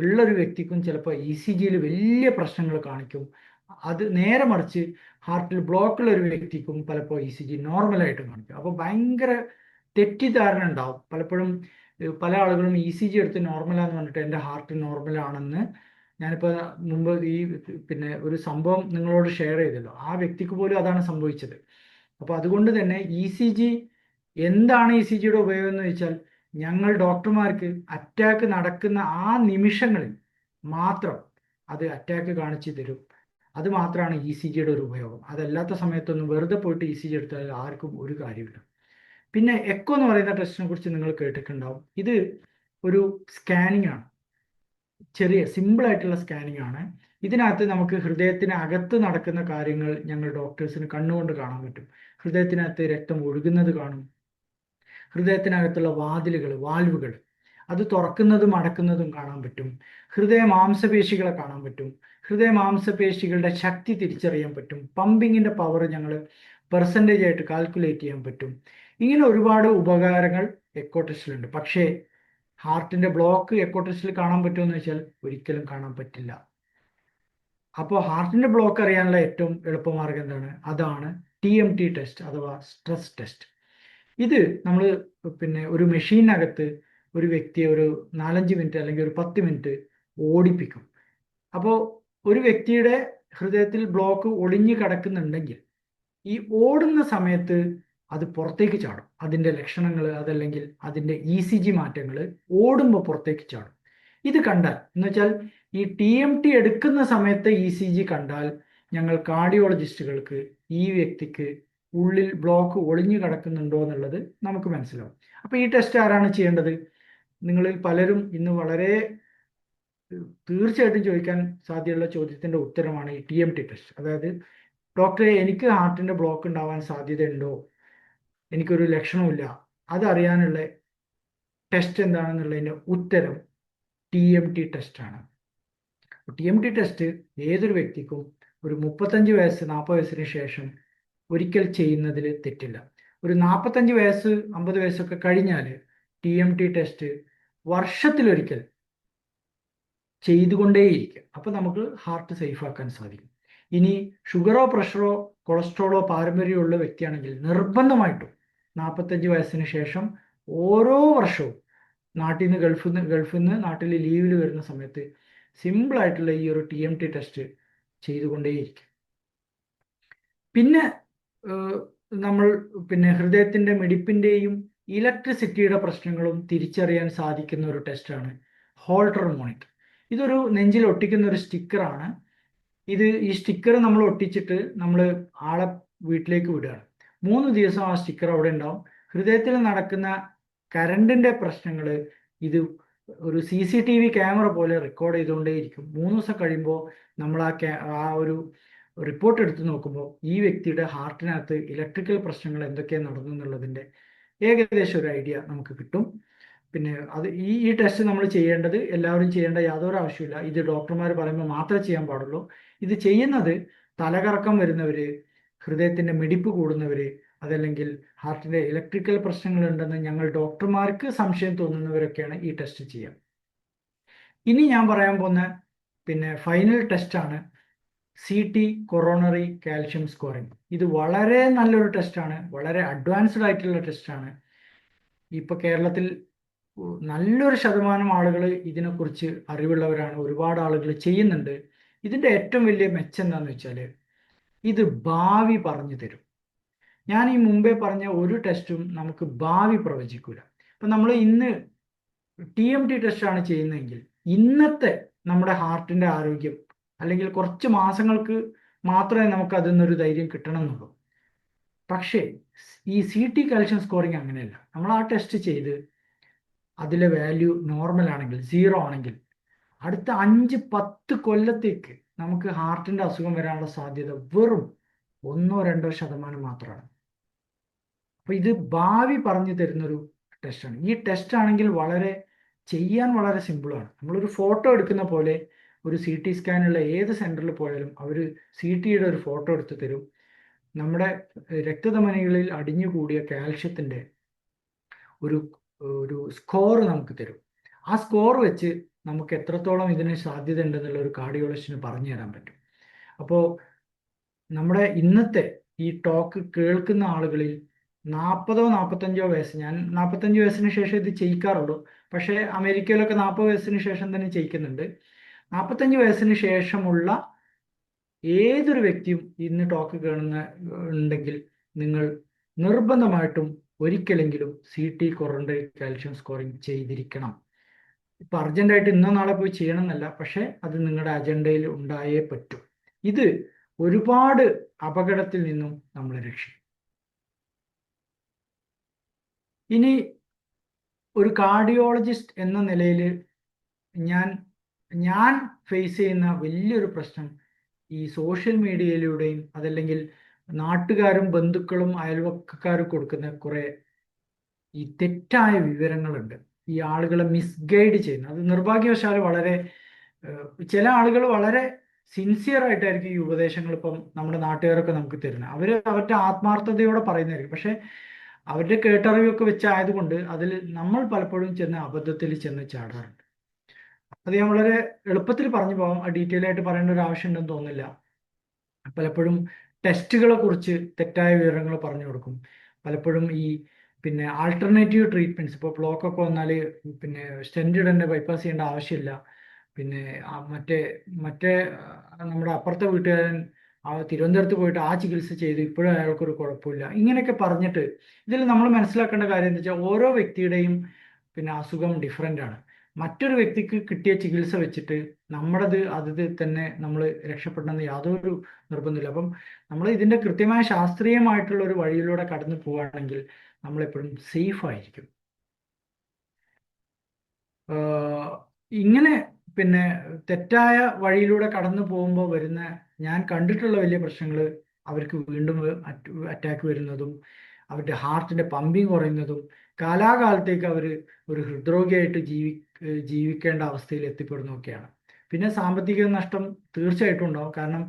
ഉള്ളൊരു വ്യക്തിക്കും ചിലപ്പോൾ ECGയിൽ വലിയ പ്രശ്നങ്ങൾ കാണിക്കും. അത് നേരെ മറിച്ച് ഹാർട്ടിൽ ബ്ലോക്ക് ഉള്ള ഒരു വ്യക്തിക്കും പലപ്പോൾ ECG നോർമലായിട്ട് കാണിക്കും. അപ്പോൾ ഭയങ്കര തെറ്റിദ്ധാരണ ഉണ്ടാവും. പലപ്പോഴും പല ആളുകളും ECG എടുത്ത് നോർമലാന്ന് പറഞ്ഞിട്ട് എൻ്റെ ഹാർട്ട് നോർമലാണെന്ന്, ഞാനിപ്പോൾ മുമ്പ് പിന്നെ ഒരു സംഭവം നിങ്ങളോട് ഷെയർ ചെയ്തല്ലോ, ആ വ്യക്തിക്ക് പോലും അതാണ് സംഭവിച്ചത്. അപ്പോൾ അതുകൊണ്ട് തന്നെ എന്താണ് ECGയുടെ ഉപയോഗം എന്ന് വെച്ചാൽ, ഞങ്ങൾ ഡോക്ടർമാർക്ക് അറ്റാക്ക് നടക്കുന്ന ആ നിമിഷങ്ങളിൽ മാത്രം അത് അറ്റാക്ക് കാണിച്ചു തരും. അത് മാത്രമാണ് ECGയുടെ ഒരു ഉപയോഗം. അതല്ലാത്ത സമയത്തൊന്നും വെറുതെ പോയിട്ട് ECG എടുത്താൽ ആർക്കും ഒരു കാര്യമില്ല. പിന്നെ എക്കോ എന്ന് പറയുന്ന ടെസ്റ്റിനെ കുറിച്ച് നിങ്ങൾ കേട്ടിട്ടുണ്ടാവും. ഇത് ഒരു സ്കാനിങ് ആണ്, ചെറിയ സിമ്പിൾ ആയിട്ടുള്ള സ്കാനിങ് ആണ്. ഇതിനകത്ത് നമുക്ക് ഹൃദയത്തിന് അകത്ത് നടക്കുന്ന കാര്യങ്ങൾ ഞങ്ങൾ ഡോക്ടേഴ്സിന് കണ്ണുകൊണ്ട് കാണാൻ പറ്റും. ഹൃദയത്തിനകത്ത് രക്തം ഒഴുകുന്നത് കാണും. ഹൃദയത്തിനകത്തുള്ള വാൽവുകൾ അത് തുറക്കുന്നതും അടക്കുന്നതും കാണാൻ പറ്റും. ഹൃദയ മാംസപേശികളെ കാണാൻ പറ്റും. ഹൃദയ മാംസപേശികളുടെ ശക്തി തിരിച്ചറിയാൻ പറ്റും. പമ്പിങ്ങിന്റെ പവർ ഞങ്ങൾ പെർസെൻറ്റേജ് ആയിട്ട് കാൽക്കുലേറ്റ് ചെയ്യാൻ പറ്റും. ഇങ്ങനെ ഒരുപാട് ഉപകാരങ്ങൾ എക്കോ ടെസ്റ്റിലുണ്ട്. പക്ഷേ ഹാർട്ടിന്റെ ബ്ലോക്ക് എക്കോ ടെസ്റ്റിൽ കാണാൻ പറ്റുമെന്ന് വെച്ചാൽ ഒരിക്കലും കാണാൻ പറ്റില്ല. അപ്പോൾ ഹാർട്ടിന്റെ ബ്ലോക്ക് അറിയാനുള്ള ഏറ്റവും എളുപ്പമാർഗം എന്താണ്? അതാണ് TMT ടെസ്റ്റ് അഥവാ സ്ട്രെസ് ടെസ്റ്റ്. ഇത് നമ്മൾ പിന്നെ ഒരു മെഷീനകത്ത് ഒരു വ്യക്തിയെ ഒരു 4-5 മിനിറ്റ് അല്ലെങ്കിൽ ഒരു 10 മിനിറ്റ് ഓടിപ്പിക്കും. അപ്പോൾ ഒരു വ്യക്തിയുടെ ഹൃദയത്തിൽ ബ്ലോക്ക് ഒളിഞ്ഞു കിടക്കുന്നുണ്ടെങ്കിൽ ഈ ഓടുന്ന സമയത്ത് അത് പുറത്തേക്ക് ചാടും. അതിൻ്റെ ലക്ഷണങ്ങൾ, അതല്ലെങ്കിൽ അതിൻ്റെ ECG മാറ്റങ്ങൾ ഓടുമ്പോൾ പുറത്തേക്ക് ചാടും. ഇത് കണ്ടാൽ എന്ന് വെച്ചാൽ ഈ TMT എടുക്കുന്ന സമയത്ത് ECG കണ്ടാൽ ഞങ്ങൾ കാർഡിയോളജിസ്റ്റുകൾക്ക് ഈ വ്യക്തിക്ക് ഉള്ളിൽ ബ്ലോക്ക് ഒളിഞ്ഞു കിടക്കുന്നുണ്ടോ എന്നുള്ളത് നമുക്ക് മനസ്സിലാവും. അപ്പോൾ ഈ ടെസ്റ്റ് ആരാണ് ചെയ്യേണ്ടത്? നിങ്ങളിൽ പലരും ഇന്ന് വളരെ തീർച്ചയായിട്ടും ചോദിക്കാൻ സാധ്യതയുള്ള ചോദ്യത്തിൻ്റെ ഉത്തരമാണ് ഈ TMT ടെസ്റ്റ്. അതായത്, ഡോക്ടറെ, എനിക്ക് ഹാർട്ടിൻ്റെ ബ്ലോക്ക് ഉണ്ടാവാൻ സാധ്യതയുണ്ടോ, എനിക്കൊരു ലക്ഷണമില്ല, അതറിയാനുള്ള ടെസ്റ്റ് എന്താണെന്നുള്ളതിൻ്റെ ഉത്തരം TMT ടെസ്റ്റാണ്. TMT ടെസ്റ്റ് ഏതൊരു വ്യക്തിക്കും ഒരു 35 വയസ്സ് 40 വയസ്സിന് ശേഷം ഒരിക്കൽ ചെയ്യുന്നതിൽ തെറ്റില്ല. ഒരു 45 വയസ്സ് 50 വയസ്സൊക്കെ കഴിഞ്ഞാൽ TMT ടെസ്റ്റ് വർഷത്തിലൊരിക്കൽ ചെയ്തുകൊണ്ടേയിരിക്കും. അപ്പോൾ നമുക്ക് ഹാർട്ട് സേഫ് ആക്കാൻ സാധിക്കും. ഇനി ഷുഗറോ പ്രഷറോ കൊളസ്ട്രോളോ പാരമ്പര്യമുള്ള വ്യക്തിയാണെങ്കിൽ നിർബന്ധമായിട്ടും 45 വയസ്സിന് ശേഷം ഓരോ വർഷവും നാട്ടിൽ നിന്ന് ഗൾഫിൽ നിന്ന് നാട്ടിൽ ലീവിൽ വരുന്ന സമയത്ത് സിമ്പിളായിട്ടുള്ള ഈ ഒരു TMT ടെസ്റ്റ് ചെയ്തുകൊണ്ടേയിരിക്കും. പിന്നെ നമ്മൾ ഹൃദയത്തിൻ്റെ മിടിപ്പിൻ്റെയും ഇലക്ട്രിസിറ്റിയുടെ പ്രശ്നങ്ങളും തിരിച്ചറിയാൻ സാധിക്കുന്ന ഒരു ടെസ്റ്റാണ് ഹോൾട്ടർ മോണിറ്റർ. ഇതൊരു നെഞ്ചിൽ ഒട്ടിക്കുന്ന ഒരു സ്റ്റിക്കറാണ്. ഈ സ്റ്റിക്കർ നമ്മൾ ഒട്ടിച്ചിട്ട് നമ്മൾ ആളെ വീട്ടിലേക്ക് വിടുകയാണ്. 3 ദിവസം ആ സ്റ്റിക്കർ അവിടെ ഉണ്ടാവും. ഹൃദയത്തിൽ നടക്കുന്ന കറണ്ടിൻ്റെ പ്രശ്നങ്ങൾ ഇത് ഒരു CCTV ക്യാമറ പോലെ റെക്കോർഡ് ചെയ്തുകൊണ്ടേയിരിക്കും. 3 ദിവസം കഴിയുമ്പോൾ നമ്മൾ ആ ഒരു റിപ്പോർട്ട് എടുത്ത് നോക്കുമ്പോൾ ഈ വ്യക്തിയുടെ ഹാർട്ടിനകത്ത് ഇലക്ട്രിക്കൽ പ്രശ്നങ്ങൾ എന്തൊക്കെയാണ് നടന്നു എന്നുള്ളതിൻ്റെ ഏകദേശം ഒരു ഐഡിയ നമുക്ക് കിട്ടും. പിന്നെ അത് ഈ ടെസ്റ്റ് നമ്മൾ ചെയ്യേണ്ടത് എല്ലാവരും ചെയ്യേണ്ട യാതൊരു ആവശ്യമില്ല. ഇത് ഡോക്ടർമാർ പറയുമ്പോൾ മാത്രമേ ചെയ്യാൻ പാടുള്ളൂ. ഇത് ചെയ്യുന്നത് തലകറക്കം വരുന്നവർ, ഹൃദയത്തിൻ്റെ മിടിപ്പ് കൂടുന്നവർ, അതല്ലെങ്കിൽ ഹാർട്ടിൻ്റെ ഇലക്ട്രിക്കൽ പ്രശ്നങ്ങളുണ്ടെന്ന് ഞങ്ങൾ ഡോക്ടർമാർക്ക് സംശയം തോന്നുന്നവരൊക്കെയാണ് ഈ ടെസ്റ്റ് ചെയ്യുക. ഇനി ഞാൻ പറയാൻ പോകുന്ന ഫൈനൽ ടെസ്റ്റാണ് CT കൊറോണറി കാൽഷ്യം സ്കോറിംഗ്. ഇത് വളരെ നല്ലൊരു ടെസ്റ്റാണ്, വളരെ അഡ്വാൻസ്ഡ് ആയിട്ടുള്ള ടെസ്റ്റാണ്. ഇപ്പോൾ കേരളത്തിൽ നല്ലൊരു ശതമാനം ആളുകൾ ഇതിനെക്കുറിച്ച് അറിവുള്ളവരാണ്. ഒരുപാട് ആളുകൾ ചെയ്യുന്നുണ്ട്. ഇതിൻ്റെ ഏറ്റവും വലിയ മെച്ചം എന്താണെന്ന് വെച്ചാൽ ഇത് ഭാവി പറഞ്ഞു തരും. ഞാൻ ഈ മുമ്പേ പറഞ്ഞ ഒരു ടെസ്റ്റും നമുക്ക് ഭാവി പ്രവചിക്കൂല. ഇപ്പൊ നമ്മൾ ഇന്ന് TMT ടെസ്റ്റ് ആണ് ചെയ്യുന്നതെങ്കിൽ ഇന്നത്തെ നമ്മുടെ ഹാർട്ടിന്റെ ആരോഗ്യം അല്ലെങ്കിൽ കുറച്ച് മാസങ്ങൾക്ക് മാത്രമേ നമുക്ക് അതിൽ നിന്നൊരു ധൈര്യം കിട്ടണം എന്നുള്ളൂ. പക്ഷേ ഈ CT കാൽഷ്യം സ്കോറിങ് അങ്ങനെയല്ല. നമ്മൾ ആ ടെസ്റ്റ് ചെയ്ത് അതിലെ വാല്യൂ നോർമൽ ആണെങ്കിൽ 0 ആണെങ്കിൽ അടുത്ത 5-10 കൊല്ലത്തേക്ക് നമുക്ക് ഹാർട്ടിന്റെ അസുഖം വരാനുള്ള സാധ്യത വെറും 1-2% മാത്രമാണ്. അപ്പൊ ഇത് ഭാവി പറഞ്ഞു തരുന്നൊരു ടെസ്റ്റാണ്. ഈ ടെസ്റ്റ് ആണെങ്കിൽ ചെയ്യാൻ വളരെ സിമ്പിളാണ്. നമ്മളൊരു ഫോട്ടോ എടുക്കുന്ന പോലെ ഒരു CT സ്കാനുള്ള ഏത് സെന്ററിൽ പോയാലും അവർ CTയുടെ ഒരു ഫോട്ടോ എടുത്ത് തരും. നമ്മുടെ രക്തധമനികളിൽ അടിഞ്ഞുകൂടിയ കാൽഷ്യത്തിന്റെ ഒരു ഒരു സ്കോർ നമുക്ക് തരും. ആ സ്കോർ വെച്ച് നമുക്ക് എത്രത്തോളം ഇതിന് സാധ്യത ഉണ്ടെന്നുള്ള ഒരു കാർഡിയോളജിസ്റ്റിന് പറഞ്ഞു തരാൻ പറ്റും. അപ്പോൾ നമ്മുടെ ഇന്നത്തെ ഈ ടോക്ക് കേൾക്കുന്ന ആളുകളിൽ 40-45 വയസ്സ്, ഞാൻ 45 വയസ്സിന് ശേഷം ഇത് ചെയ്യിക്കാറുള്ളൂ, പക്ഷേ അമേരിക്കയിലൊക്കെ 40 വയസ്സിന് ശേഷം തന്നെ ചെയ്യിക്കുന്നുണ്ട്. 45 വയസ്സിന് ശേഷമുള്ള ഏതൊരു വ്യക്തിയും ഇന്ന് ടോക്ക് ഉണ്ടെങ്കിൽ നിങ്ങൾ നിർബന്ധമായിട്ടും ഒരിക്കലെങ്കിലും CT കൊറോണറി കാൽഷ്യം സ്കോറിങ് ചെയ്തിരിക്കണം. ഇപ്പൊ അർജന്റായിട്ട് ഇന്നോ നാളെ പോയി ചെയ്യണം എന്നല്ല, പക്ഷെ അത് നിങ്ങളുടെ അജണ്ടയിൽ ഉണ്ടായേ പറ്റൂ. ഇത് ഒരുപാട് അപകടത്തിൽ നിന്നും നമ്മളെ രക്ഷിക്കും. ഇനി ഒരു കാർഡിയോളജിസ്റ്റ് എന്ന നിലയിൽ ഞാൻ ഫേസ് ചെയ്യുന്ന വലിയൊരു പ്രശ്നം ഈ സോഷ്യൽ മീഡിയയിലൂടെയും അതല്ലെങ്കിൽ നാട്ടുകാരും ബന്ധുക്കളും അയൽവക്കക്കാരും കൊടുക്കുന്ന കുറെ ഈ തെറ്റായ വിവരങ്ങളുണ്ട്. ഈ ആളുകളെ മിസ്ഗൈഡ് ചെയ്യുന്ന, അത് നിർഭാഗ്യവശാൽ വളരെ ചില ആളുകൾ വളരെ സിൻസിയർ ആയിട്ടായിരിക്കും ഈ ഉപദേശങ്ങൾ ഇപ്പം നമ്മുടെ നാട്ടുകാരൊക്കെ നമുക്ക് തരുന്നത്. അവരുടെ ആത്മാർത്ഥതയോടെ പറയുന്നതായിരിക്കും, പക്ഷെ അവരുടെ കേട്ടറിവൊക്കെ വെച്ചായതുകൊണ്ട് അതിൽ നമ്മൾ പലപ്പോഴും അബദ്ധത്തിൽ ചെന്ന് ചാടാറുണ്ട്. അത് ഞാൻ വളരെ എളുപ്പത്തിൽ പറഞ്ഞു പോകാം, ഡീറ്റെയിൽ ആയിട്ട് പറയേണ്ട ഒരു ആവശ്യം ഉണ്ടെന്ന് തോന്നുന്നില്ല. പലപ്പോഴും ടെസ്റ്റുകളെ കുറിച്ച് തെറ്റായ വിവരങ്ങൾ പറഞ്ഞു കൊടുക്കും. പലപ്പോഴും ഈ ആൾട്ടർനേറ്റീവ് ട്രീറ്റ്മെന്റ്സ്, ഇപ്പോൾ ബ്ലോക്ക് ഒക്കെ വന്നാൽ സ്റ്റെന്റ് തന്നെ ബൈപ്പാസ് ചെയ്യേണ്ട ആവശ്യമില്ല. മറ്റേ നമ്മുടെ അപ്പുറത്തെ വീട്ടുകാരൻ തിരുവനന്തപുരത്ത് പോയിട്ട് ആ ചികിത്സ ചെയ്തു, ഇപ്പോഴും അയാൾക്കൊരു കുഴപ്പമില്ല, ഇങ്ങനെയൊക്കെ പറഞ്ഞിട്ട് ഇതിൽ നമ്മൾ മനസ്സിലാക്കേണ്ട കാര്യം എന്താ വെച്ചാൽ ഓരോ വ്യക്തിയുടെയും അസുഖം ഡിഫറെൻ്റ് ആണ്. മറ്റൊരു വ്യക്തിക്ക് കിട്ടിയ ചികിത്സ വെച്ചിട്ട് അത് തന്നെ നമ്മൾ രക്ഷപ്പെടണമെന്ന് യാതൊരു നിർബന്ധമില്ല. അപ്പം നമ്മൾ ഇതിന്റെ കൃത്യമായ ശാസ്ത്രീയമായിട്ടുള്ള ഒരു വഴിയിലൂടെ കടന്നു പോവുകയാണെങ്കിൽ നമ്മളെപ്പോഴും സേഫ് ആയിരിക്കും. ഇങ്ങനെ തെറ്റായ വഴിയിലൂടെ കടന്നു പോകുമ്പോൾ വരുന്ന ഞാൻ കണ്ടിട്ടുള്ള വലിയ പ്രശ്നങ്ങൾ, അവർക്ക് വീണ്ടും അറ്റാക്ക് വരുന്നതും അവരുടെ ഹാർട്ടിന്റെ പമ്പിങ് കുറയുന്നതും കാലാകാലത്തേക്ക് അവർ ഒരു ഹൃദ്രോഗിയായിട്ട് ജീവിക്കേണ്ട അവസ്ഥയിൽ എത്തിപ്പെടുന്നതൊക്കെയാണ്. പിന്നെ സാമ്പത്തിക നഷ്ടം തീർച്ചയായിട്ടും ഉണ്ടാവും. കാരണം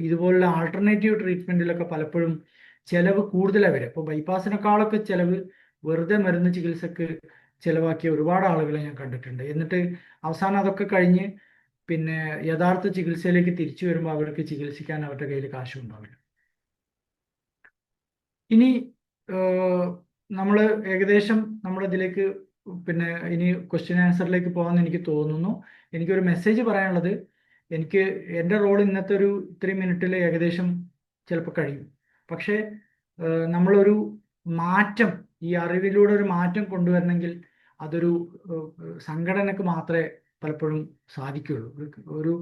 ഇതുപോലുള്ള ആൾട്ടർനേറ്റീവ് ട്രീറ്റ്മെന്റിലൊക്കെ പലപ്പോഴും ചെലവ് കൂടുതലാണ് വരിക. ഇപ്പോൾ ബൈപ്പാസിനേക്കാളൊക്കെ ചെലവ് വെറുതെ മരുന്ന് ചികിത്സക്ക് ചെലവാക്കിയ ഒരുപാട് ആളുകളെ ഞാൻ കണ്ടിട്ടുണ്ട്. എന്നിട്ട് അവസാനം അതൊക്കെ കഴിഞ്ഞ് യഥാർത്ഥ ചികിത്സയിലേക്ക് തിരിച്ചു വരുമ്പോൾ അവർക്ക് ചികിത്സിക്കാൻ അവരുടെ കയ്യിൽ കാശും ഉണ്ടാവില്ല. ഇനി നമ്മൾ ഏകദേശം നമ്മുടെ ഇതിലേക്ക് ഇനി ക്വസ്റ്റ്യൻ ആൻസറിലേക്ക് പോകാമെന്ന് എനിക്ക് തോന്നുന്നു. എനിക്കൊരു മെസ്സേജ് പറയാനുള്ളത്, എൻ്റെ റോൾ ഇന്നത്തെ ഒരു 3 മിനിറ്റിൽ ഏകദേശം ചിലപ്പോൾ കഴിയും. പക്ഷേ നമ്മളൊരു മാറ്റം, ഈ അറിവിലൂടെ ഒരു മാറ്റം കൊണ്ടുവരണമെങ്കിൽ അതൊരു സംഘടനക്ക് മാത്രമേ പലപ്പോഴും സാധിക്കുകയുള്ളൂ. ഒരു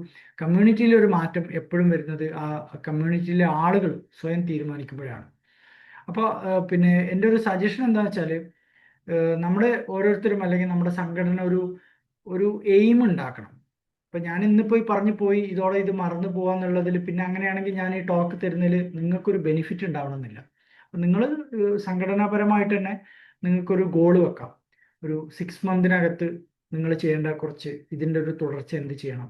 കമ്മ്യൂണിറ്റിയിലെ ഒരു മാറ്റം എപ്പോഴും വരുന്നത് ആ കമ്മ്യൂണിറ്റിയിലെ ആളുകൾ സ്വയം തീരുമാനിക്കുമ്പോഴാണ്. അപ്പോൾ എൻ്റെ ഒരു സജഷൻ എന്താണെന്ന് വെച്ചാൽ, നമ്മുടെ ഓരോരുത്തരും അല്ലെങ്കിൽ നമ്മുടെ സംഘടന ഒരു എയിം ഉണ്ടാക്കണം. ഇപ്പം ഞാൻ ഇന്നിപ്പോൾ പറഞ്ഞു പോയി ഇതോടെ ഇത് മറന്നു പോകാന്നുള്ളതിൽ അങ്ങനെയാണെങ്കിൽ ഞാൻ ഈ ടോക്ക് തരുന്നതിൽ നിങ്ങൾക്കൊരു ബെനിഫിറ്റ് ഉണ്ടാവണമെന്നില്ല. അപ്പം നിങ്ങൾ സംഘടനാപരമായിട്ട് തന്നെ നിങ്ങൾക്കൊരു ഗോൾ വെക്കാം. ഒരു 6 മന്തിനകത്ത് നിങ്ങൾ ചെയ്യേണ്ട കുറച്ച് ഇതിൻ്റെ ഒരു തുടർച്ച എന്ത് ചെയ്യണം,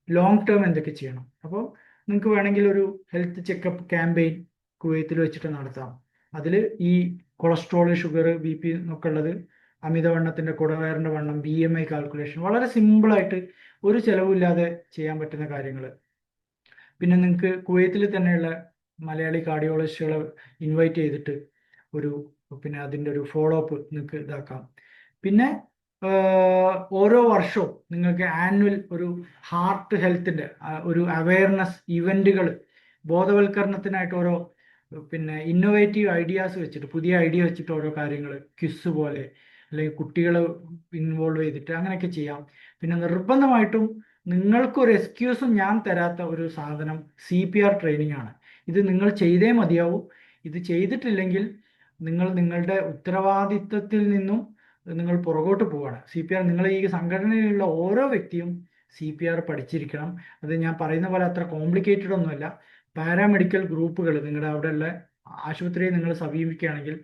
ലോങ് ടേം എന്തൊക്കെ ചെയ്യണം. അപ്പോൾ നിങ്ങൾക്ക് വേണമെങ്കിൽ ഒരു ഹെൽത്ത് ചെക്കപ്പ് ക്യാമ്പയിൻ കുവൈത്തിൽ വെച്ചിട്ട് നടത്താം. അതിൽ ഈ കൊളസ്ട്രോൾ, ഷുഗർ, BP എന്നൊക്കെ ഉള്ളത്, അമിതവണ്ണത്തിന്റെ കുടവയറിന്റെ വണ്ണം, BMI കാൽക്കുലേഷൻ, വളരെ സിമ്പിളായിട്ട് ഒരു ചെലവില്ലാതെ ചെയ്യാൻ പറ്റുന്ന കാര്യങ്ങൾ. പിന്നെ നിങ്ങൾക്ക് കുവൈത്തിൽ തന്നെയുള്ള മലയാളി കാർഡിയോളജിസ്റ്റുകളെ ഇൻവൈറ്റ് ചെയ്തിട്ട് അതിൻ്റെ ഒരു ഫോളോ അപ്പ് നിങ്ങൾക്ക് ഇതാക്കാം. പിന്നെ ഓരോ വർഷവും നിങ്ങൾക്ക് ആനുവൽ ഒരു ഹാർട്ട് ഹെൽത്തിന്റെ ഒരു അവയർനെസ് ഇവന്റുകൾ, ബോധവൽക്കരണത്തിനായിട്ട് ഓരോ പിന്നെ ഇന്നോവേറ്റീവ് ഐഡിയാസ് വെച്ചിട്ട്, പുതിയ ഐഡിയ വെച്ചിട്ട് ഓരോ കാര്യങ്ങൾ ക്വിസ് പോലെ അല്ലെങ്കിൽ കുട്ടികളെ ഇൻവോൾവ് ചെയ്തിട്ട് അങ്ങനെയൊക്കെ ചെയ്യാം. പിന്നെ നിർബന്ധമായിട്ടും നിങ്ങൾക്കൊരു എക്സ്ക്യൂസും ഞാൻ തരാത്ത ഒരു സാധനം CPR ട്രെയിനിങ് ആണ്. ഇത് നിങ്ങൾ ചെയ്തേ മതിയാവൂ. ഇത് ചെയ്തിട്ടില്ലെങ്കിൽ നിങ്ങൾ നിങ്ങളുടെ ഉത്തരവാദിത്തത്തിൽ നിന്നും നിങ്ങൾ പുറകോട്ട് പോവുകയാണ്. CPR, നിങ്ങൾ ഈ സംഘടനയിലുള്ള ഓരോ വ്യക്തിയും CPR പഠിച്ചിരിക്കണം. അത് ഞാൻ പറയുന്ന പോലെ അത്ര കോംപ്ലിക്കേറ്റഡ് ഒന്നുമല്ല. പാരാമെഡിക്കൽ ഗ്രൂപ്പുകൾ നിങ്ങളുടെ അവിടെയുള്ള ആശുപത്രിയെ നിങ്ങൾ സമീപിക്കുകയാണെങ്കിൽ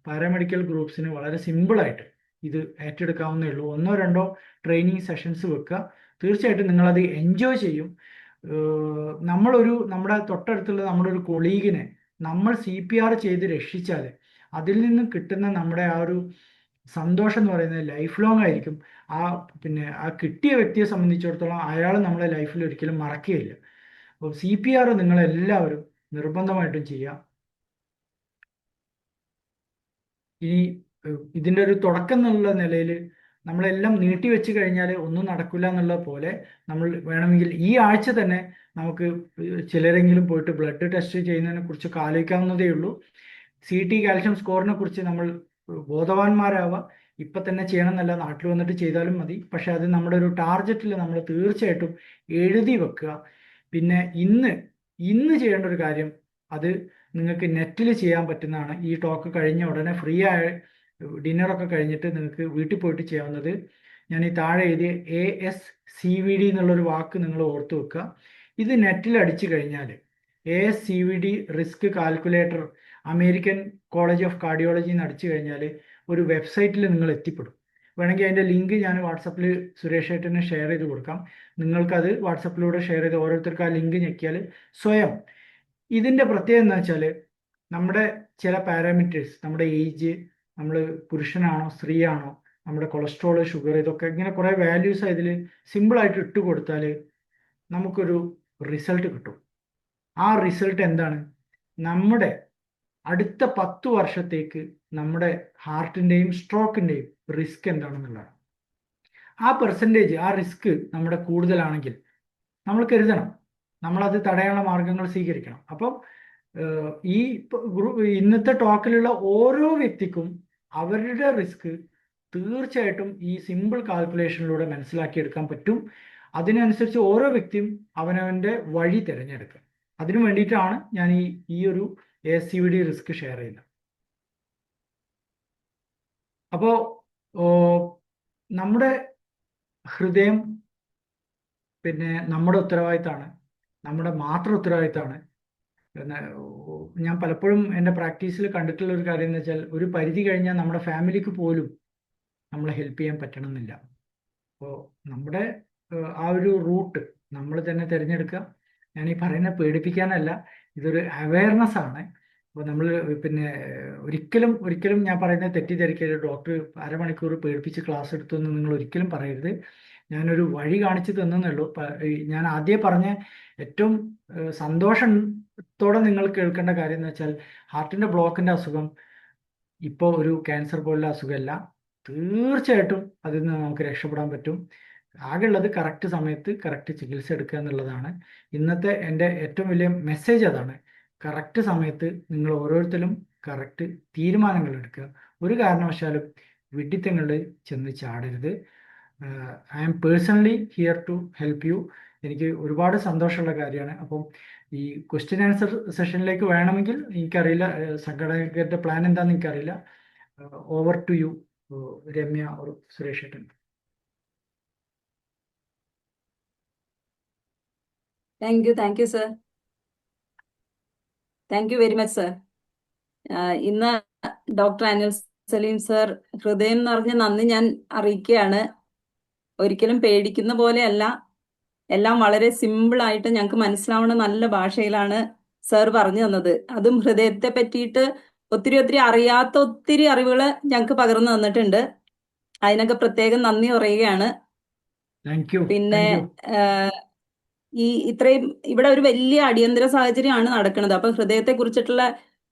പാരാമെഡിക്കൽ ഗ്രൂപ്പ്സിന് വളരെ സിമ്പിളായിട്ട് ഇത് ഏറ്റെടുക്കാവുന്നേ ഉള്ളൂ. 1-2 ട്രെയിനിങ് സെഷൻസ് വെക്കുക. തീർച്ചയായിട്ടും നിങ്ങളത് എൻജോയ് ചെയ്യും. നമ്മുടെ തൊട്ടടുത്തുള്ള നമ്മുടെ ഒരു കൊളീഗിനെ നമ്മൾ CPR ചെയ്ത് രക്ഷിച്ചാൽ അതിൽ നിന്നും കിട്ടുന്ന നമ്മുടെ ആ ഒരു സന്തോഷം എന്ന് പറയുന്നത് ലൈഫ് ലോങ് ആയിരിക്കും. പിന്നെ ആ കിട്ടിയ വ്യക്തിയെ സംബന്ധിച്ചിടത്തോളം അയാൾ നമ്മളെ ലൈഫിൽ ഒരിക്കലും മറക്കുകയില്ല. അപ്പോൾ CPR നിങ്ങളെല്ലാവരും നിർബന്ധമായിട്ടും ചെയ്യാം. ഇനി ഇതിൻ്റെ ഒരു തുടക്കം എന്നുള്ള നിലയിൽ നമ്മളെല്ലാം നീട്ടിവെച്ച് കഴിഞ്ഞാൽ ഒന്നും നടക്കില്ല എന്നുള്ള പോലെ നമ്മൾ വേണമെങ്കിൽ ഈ ആഴ്ച തന്നെ നമുക്ക് ചിലരെങ്കിലും പോയിട്ട് ബ്ലഡ് ടെസ്റ്റ് ചെയ്യുന്നതിനെ കുറിച്ചൊക്കെ ആലോചിക്കാവുന്നതേ ഉള്ളൂ. CT കാൽഷ്യം സ്കോറിനെ കുറിച്ച് നമ്മൾ ബോധവാന്മാരാവുക. ഇപ്പം തന്നെ ചെയ്യണം എന്നല്ല, നാട്ടിൽ വന്നിട്ട് ചെയ്താലും മതി. പക്ഷെ അത് നമ്മുടെ ഒരു ടാർഗറ്റിൽ നമ്മൾ തീർച്ചയായിട്ടും എഴുതി വെക്കുക. പിന്നെ ഇന്ന് ചെയ്യേണ്ട ഒരു കാര്യം, അത് നിങ്ങൾക്ക് നെറ്റിൽ ചെയ്യാൻ പറ്റുന്നതാണ്. ഈ ടോക്ക് കഴിഞ്ഞ ഉടനെ ഫ്രീ ആയ ഡിന്നറൊക്കെ കഴിഞ്ഞിട്ട് നിങ്ങൾക്ക് വീട്ടിൽ പോയിട്ട് ചെയ്യാവുന്നത്, ഞാൻ ഈ താഴെ എഴുതിയ ASCVD എന്നുള്ളൊരു വാക്ക് നിങ്ങൾ ഓർത്ത് വെക്കുക. ഇത് നെറ്റിൽ അടിച്ചു കഴിഞ്ഞാൽ ASCVD risk calculator American college of cardiology എന്ന് അടിച്ചു കഴിഞ്ഞാൽ ഒരു വെബ്സൈറ്റിൽ നിങ്ങൾ എത്തിപ്പെടും. വേണമെങ്കിൽ അതിൻ്റെ ലിങ്ക് ഞാൻ വാട്സപ്പിൽ സുരേഷ് ഏട്ടന് ഷെയർ ചെയ്ത് കൊടുക്കാം. നിങ്ങൾക്കത് വാട്സപ്പിലൂടെ ഷെയർ ചെയ്ത് ഓരോരുത്തർക്ക് ആ ലിങ്ക് ഞെക്കിയാൽ സ്വയം. ഇതിൻ്റെ പ്രത്യേകത എന്ന് വെച്ചാൽ നമ്മുടെ ചില പാരാമീറ്റേഴ്സ്, നമ്മുടെ ഏജ്, നമ്മൾ പുരുഷനാണോ സ്ത്രീയാണോ, നമ്മുടെ കൊളസ്ട്രോൾ, ഷുഗർ, ഇതൊക്കെ ഇങ്ങനെ കുറേ വാല്യൂസ് അതിൽ സിമ്പിളായിട്ട് ഇട്ട് കൊടുത്താൽ നമുക്കൊരു റിസൾട്ട് കിട്ടും. ആ റിസൾട്ട് എന്താണ്? നമ്മുടെ അടുത്ത 10 വർഷത്തേക്ക് നമ്മുടെ ഹാർട്ടിൻ്റെയും സ്ട്രോക്കിൻ്റെയും റിസ്ക് എന്താണെന്നുള്ളതാണ്. ആ പെർസെൻറ്റേജ്, ആ റിസ്ക് നമ്മുടെ കൂടുതലാണെങ്കിൽ നമ്മൾ കരുതണം, നമ്മളത് തടയാനുള്ള മാർഗങ്ങൾ സ്വീകരിക്കണം. അപ്പം ഈ ഇന്നത്തെ ടോക്കിലുള്ള ഓരോ വ്യക്തിക്കും അവരുടെ റിസ്ക് തീർച്ചയായിട്ടും ഈ സിമ്പിൾ കാൽക്കുലേഷനിലൂടെ മനസ്സിലാക്കിയെടുക്കാൻ പറ്റും. അതിനനുസരിച്ച് ഓരോ വ്യക്തിയും അവനവൻ്റെ വഴി തിരഞ്ഞെടുക്കുക. അതിനു വേണ്ടിയിട്ടാണ് ഞാൻ ഈ ഒരു ASCVD റിസ്ക് ഷെയർ ചെയ്യുന്നത്. അപ്പോൾ നമ്മുടെ ഹൃദയം പിന്നെ നമ്മുടെ ഉത്തരവാദിത്തമാണ്, നമ്മുടെ മാത്രം ഉത്തരവാദിത്തമാണ്. ഞാൻ പലപ്പോഴും എൻ്റെ പ്രാക്ടീസിൽ കണ്ടിട്ടുള്ള ഒരു കാര്യം എന്ന് വെച്ചാൽ, ഒരു പരിധി കഴിഞ്ഞാൽ നമ്മുടെ ഫാമിലിക്ക് പോലും നമ്മളെ ഹെൽപ്പ് ചെയ്യാൻ പറ്റണമെന്നില്ല. അപ്പോൾ നമ്മുടെ ആ ഒരു റൂട്ട് നമ്മൾ തന്നെ തിരഞ്ഞെടുക്കുക. ഞാൻ ഈ പറയുന്നത് പേടിപ്പിക്കാനല്ല, ഇതൊരു അവയർനെസ് ആണ്. അപ്പോൾ നമ്മൾ പിന്നെ ഒരിക്കലും ഞാൻ പറയുന്നത് തെറ്റിദ്ധരിക്കരുത്. ഡോക്ടർ അരമണിക്കൂർ പേടിപ്പിച്ച് ക്ലാസ് എടുത്തു എന്ന് നിങ്ങൾ ഒരിക്കലും പറയരുത്. ഞാനൊരു വഴി കാണിച്ചു തന്നേ ഉള്ളൂ. ഞാൻ ആദ്യം പറഞ്ഞ ഏറ്റവും സന്തോഷത്തോടെ നിങ്ങൾ കേൾക്കേണ്ട കാര്യം എന്ന് വെച്ചാൽ, ഹാർട്ടിൻ്റെ ബ്ലോക്കിൻ്റെ അസുഖം ഇപ്പോൾ ഒരു ക്യാൻസർ പോലുള്ള അസുഖമല്ല. തീർച്ചയായിട്ടും അതിൽ നിന്ന് നമുക്ക് രക്ഷപ്പെടാൻ പറ്റും. ആകെയുള്ളത് കറക്റ്റ് സമയത്ത് കറക്റ്റ് ചികിത്സ എടുക്കുക എന്നുള്ളതാണ്. ഇന്നത്തെ എൻ്റെ ഏറ്റവും വലിയ മെസ്സേജ് അതാണ്. കറക്റ്റ് സമയത്ത് നിങ്ങൾ ഓരോരുത്തരും കറക്റ്റ് തീരുമാനങ്ങൾ എടുക്കുക. ഒരു കാരണവശാലും വിഡ്ഢിത്തങ്ങളിൽ ചെന്ന് ചാടരുത്. I am personally here to help you. എനിക്ക് ഒരുപാട് സന്തോഷമുള്ള കാര്യമാണ്. അപ്പം ഈ ക്വസ്റ്റ്യൻ ആൻസർ സെഷനിലേക്ക് വേണമെങ്കിൽ, എനിക്കറിയില്ല സംഘടനയുടെ പ്ലാൻ എന്താണെന്ന് എനിക്കറിയില്ല. Over to you Ramya or Suresh ഏട്ടൻ. Thank you sir. Thank you very much sir. ഇന്ന് ഡോക്ടർ അനിൽ സലീം സർ ഹൃദയം നിറഞ്ഞ നന്ദി ഞാൻ അറിയിക്കുകയാണ്. ഒരിക്കലും പേടിക്കുന്ന പോലെയല്ല, എല്ലാം വളരെ സിമ്പിൾ ആയിട്ട് ഞങ്ങൾക്ക് മനസ്സിലാവുന്ന നല്ല ഭാഷയിലാണ് സർ പറഞ്ഞു തന്നത്. അതും ഹൃദയത്തെ പറ്റിയിട്ട് ഒത്തിരി അറിയാത്ത ഒത്തിരി അറിവുകൾ ഞങ്ങൾക്ക് പകർന്നു തന്നിട്ടുണ്ട്. അതിനൊക്കെ പ്രത്യേകം നന്ദി പറയുകയാണ്. പിന്നെ ഇത്രയും ഇവിടെ ഒരു വലിയ അടിയന്തര സാഹചര്യമാണ് നടക്കുന്നത്. അപ്പൊ ഹൃദയത്തെ കുറിച്ചിട്ടുള്ള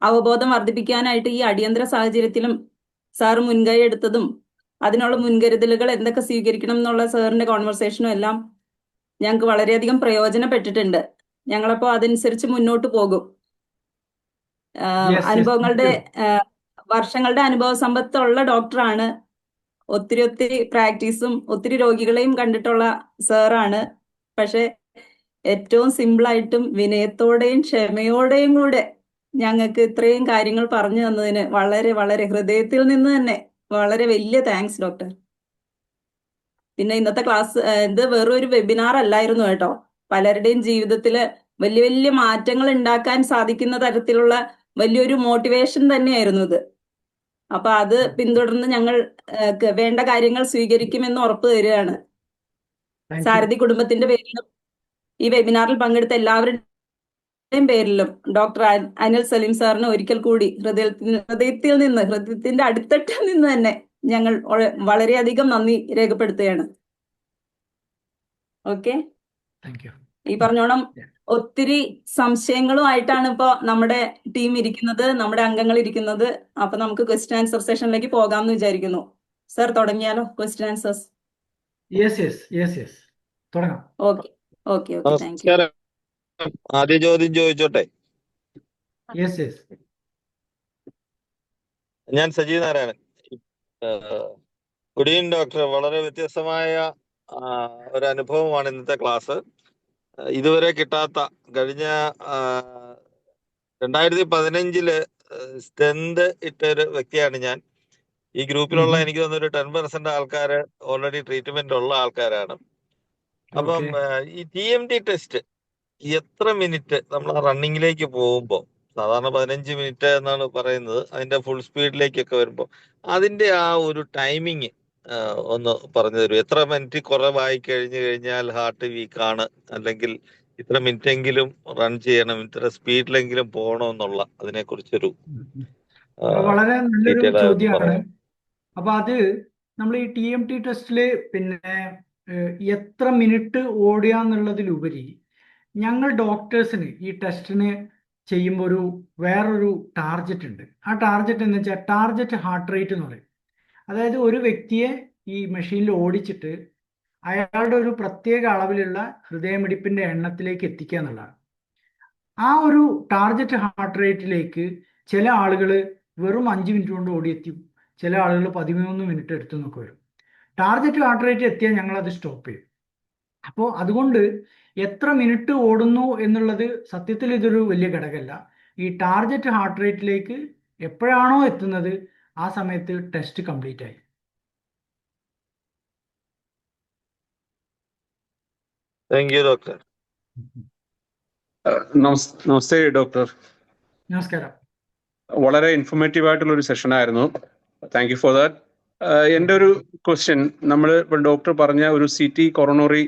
അവബോധം വർദ്ധിപ്പിക്കാനായിട്ട് ഈ അടിയന്തര സാഹചര്യത്തിലും സാർ മുൻകൈ എടുത്തതും അതിനുള്ള മുൻകരുതലുകൾ എന്തൊക്കെ സ്വീകരിക്കണം എന്നുള്ള സാറിന്റെ കോൺവെർസേഷനും എല്ലാം ഞങ്ങൾക്ക് വളരെയധികം പ്രയോജനപ്പെട്ടിട്ടുണ്ട്. ഞങ്ങളപ്പോൾ അതനുസരിച്ച് മുന്നോട്ട് പോകും. അനുഭവങ്ങളുടെ വർഷങ്ങളുടെ അനുഭവ സമ്പത്തുള്ള ഡോക്ടറാണ്. ഒത്തിരി ഒത്തിരി പ്രാക്ടീസും ഒത്തിരി രോഗികളെയും കണ്ടിട്ടുള്ള സാറാണ്. പക്ഷെ ഏറ്റവും സിമ്പിളായിട്ടും വിനയത്തോടെയും ക്ഷമയോടെയും കൂടെ ഞങ്ങൾക്ക് ഇത്രയും കാര്യങ്ങൾ പറഞ്ഞു തന്നതിന് വളരെ വളരെ ഹൃദയത്തിൽ നിന്ന് തന്നെ വളരെ വലിയ താങ്ക്സ് ഡോക്ടർ. പിന്നെ ഇന്നത്തെ ക്ലാസ് ഇത് വെറൊരു വെബിനാർ അല്ലായിരുന്നു കേട്ടോ. പലരുടെയും ജീവിതത്തില് വലിയ വലിയ മാറ്റങ്ങൾ ഉണ്ടാക്കാൻ സാധിക്കുന്ന തരത്തിലുള്ള വലിയൊരു മോട്ടിവേഷൻ തന്നെയായിരുന്നു ഇത്. അപ്പൊ അത് പിന്തുടർന്ന് ഞങ്ങൾ വേണ്ട കാര്യങ്ങൾ സ്വീകരിക്കുമെന്ന് ഉറപ്പ് തരികയാണ്. സാരഥി കുടുംബത്തിന്റെ പേരിലും ഈ വെബിനാറിൽ പങ്കെടുത്ത എല്ലാവരുടെയും പേരിലും ഡോക്ടർ അനിൽ സലീം സാറിന് ഒരിക്കൽ കൂടി ഹൃദയത്തിന്റെ അടിത്തട്ടിൽ നിന്ന് തന്നെ ഞങ്ങൾ വളരെയധികം നന്ദി രേഖപ്പെടുത്തുകയാണ്. ഓക്കെ, ഈ പറഞ്ഞോണം ഒത്തിരി സംശയങ്ങളുമായിട്ടാണ് ഇപ്പോ നമ്മുടെ ടീം ഇരിക്കുന്നത്, നമ്മുടെ അംഗങ്ങൾ ഇരിക്കുന്നത്. അപ്പൊ നമുക്ക് ക്വസ്റ്റ്യൻ ആൻസർ സെഷനിലേക്ക് പോകാമെന്ന് വിചാരിക്കുന്നു. സർ തുടങ്ങിയാലോ ക്വസ്റ്റ്യൻ ആൻസേഴ്സ്? തുടങ്ങാം. Okay okay okay, thank U. ആദ്യ ചോദ്യം ചോദിച്ചോട്ടെ? ഞാൻ Sajeev Narayanan. Good evening doctor. വളരെ വ്യത്യസ്തമായ ഒരു അനുഭവമാണ് ഇന്നത്തെ ക്ലാസ്. ഇതുവരെ കിട്ടാത്ത, കഴിഞ്ഞ 2015 സ്റ്റെന്ത് ഇട്ടൊരു വ്യക്തിയാണ് ഞാൻ. ഈ ഗ്രൂപ്പിലുള്ള എനിക്ക് തോന്നുന്നു 10% ആൾക്കാർ ഓൾറെഡി ട്രീറ്റ്മെന്റ് ഉള്ള ആൾക്കാരാണ്. അപ്പം ഈ TMT ടെസ്റ്റ് എത്ര മിനിറ്റ് നമ്മൾ റണ്ണിങ്ങിലേക്ക് പോകുമ്പോൾ, സാധാരണ 15 മിനിറ്റ് എന്നാണ് പറയുന്നത്, അതിന്റെ ഫുൾ സ്പീഡിലേക്കൊക്കെ വരുമ്പോൾ അതിന്റെ ആ ഒരു ടൈമിങ് ഒന്ന് പറഞ്ഞു തരൂ. എത്ര മിനിറ്റ് കുറവായി കഴിഞ്ഞാൽ ഹാർട്ട് വീക്കാണ്, അല്ലെങ്കിൽ ഇത്ര മിനിറ്റ് എങ്കിലും റൺ ചെയ്യണം, ഇത്ര സ്പീഡിലെങ്കിലും പോകണം എന്നുള്ള അതിനെ കുറിച്ചൊരു വളരെ നല്ലൊരു ചോദ്യമാണ്. അപ്പൊ അത് നമ്മൾ ഈ TMT ടെസ്റ്റില് പിന്നെ എത്ര മിനിറ്റ് ഓടുക എന്നുള്ളതിലുപരി ഞങ്ങൾ ഡോക്ടേഴ്സിന് ഈ ടെസ്റ്റിന് ചെയ്യുമ്പോൾ വേറൊരു ടാർഗറ്റ് ഉണ്ട്. ആ ടാർഗറ്റ് എന്ന് വെച്ചാൽ ടാർഗറ്റ് ഹാർട്ട് റേറ്റ് എന്ന് പറയും. അതായത് ഒരു വ്യക്തിയെ ഈ മെഷീനിൽ ഓടിച്ചിട്ട് അയാളുടെ ഒരു പ്രത്യേക അളവിലുള്ള ഹൃദയമിടിപ്പിന്റെ എണ്ണത്തിലേക്ക് എത്തിക്കുക എന്നുള്ളതാണ്. ആ ഒരു ടാർഗറ്റ് ഹാർട്ട് റേറ്റിലേക്ക് ചില ആളുകൾ വെറും 5 മിനിറ്റ് കൊണ്ട് ഓടിയെത്തി, ചില ആളുകൾ 13 മിനിറ്റ് എടുത്തു എന്നൊക്കെ വരും. ടാർഗറ്റ് ഹാർട്ട് റേറ്റ് എത്തിയാൽ ഞങ്ങൾ അത് സ്റ്റോപ്പ് ചെയ്യും. അപ്പോൾ അതുകൊണ്ട് എത്ര മിനിറ്റ് ഓടുന്നു എന്നുള്ളത് സത്യത്തിൽ ഇതൊരു വലിയ ഘടകമല്ല. ഈ ടാർഗറ്റ് ഹാർട്ട് റേറ്റിലേക്ക് എപ്പോഴാണോ എത്തുന്നത് ആ സമയത്ത് ടെസ്റ്റ് കംപ്ലീറ്റ് ആയി. Thank you doctor. Namaste doctor. നമസ്കാരം. വളരെ ഇൻഫോർമേറ്റീവ് ആയിട്ടുള്ള ഒരു സെഷൻ ആയിരുന്നു. Thank you for that. എൻ്റെ ഒരു ക്വസ്റ്റ്യൻ, നമ്മൾ ഇപ്പം ഡോക്ടർ പറഞ്ഞ ഒരു CT കൊറോണറി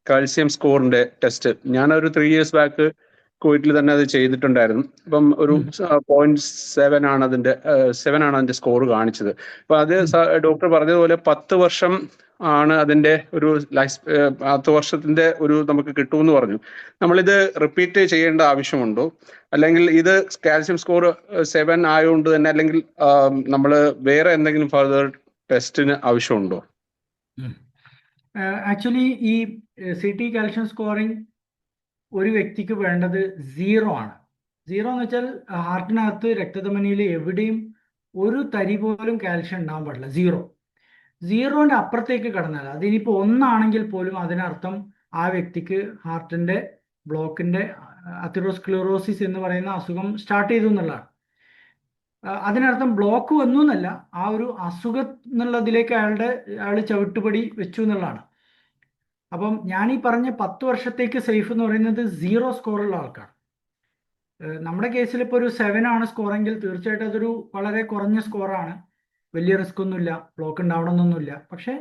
കാൽസ്യം സ്കോറിന്റെ ടെസ്റ്റ് ഞാനൊരു 3 years ബാക്ക് കുവൈറ്റിൽ തന്നെ അത് ചെയ്തിട്ടുണ്ടായിരുന്നു. അപ്പം ഒരു 0.7 ആണ് അതിന്റെ സ്കോർ കാണിച്ചത്. അപ്പൊ അത് ഡോക്ടർ പറഞ്ഞതുപോലെ 10 വർഷം ആണ് അതിന്റെ ഒരു 10 വർഷത്തിന്റെ ഒരു നമുക്ക് കിട്ടുമെന്ന് പറഞ്ഞു. നമ്മളിത് റിപ്പീറ്റ് ചെയ്യേണ്ട ആവശ്യമുണ്ടോ, അല്ലെങ്കിൽ ഇത് കാൽസ്യം സ്കോർ 7 ആയതുകൊണ്ട് തന്നെ, അല്ലെങ്കിൽ നമ്മൾ വേറെ എന്തെങ്കിലും ഫർദർ ടെസ്റ്റിന് ആവശ്യമുണ്ടോ? ആക്ച്വലി ഈ CT കാൽഷ്യം സ്കോറിങ് ഒരു വ്യക്തിക്ക് വേണ്ടത് 0 ആണ്. 0 എന്ന് വെച്ചാൽ ഹാർട്ടിനകത്ത് രക്തധമനിയിൽ എവിടെയും ഒരു തരി പോലും കാൽഷ്യം ഉണ്ടാകാൻ പാടില്ല. 0ന്റെ അപ്പുറത്തേക്ക് കടന്നാൽ, അതിനിപ്പോൾ 1 ആണെങ്കിൽ പോലും അതിനർത്ഥം ആ വ്യക്തിക്ക് ഹാർട്ടിന്റെ ബ്ലോക്കിന്റെ അതിറോസ്ക്ലിറോസിസ് എന്ന് പറയുന്ന അസുഖം സ്റ്റാർട്ട് ചെയ്തു എന്നുള്ളതാണ്. അതിനർത്ഥം ബ്ലോക്ക് വന്നു എന്നല്ല, ആ ഒരു അസുഖം എന്നുള്ളതിലേക്ക് അയാൾ ചവിട്ടുപടി വെച്ചു എന്നുള്ളതാണ്. അപ്പം ഞാൻ ഈ പറഞ്ഞ 10 വർഷത്തേക്ക് സേഫ് എന്ന് പറയുന്നത് 0 സ്കോറുള്ള ആൾക്കാണ്. നമ്മുടെ കേസിൽ ഇപ്പോൾ ഒരു 7 ആണ് സ്കോറെങ്കിൽ തീർച്ചയായിട്ടും അതൊരു വളരെ കുറഞ്ഞ സ്കോറാണ്. വലിയ റിസ്ക് ഒന്നുമില്ല, ബ്ലോക്ക് ഉണ്ടാവണമെന്നൊന്നുമില്ല. പക്ഷെ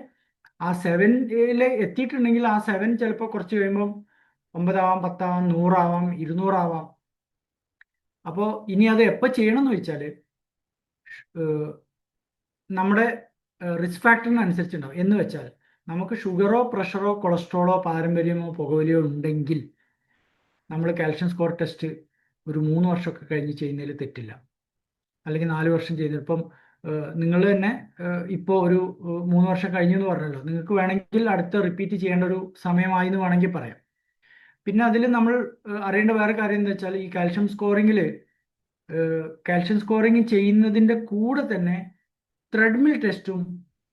ആ 7ൽ എത്തിയിട്ടുണ്ടെങ്കിൽ ആ 7 ചിലപ്പോൾ കുറച്ച് കഴിയുമ്പം 9 ആവാം, 10 ആവാം, 100 ആവാം, 200 ആവാം. അപ്പോൾ ഇനി അത് എപ്പോൾ ചെയ്യണമെന്ന് വെച്ചാൽ നമ്മുടെ റിസ്ക് ഫാക്ടറിനനുസരിച്ചുണ്ടാവും. എന്ന് വെച്ചാൽ നമുക്ക് ഷുഗറോ പ്രഷറോ കൊളസ്ട്രോളോ പാരമ്പര്യമോ പുകവലിയോ ഉണ്ടെങ്കിൽ നമ്മൾ കാൽഷ്യം സ്കോർ ടെസ്റ്റ് ഒരു 3 വർഷമൊക്കെ കഴിഞ്ഞ് ചെയ്യുന്നതിൽ തെറ്റില്ല, അല്ലെങ്കിൽ 4 വർഷം ചെയ്യുന്നത്. ഇപ്പം നിങ്ങൾ തന്നെ ഇപ്പോൾ ഒരു 3 വർഷം കഴിഞ്ഞു എന്ന് പറഞ്ഞല്ലോ, നിങ്ങൾക്ക് വേണമെങ്കിൽ അടുത്ത റിപ്പീറ്റ് ചെയ്യേണ്ട ഒരു സമയമായി എന്ന് വേണമെങ്കിൽ പറയാം. പിന്നെ അതിൽ നമ്മൾ അറിയേണ്ട വേറെ കാര്യം എന്താ വെച്ചാൽ, ഈ കാൽഷ്യം സ്കോറിങ്ങിൽ കാൽഷ്യം സ്കോറിങ് ചെയ്യുന്നതിൻ്റെ കൂടെ തന്നെ ത്രെഡ്മിൽ ടെസ്റ്റും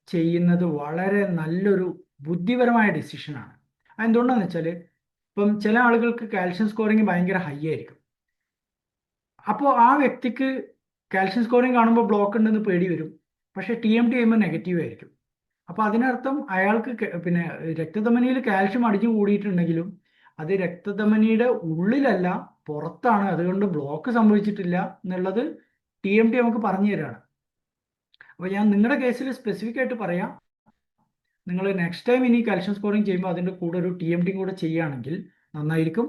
ചെയ്യുന്നത് വളരെ നല്ലൊരു ബുദ്ധിപരമായ ഡിസിഷനാണ്. അതെന്തുകൊണ്ടാണെന്ന് വെച്ചാൽ ഇപ്പം ചില ആളുകൾക്ക് കാൽഷ്യം സ്കോറിങ് ഭയങ്കര ഹൈ ആയിരിക്കും. അപ്പോൾ ആ വ്യക്തിക്ക് കാൽഷ്യം സ്കോറിങ് കാണുമ്പോൾ ബ്ലോക്ക് ഉണ്ടെന്ന് പേടി വരും, പക്ഷേ TMT ചെയ്യുമ്പോൾ നെഗറ്റീവ് ആയിരിക്കും. അപ്പോൾ അതിനർത്ഥം അയാൾക്ക് പിന്നെ രക്തധമനിയിൽ കാൽഷ്യം അടിഞ്ഞു കൂടിയിട്ടുണ്ടെങ്കിലും അത് രക്തധമനിയുടെ ഉള്ളിലല്ല, പുറത്താണ്, അതുകൊണ്ട് ബ്ലോക്ക് സംഭവിച്ചിട്ടില്ല എന്നുള്ളത് TMT നമുക്ക് പറഞ്ഞു തരാണ്. അപ്പോൾ ഞാൻ നിങ്ങളുടെ കേസിൽ സ്പെസിഫിക് ആയിട്ട് പറയാം, നിങ്ങൾ നെക്സ്റ്റ് ടൈം ഇനി കാൽഷ്യം സ്കോറിങ് ചെയ്യുമ്പോൾ അതിൻ്റെ കൂടെ ഒരു TMT കൂടെ ചെയ്യുകയാണെങ്കിൽ നന്നായിരിക്കും.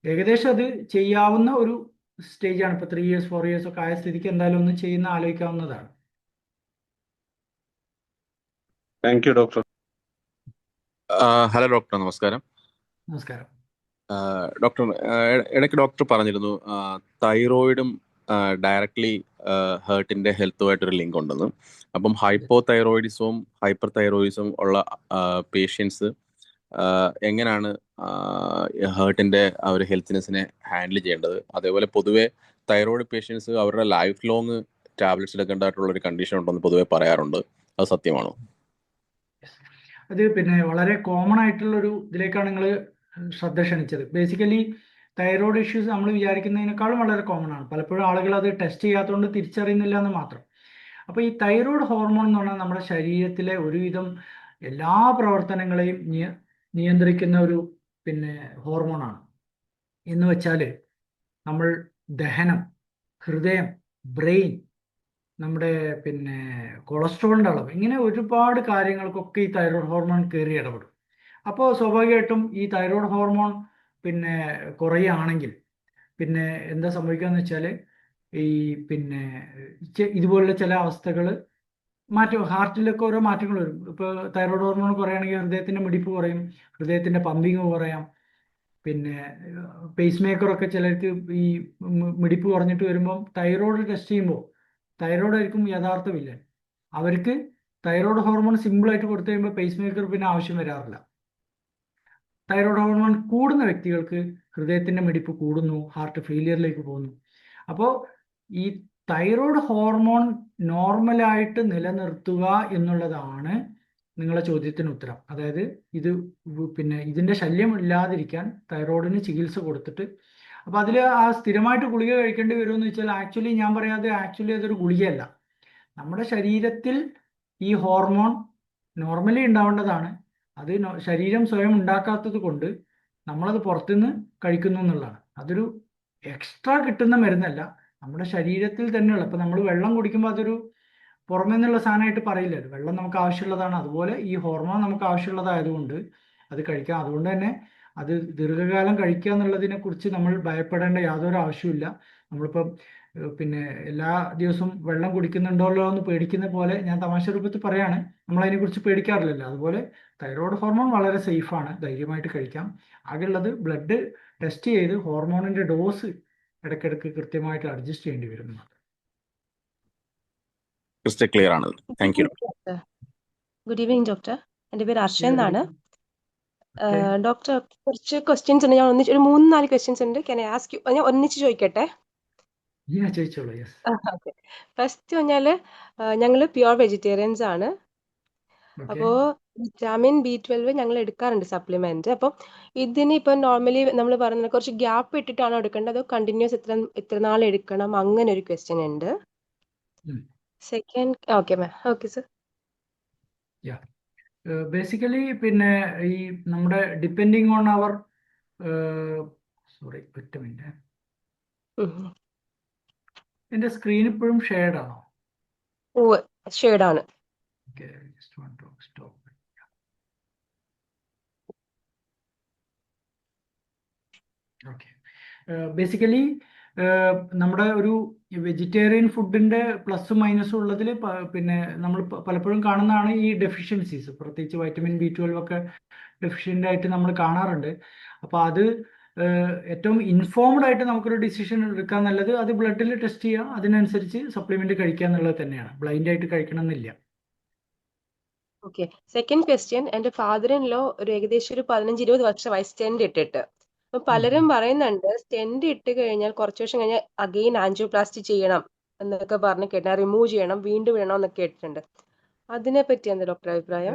ഏകദേശം അത് ചെയ്യാവുന്ന ഒരു സ്റ്റേജാണ്. ഇപ്പോൾ 3 years 4 years ഒക്കെ ആയ സ്ഥിതിക്ക് എന്തായാലും ഒന്ന് ചെയ്യുന്ന ആലോചിക്കാവുന്നതാണ്. Thank you doctor. Hello doctor, നമസ്കാരം. നമസ്കാരം. ഡോക്ടർ, ഇടയ്ക്ക് ഡോക്ടർ പറഞ്ഞിരുന്നു തൈറോയിഡും ഡയറക്ട്ലി ഹേർട്ടിന്റെ ഹെൽത്തുമായിട്ടൊരു ലിങ്ക് ഉണ്ടെന്ന്. അപ്പം ഹൈപ്പോ തൈറോയിഡിസവും ഹൈപ്പർ തൈറോയിഡിസവും ഉള്ള പേഷ്യൻസ് എങ്ങനെയാണ് ഹേർട്ടിന്റെ ആ ഒരു ഹെൽത്തിനെസ്സിനെ ഹാൻഡിൽ ചെയ്യേണ്ടത്? അതേപോലെ പൊതുവെ തൈറോയിഡ് പേഷ്യൻസ് അവരുടെ ലൈഫ് ലോങ് ടാബ്ലറ്റ്സ് എടുക്കേണ്ടതായിട്ടുള്ള ഒരു കണ്ടീഷൻ ഉണ്ടെന്ന് പൊതുവെ പറയാറുണ്ട്. അത് സത്യമാണോ? അത് പിന്നെ വളരെ കോമൺ ആയിട്ടുള്ളൊരു ഇതിലേക്കാണ് നിങ്ങൾ ശ്രദ്ധ ക്ഷണിച്ചത്. ബേസിക്കലി തൈറോയ്ഡ് ഇഷ്യൂസ് നമ്മൾ വിചാരിക്കുന്നതിനേക്കാളും വളരെ കോമൺ ആണ്. പലപ്പോഴും ആളുകൾ അത് ടെസ്റ്റ് ചെയ്യാത്തതുകൊണ്ട് തിരിച്ചറിയുന്നില്ല എന്ന് മാത്രം. അപ്പോൾ ഈ തൈറോയ്ഡ് ഹോർമോൺ എന്ന് പറഞ്ഞാൽ നമ്മുടെ ശരീരത്തിലെ ഒരുവിധം എല്ലാ പ്രവർത്തനങ്ങളെയും നിയന്ത്രിക്കുന്ന ഒരു പിന്നെ ഹോർമോണാണ്. എന്ന് വെച്ചാൽ നമ്മൾ ദഹനം, ഹൃദയം, ബ്രെയിൻ, നമ്മുടെ പിന്നെ കൊളസ്ട്രോളിൻ്റെ അളവ്, ഇങ്ങനെ ഒരുപാട് കാര്യങ്ങൾക്കൊക്കെ ഈ തൈറോയ്ഡ് ഹോർമോൺ കയറി ഇടപെടും. അപ്പോൾ സ്വാഭാവികമായിട്ടും ഈ തൈറോയ്ഡ് ഹോർമോൺ പിന്നെ കുറയുകയാണെങ്കിൽ പിന്നെ എന്താ സംഭവിക്കുകയെന്ന് വെച്ചാൽ ഈ പിന്നെ ഇതുപോലുള്ള ചില അവസ്ഥകൾ മാറ്റം, ഹാർട്ടിലൊക്കെ ഓരോ മാറ്റങ്ങൾ വരും. ഇപ്പോൾ തൈറോയ്ഡ് ഹോർമോൺ കുറയുകയാണെങ്കിൽ ഹൃദയത്തിൻ്റെ മിടിപ്പ് കുറയും, ഹൃദയത്തിൻ്റെ പമ്പിങ് കുറയാം. പിന്നെ പേസ് മേക്കറൊക്കെ ചിലർക്ക് ഈ മിടിപ്പ് കുറഞ്ഞിട്ട് വരുമ്പം തൈറോയ്ഡ് ടെസ്റ്റ് ചെയ്യുമ്പോൾ തൈറോയ്ഡ് ആയിരിക്കും യഥാർത്ഥമില്ല. അവർക്ക് തൈറോയ്ഡ് ഹോർമോൺ സിമ്പിളായിട്ട് കൊടുത്തു കഴിയുമ്പോൾ പേസ് മേക്കർ പിന്നെ ആവശ്യം വരാറില്ല. തൈറോയ്ഡ് ഹോർമോൺ കൂടുന്ന വ്യക്തികൾക്ക് ഹൃദയത്തിൻ്റെ മിടിപ്പ് കൂടുന്നു, ഹാർട്ട് ഫെയിലിയറിലേക്ക് പോകുന്നു. അപ്പോൾ ഈ തൈറോയ്ഡ് ഹോർമോൺ നോർമലായിട്ട് നിലനിർത്തുക എന്നുള്ളതാണ് നിങ്ങളുടെ ചോദ്യത്തിന് ഉത്തരം. അതായത് ഇത് പിന്നെ ഇതിൻ്റെ ശല്യം ഇല്ലാതിരിക്കാൻ തൈറോയിഡിന് ചികിത്സ കൊടുത്തിട്ട്, അപ്പോൾ അതിൽ ആ സ്ഥിരമായിട്ട് ഗുളിക കഴിക്കേണ്ടി വരുമെന്ന് വെച്ചാൽ ആക്ച്വലി ഞാൻ പറയാതെ ആക്ച്വലി അതൊരു ഗുളികയല്ല. നമ്മുടെ ശരീരത്തിൽ ഈ ഹോർമോൺ നോർമലി ഉണ്ടാവേണ്ടതാണ്. അത് ശരീരം സ്വയം ഉണ്ടാക്കാത്തത് കൊണ്ട് നമ്മളത് പുറത്തുനിന്ന് കഴിക്കുന്നു എന്നുള്ളതാണ്. അതൊരു എക്സ്ട്രാ കിട്ടുന്ന മരുന്നല്ല, നമ്മുടെ ശരീരത്തിൽ തന്നെയുള്ള. ഇപ്പം നമ്മൾ വെള്ളം കുടിക്കുമ്പോൾ അതൊരു പുറമേ നിന്നുള്ള സാധനമായിട്ട് പറയില്ലല്ലോ. വെള്ളം നമുക്ക് ആവശ്യമുള്ളതാണ്, അതുപോലെ ഈ ഹോർമോൺ നമുക്ക് ആവശ്യമുള്ളതായതുകൊണ്ട് അത് കഴിക്കാം. അതുകൊണ്ട് തന്നെ അത് ദീർഘകാലം കഴിക്കുക എന്നുള്ളതിനെ കുറിച്ച് നമ്മൾ ഭയപ്പെടേണ്ട യാതൊരു ആവശ്യമില്ല. നമ്മളിപ്പം പിന്നെ എല്ലാ ദിവസവും വെള്ളം കുടിക്കുന്നുണ്ടല്ലോ എന്ന് പേടിക്കുന്ന പോലെ, ഞാൻ തമാശ രൂപത്തിൽ പറയാണ്, നമ്മൾ അതിനെക്കുറിച്ച് പേടിക്കാറില്ലല്ലോ. അതുപോലെ തൈറോയ്ഡ് ഹോർമോൺ വളരെ സേഫാണ്, ധൈര്യമായിട്ട് കഴിക്കാം. ആകെയുള്ളത് ബ്ലഡ് ടെസ്റ്റ് ചെയ്ത് ഹോർമോണിൻ്റെ ഡോസ് ഇടയ്ക്കിടയ്ക്ക് കൃത്യമായിട്ട് അഡ്ജസ്റ്റ് ചെയ്യേണ്ടി വരുന്നു. ക്രിസ്റ്റൽ ക്ലിയർ ആണ്. Thank you. Good evening doctor. എൻ്റെ പേര് അർഷ എന്നാണ്. ഡോക്ടർ, കുറച്ച് ക്വസ്റ്റ്യൻസ് ഉണ്ട്. ഞാൻ ഒരു 3-4 ക്വസ്റ്റ്യൻസ് ഉണ്ട്. Can I ask you? ഞാൻ ഒന്നിച്ച് ചോദിക്കട്ടെ? ഫസ്റ്റ് പറഞ്ഞാൽ ഞങ്ങൾ പ്യുവർ വെജിറ്റേറിയൻസ് ആണ്. അപ്പോൾ വിറ്റാമിൻ B12 ഞങ്ങൾ എടുക്കാറുണ്ട് സപ്ലിമെന്റ്. അപ്പം ഇതിന് ഇപ്പം നോർമലി നമ്മൾ പറയുന്നത് കുറച്ച് ഗ്യാപ്പ് ഇട്ടിട്ടാണോ എടുക്കേണ്ടത്, അതോ കണ്ടിന്യൂസ് എത്ര നാൾ എടുക്കണം, അങ്ങനെ ഒരു ക്വസ്റ്റ്യൻ ഉണ്ട്. Second, okay ma'am. Okay sir. Basically പിന്നെ ഈ നമ്മുടെ ഡിപ്പെൻഡിങ് ഓൺ അവർ സോറി ഒറ്റ മിനിറ്റ്, എൻ്റെ സ്ക്രീൻ ഇപ്പോഴും ഷെയർഡ് ആണോ? ഓ, ഷെയർഡ് ആണ്. Okay, just want to stop. Okay, basically നമ്മുടെ ഒരു വെജിറ്റേറിയൻ ഫുഡിൻ്റെ പ്ലസും മൈനസും ഉള്ളതിൽ പിന്നെ നമ്മൾ പലപ്പോഴും കാണുന്നതാണ് ഈ ഡെഫിഷ്യൻസീസ്. പ്രത്യേകിച്ച് വൈറ്റമിൻ B12 ഒക്കെ ഡെഫിഷ്യൻ്റ് ആയിട്ട് നമ്മൾ കാണാറുണ്ട്. അപ്പോൾ അത് ഏറ്റവും ഇൻഫോംഡ് ആയിട്ട് നമുക്കൊരു ഡിസിഷൻ എടുക്കാൻ നല്ലത് അത് ബ്ലഡിൽ ടെസ്റ്റ് ചെയ്യുക, അതിനനുസരിച്ച് സപ്ലിമെന്റ് കഴിക്കുക എന്നുള്ളത് തന്നെയാണ്. ബ്ലൈൻഡ് ആയിട്ട് കഴിക്കണം എന്നില്ല. Okay, second question. എൻ്റെ ഫാദർ ഇൻ ലോ ഒരു ഏകദേശം ഒരു 15-20 വർഷമായി സ്റ്റെൻഡ് ഇട്ടിട്ട്. അപ്പൊ പലരും പറയുന്നുണ്ട് സ്റ്റെന്റ് ഇട്ട് കഴിഞ്ഞാൽ കുറച്ച് വർഷം കഴിഞ്ഞാൽ അഗെയിൻ ആൻജിയോപ്ലാസ്റ്റി ചെയ്യണം എന്നൊക്കെ പറഞ്ഞ് കേട്ടാ, റിമൂവ് ചെയ്യണം, വീണ്ടും ഇടണം എന്നൊക്കെ കേട്ടിട്ടുണ്ട്. അതിനെ പറ്റി എന്താ ഡോക്ടർ അഭിപ്രായം?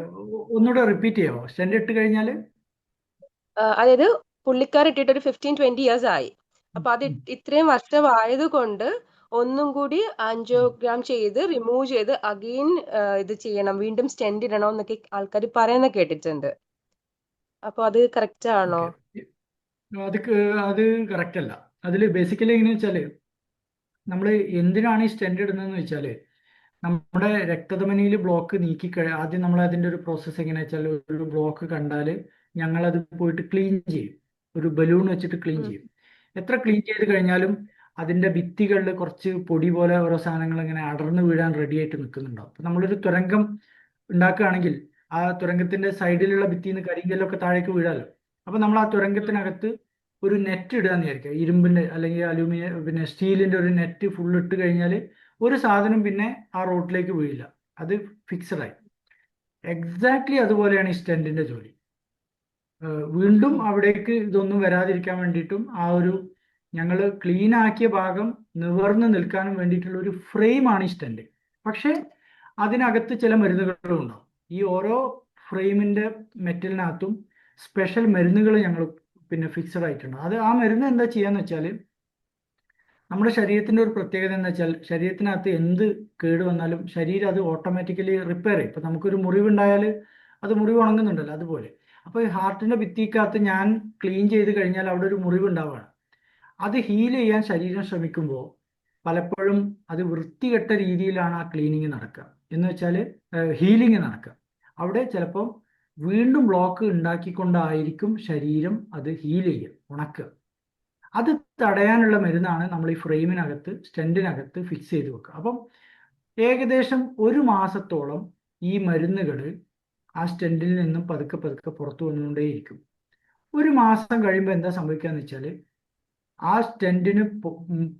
ഒന്നുകൂടെ റിപ്പീറ്റ് ചെയ്യാമോ? സ്റ്റെൻഡ് ഇട്ട് കഴിഞ്ഞാൽ അതായത് പുള്ളിക്കാർ ഇട്ടിട്ട് ഒരു 15-20 ഇയേഴ്സ് ആയി. അപ്പൊ അത് ഇത്രയും വർഷമായത് കൊണ്ട് ഒന്നും കൂടി ആൻജിയോഗ്രാം ചെയ്ത് റിമൂവ് ചെയ്ത് അഗെയിൻ ഇത് ചെയ്യണം, വീണ്ടും സ്റ്റെന്റ് ഇടണം എന്നൊക്കെ ആൾക്കാർ പറയുന്ന കേട്ടിട്ടുണ്ട്. അപ്പൊ അത് കറക്റ്റ് ആണോ? അത് അത് കറക്റ്റ് അല്ല. അതിൽ ബേസിക്കലി എങ്ങനെയാ വെച്ചാൽ, നമ്മൾ എന്തിനാണ് ഈ സ്റ്റെൻഡ് ഇടുന്നതെന്ന് വെച്ചാൽ, നമ്മുടെ രക്തധമനിയിൽ ബ്ലോക്ക് നീക്കി ആദ്യം നമ്മൾ അതിൻ്റെ ഒരു പ്രോസസ്സ് എങ്ങനെയാ വെച്ചാൽ, ഒരു ബ്ലോക്ക് കണ്ടാൽ ഞങ്ങളത് പോയിട്ട് ക്ലീൻ ചെയ്യും, ഒരു ബലൂൺ വെച്ചിട്ട് ക്ലീൻ ചെയ്യും. എത്ര ക്ലീൻ ചെയ്ത് കഴിഞ്ഞാലും അതിൻ്റെ ഭിത്തികളിൽ കുറച്ച് പൊടി പോലെ ഓരോ സാധനങ്ങൾ ഇങ്ങനെ അടർന്നു വീഴാൻ റെഡി ആയിട്ട് നിൽക്കുന്നുണ്ടാവും. അപ്പം നമ്മളൊരു തുരങ്കം ഉണ്ടാക്കുകയാണെങ്കിൽ ആ തുരങ്കത്തിന്റെ സൈഡിലുള്ള ഭിത്തിയിൽ നിന്ന് കരിങ്കല്ലൊക്കെ താഴേക്ക് വീഴാലോ. അപ്പം നമ്മൾ ആ തുരങ്കത്തിനകത്ത് ഒരു നെറ്റ് ഇടുക എന്ന് വിചാരിക്കുക, ഇരുമ്പിന്റെ അല്ലെങ്കിൽ അലൂമിനിയം പിന്നെ സ്റ്റീലിന്റെ ഒരു നെറ്റ് ഫുൾ ഇട്ട് കഴിഞ്ഞാൽ ഒരു സാധനം പിന്നെ ആ റോട്ടിലേക്ക് വീഴില്ല, അത് ഫിക്സഡ് ആയി. എക്സാക്ട്ലി അതുപോലെയാണ് ഈ സ്റ്റെന്റിന്റെ ജോലി. വീണ്ടും അവിടേക്ക് ഇതൊന്നും വരാതിരിക്കാൻ വേണ്ടിയിട്ടും ആ ഒരു ഞങ്ങൾ ക്ലീൻ ആക്കിയ ഭാഗം നിവർന്ന് നിൽക്കാനും വേണ്ടിയിട്ടുള്ള ഒരു ഫ്രെയിമാണ് ഈ സ്റ്റെന്റ്. പക്ഷെ അതിനകത്ത് ചില മരുന്നുകളും ഉണ്ടാവും. ഈ ഓരോ ഫ്രെയിമിന്റെ മെറ്റലിനകത്തും സ്പെഷ്യൽ മരുന്നുകൾ ഞങ്ങൾ പിന്നെ ഫിക്സഡ് ആയിട്ടുണ്ട്. അത് ആ മരുന്ന് എന്താ ചെയ്യാന്ന് വെച്ചാൽ, നമ്മുടെ ശരീരത്തിന്റെ ഒരു പ്രത്യേകത എന്ന് വെച്ചാൽ, ശരീരത്തിനകത്ത് എന്ത് കേട് വന്നാലും ശരീരം അത് ഓട്ടോമാറ്റിക്കലി റിപ്പയർ ചെയ്യും. ഇപ്പൊ നമുക്കൊരു മുറിവുണ്ടായാൽ അത് മുറിവ് ഉണങ്ങുന്നുണ്ടല്ലോ, അതുപോലെ. അപ്പോൾ ഈ ഹാർട്ടിന്റെ ഭിത്തിക്കകത്ത് ഞാൻ ക്ലീൻ ചെയ്ത് കഴിഞ്ഞാൽ അവിടെ ഒരു മുറിവ് ഉണ്ടാവുകയാണ്. അത് ഹീൽ ചെയ്യാൻ ശരീരം ശ്രമിക്കുമ്പോൾ പലപ്പോഴും അത് വൃത്തികെട്ട രീതിയിലാണ് ആ ക്ലീനിങ് നടക്കുക, എന്ന് വെച്ചാൽ ഹീലിംഗ് നടക്കുക. അവിടെ ചിലപ്പോൾ വീണ്ടും ബ്ലോക്ക് ഉണ്ടാക്കിക്കൊണ്ടായിരിക്കും ശരീരം അത് ഹീൽ ചെയ്യുക, ഉണക്കുക. അത് തടയാനുള്ള മരുന്നാണ് നമ്മൾ ഈ ഫ്രെയിമിനകത്ത് സ്റ്റെന്റിനകത്ത് ഫിക്സ് ചെയ്ത് വെക്കുക. അപ്പം ഏകദേശം 1 മാസത്തോളം ഈ മരുന്നുകൾ ആ സ്റ്റെന്റിൽ നിന്നും പതുക്കെ പതുക്കെ പുറത്തു വന്നുകൊണ്ടേയിരിക്കും. 1 മാസം കഴിയുമ്പോൾ എന്താ സംഭവിക്കാന്ന് വെച്ചാൽ, ആ സ്റ്റെന്റിന്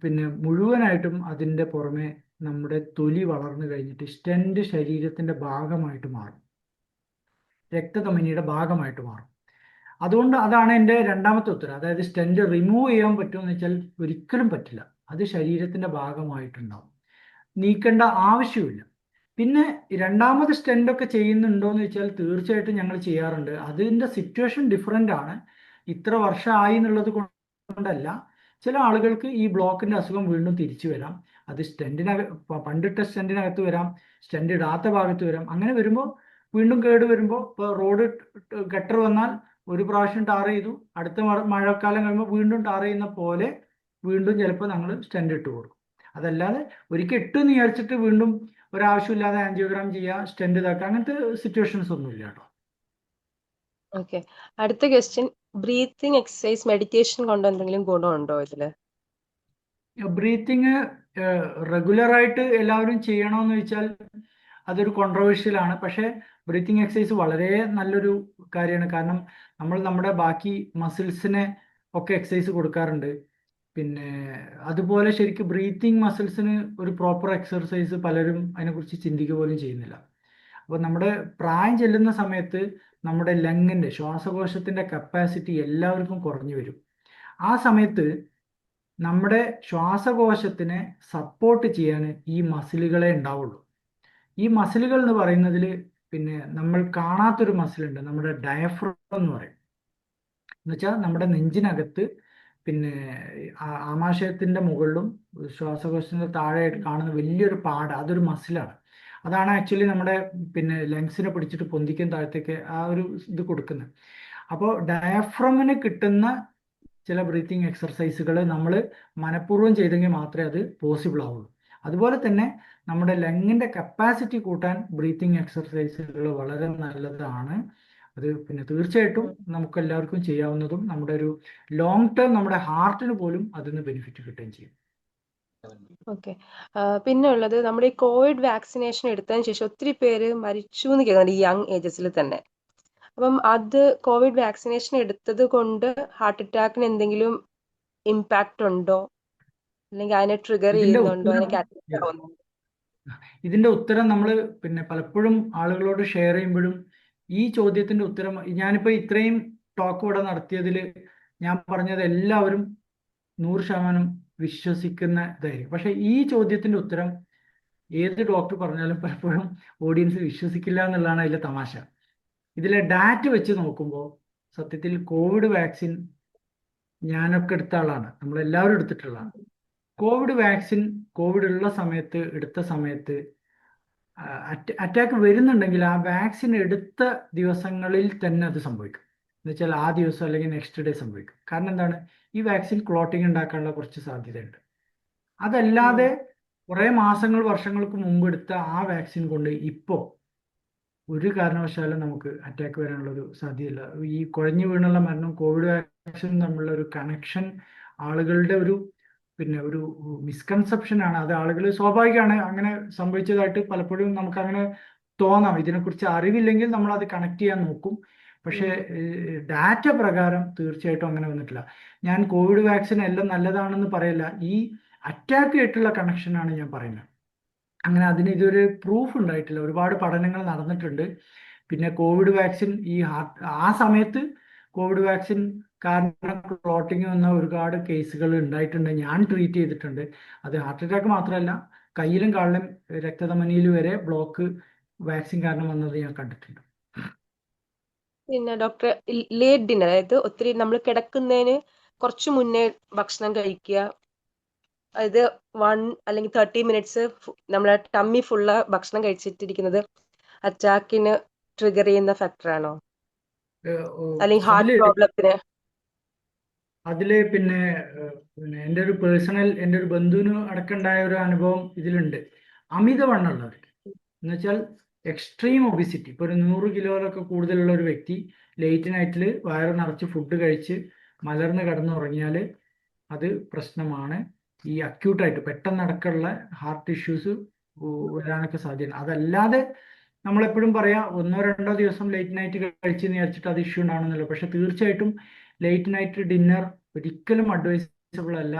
പിന്നെ മുഴുവനായിട്ടും അതിൻ്റെ പുറമെ നമ്മുടെ തൊലി വളർന്നു കഴിഞ്ഞിട്ട് സ്റ്റെന്റ് ശരീരത്തിന്റെ ഭാഗമായിട്ട് മാറും, രക്തധമനിയുടെ ഭാഗമായിട്ട് മാറും. അതുകൊണ്ട് അതാണ് എൻ്റെ രണ്ടാമത്തെ ഉത്തരം. അതായത് സ്റ്റെന്റ് റിമൂവ് ചെയ്യാൻ പറ്റുമെന്ന് വെച്ചാൽ ഒരിക്കലും പറ്റില്ല, അത് ശരീരത്തിന്റെ ഭാഗമായിട്ടുണ്ടാവും, നീക്കേണ്ട ആവശ്യമില്ല. പിന്നെ രണ്ടാമത് സ്റ്റെന്റ് ഒക്കെ ചെയ്യുന്നുണ്ടോ എന്ന് വെച്ചാൽ തീർച്ചയായിട്ടും ഞങ്ങൾ ചെയ്യാറുണ്ട്. അതിൻ്റെ സിറ്റുവേഷൻ ഡിഫറെൻ്റ് ആണ്. ഇത്ര വർഷമായി എന്നുള്ളത് കൊണ്ടല്ല, ചില ആളുകൾക്ക് ഈ ബ്ലോക്കിന്റെ അസുഖം വീണ്ടും തിരിച്ചു വരാം. അത് പണ്ടിട്ട സ്റ്റെന്റിനകത്ത് വരാം, സ്റ്റെന്റ് ഇടാത്ത ഭാഗത്ത് വരാം. അങ്ങനെ വരുമ്പോൾ വീണ്ടും കേട് വരുമ്പോൾ, ഇപ്പോൾ റോഡ് ഗട്ടർ വന്നാൽ ഒരു പ്രാവശ്യം ടാർ ചെയ്തു, അടുത്ത മഴക്കാലം കഴിയുമ്പോൾ വീണ്ടും ടാർ ചെയ്യുന്ന പോലെ വീണ്ടും ചിലപ്പോൾ ഞങ്ങൾ സ്റ്റെന്റ് ഇട്ട് കൊടുക്കും. അതല്ലാതെ ഒരിക്കൽ ഇട്ടെന്ന് വിചാരിച്ചിട്ട് വീണ്ടും ഒരാവശ്യമില്ലാതെ ആൻജിയോഗ്രാം ചെയ്യുക, സ്റ്റെന്റ് ഇതാക്കുക, അങ്ങനത്തെ സിറ്റുവേഷൻസ് ഒന്നുമില്ല കേട്ടോ. ഓക്കെ, അടുത്ത ക്വസ്റ്റ്യൻ, ബ്രീത്തിങ് എക്സസൈസ് മെഡിറ്റേഷൻ കൊണ്ട് എന്തെങ്കിലും ഗുണമുണ്ടോ ഇതില്? ബ്രീത്തിങ് റെഗുലറായിട്ട് എല്ലാവരും ചെയ്യണമെന്ന് വെച്ചാൽ അതൊരു കോൺട്രവേഴ്ഷ്യൽ ആണ്. പക്ഷേ ബ്രീത്തിങ് എക്സസൈസ് വളരെ നല്ലൊരു കാര്യമാണ്. കാരണം നമ്മൾ നമ്മുടെ ബാക്കി മസിൽസിനെ ഒക്കെ എക്സസൈസ് കൊടുക്കാറുണ്ട്. പിന്നെ അതുപോലെ ശരിക്കും ബ്രീത്തിങ് മസിൽസിന് ഒരു പ്രോപ്പർ എക്സർസൈസ് പലരും അതിനെക്കുറിച്ച് ചിന്തിക്കുക പോലും ചെയ്യുന്നില്ല. അപ്പോൾ നമ്മുടെ പ്രായം ചെല്ലുന്ന സമയത്ത് നമ്മുടെ ലങ്ങിൻ്റെ ശ്വാസകോശത്തിൻ്റെ കപ്പാസിറ്റി എല്ലാവർക്കും കുറഞ്ഞു വരും. ആ സമയത്ത് നമ്മുടെ ശ്വാസകോശത്തിനെ സപ്പോർട്ട് ചെയ്യാൻ ഈ മസിലുകളെ ഉണ്ടാവുള്ളൂ. ഈ മസിലുകൾ എന്ന് പറയുന്നതിൽ പിന്നെ നമ്മൾ കാണാത്തൊരു മസിലുണ്ട്, നമ്മുടെ ഡയഫ്രം എന്ന് പറയും. എന്നുവെച്ചാൽ നമ്മുടെ നെഞ്ചിനകത്ത് പിന്നെ ആമാശയത്തിന്റെ മുകളിലും ശ്വാസകോശത്തിന്റെ താഴെയായിട്ട് കാണുന്ന വലിയൊരു പാട, അതൊരു മസിലാണ്. അതാണ് ആക്ച്വലി നമ്മുടെ പിന്നെ ലങ്സിനെ പിടിച്ചിട്ട് പൊന്തിക്കാൻ താഴത്തേക്ക് ആ ഒരു ഇത് കൊടുക്കുന്നത്. അപ്പോൾ ഡയഫ്രമിന് കിട്ടുന്ന ചില ബ്രീത്തിങ് എക്സർസൈസുകൾ നമ്മൾ മനഃപൂർവ്വം ചെയ്തെങ്കിൽ മാത്രമേ അത് പോസിബിൾ ആവുള്ളൂ. അതുപോലെ തന്നെ നമ്മുടെ ലങ്ങിന്റെ കപ്പാസിറ്റി കൂട്ടാൻ ബ്രീത്തിങ് എക്സർസൈസുകൾ വളരെ നല്ലതാണ്. അത് പിന്നെ തീർച്ചയായിട്ടും നമുക്ക് എല്ലാവർക്കും ചെയ്യാവുന്നതും നമ്മുടെ ഒരു ലോങ് ടേം നമ്മുടെ ഹാർട്ടിന് പോലും അതിന് ബെനിഫിറ്റ് കിട്ടുകയും ചെയ്യും. ഓക്കെ, പിന്നെ ഉള്ളത്, നമ്മുടെ ഈ കോവിഡ് വാക്സിനേഷൻ എടുത്തതിന് ശേഷം ഒത്തിരി പേര് മരിച്ചു എന്ന് കേൾക്കുന്നുണ്ട് ഈ യങ് ഏജസിൽ തന്നെ. അപ്പം അത് കോവിഡ് വാക്സിനേഷൻ എടുത്തത് കൊണ്ട് ഹാർട്ട് അറ്റാക്കിന് എന്തെങ്കിലും ഇമ്പാക്റ്റ് ഉണ്ടോ, അല്ലെങ്കിൽ അതിനെ ട്രിഗർ ചെയ്യുന്നുണ്ടോ, അതിനെ കാറ്റഗറൈസ് ആവുന്നുണ്ടോ? ഇതിന്റെ ഉത്തരം നമ്മൾ പിന്നെ പലപ്പോഴും ആളുകളോട് ഷെയർ ചെയ്യുമ്പോഴും ഈ ചോദ്യത്തിന്റെ ഉത്തരം, ഞാനിപ്പോൾ ഇത്രയും ടോക്ക് ഇവിടെ നടത്തിയതിൽ ഞാൻ പറഞ്ഞത് എല്ലാവരും 100% വിശ്വസിക്കുന്ന ഇതായിരിക്കും. പക്ഷെ ഈ ചോദ്യത്തിന്റെ ഉത്തരം ഏത് ഡോക്ടർ പറഞ്ഞാലും പലപ്പോഴും ഓഡിയൻസ് വിശ്വസിക്കില്ല എന്നുള്ളതാണ് അതിലെ തമാശ. ഇതിലെ ഡാറ്റ വെച്ച് നോക്കുമ്പോൾ സത്യത്തിൽ കോവിഡ് വാക്സിൻ ഞാനൊക്കെ എടുത്ത ആളാണ്, നമ്മളെല്ലാവരും എടുത്തിട്ടുള്ളതാണ്. കോവിഡ് വാക്സിൻ കോവിഡ് ഉള്ള സമയത്ത് എടുത്ത സമയത്ത് അറ്റാക്ക് വരുന്നുണ്ടെങ്കിൽ ആ വാക്സിൻ എടുത്ത ദിവസങ്ങളിൽ തന്നെ അത് സംഭവിക്കും. എന്ന് വെച്ചാൽ ആ ദിവസം അല്ലെങ്കിൽ നെക്സ്റ്റ് ഡേ സംഭവിക്കും. കാരണം എന്താണ്, ഈ വാക്സിൻ ക്ലോട്ടിങ് ഉണ്ടാക്കാനുള്ള കുറച്ച് സാധ്യതയുണ്ട്. അതല്ലാതെ കുറേ മാസങ്ങൾ വർഷങ്ങൾക്ക് മുമ്പ് എടുത്ത ആ വാക്സിൻ കൊണ്ട് ഇപ്പോൾ ഒരു കാരണവശാലും നമുക്ക് അറ്റാക്ക് വരാനുള്ളൊരു സാധ്യതയില്ല. ഈ കുഴഞ്ഞു വീണുള്ള മരണം കോവിഡ് വാക്സിൻ തമ്മിലുള്ള ഒരു കണക്ഷൻ ആളുകളുടെ ഒരു ഒരു മിസ്കൺസെപ്ഷൻ ആണ്. അത് ആളുകൾ സ്വാഭാവികമാണ്, അങ്ങനെ സംഭവിച്ചതായിട്ട് പലപ്പോഴും നമുക്ക് അങ്ങനെ തോന്നാം. ഇതിനെക്കുറിച്ച് അറിവില്ലെങ്കിൽ നമ്മൾ അത് കണക്ട് ചെയ്യാൻ നോക്കും. പക്ഷേ ഡാറ്റ പ്രകാരം തീർച്ചയായിട്ടും അങ്ങനെ വന്നിട്ടില്ല. ഞാൻ കോവിഡ് വാക്സിൻ എല്ലാം നല്ലതാണെന്ന് പറയില്ല, ഈ അറ്റാക്ക് ആയിട്ടുള്ള കണക്ഷനാണ് ഞാൻ പറയുന്നത്. അങ്ങനെ അതിന് ഇതൊരു പ്രൂഫ് ഉണ്ടായിട്ടില്ല. ഒരുപാട് പഠനങ്ങൾ നടന്നിട്ടുണ്ട്. പിന്നെ കോവിഡ് വാക്സിൻ ആ സമയത്ത് കോവിഡ് വാക്സിൻ കാരണം ക്ലോട്ടിങ് വന്ന ഒരുപാട് കേസുകൾ ഉണ്ടായിട്ടുണ്ട്, ഞാൻ ട്രീറ്റ് ചെയ്തിട്ടുണ്ട്. അത് ഹാർട്ട് അറ്റാക്ക് മാത്രമല്ല, കയ്യിലും കാലിലും രക്തധമനിയിൽ വരെ ബ്ലോക്ക് വാക്സിൻ കാരണം വന്നത് ഞാൻ കണ്ടിട്ടുണ്ട്. പിന്നെ ഡോക്ടർ, ലേറ്റ് ഡിന്നർ, അതായത് ഒത്തിരി നമ്മൾ കിടക്കുന്നതിന് കുറച്ച് മുന്നേ ഭക്ഷണം കഴിക്കുക, അതായത് 1 അല്ലെങ്കിൽ 30 മിനിറ്റ്സ് നമ്മളെ ടമ്മി ഫുള്ള് ഭക്ഷണം കഴിച്ചിട്ടിരിക്കുന്നത് അറ്റാക്കിന് ട്രിഗർ ചെയ്യുന്ന ഫാക്ടർ ആണോ, അല്ലെങ്കിൽ ഹാർട്ട് പ്രോബ്ലത്തിന്? പിന്നെ എൻ്റെ ഒരു എൻ്റെ ഒരു ബന്ധുവിന് അടക്കമുണ്ടായ ഒരു അനുഭവം ഇതിലുണ്ട്. അമിതവണ്ണമുള്ളവർക്ക് എന്ന് വെച്ചാൽ എക്സ്ട്രീം ഒബിസിറ്റി, ഇപ്പോൾ ഒരു 100 കിലോയിലൊക്കെ കൂടുതലുള്ള ഒരു വ്യക്തി ലേറ്റ് നൈറ്റിൽ വയറ് നിറച്ച് ഫുഡ് കഴിച്ച് മലർന്ന് കിടന്നുറങ്ങിയാൽ അത് പ്രശ്നമാണ്. ഈ അക്യൂട്ടായിട്ട് പെട്ടെന്ന് അടക്കമുള്ള ഹാർട്ട് ഇഷ്യൂസ് വരാനൊക്കെ സാധ്യത. അതല്ലാതെ നമ്മളെപ്പോഴും പറയാം 1-2 ദിവസം ലേറ്റ് നൈറ്റ് കഴിച്ചെന്ന് വിചാരിച്ചിട്ട് അത് ഇഷ്യൂ ഉണ്ടാവണമെന്നില്ല. പക്ഷെ തീർച്ചയായിട്ടും ലേറ്റ് നൈറ്റ് ഡിന്നർ ഒരിക്കലും അഡ്വൈസബിൾ അല്ല.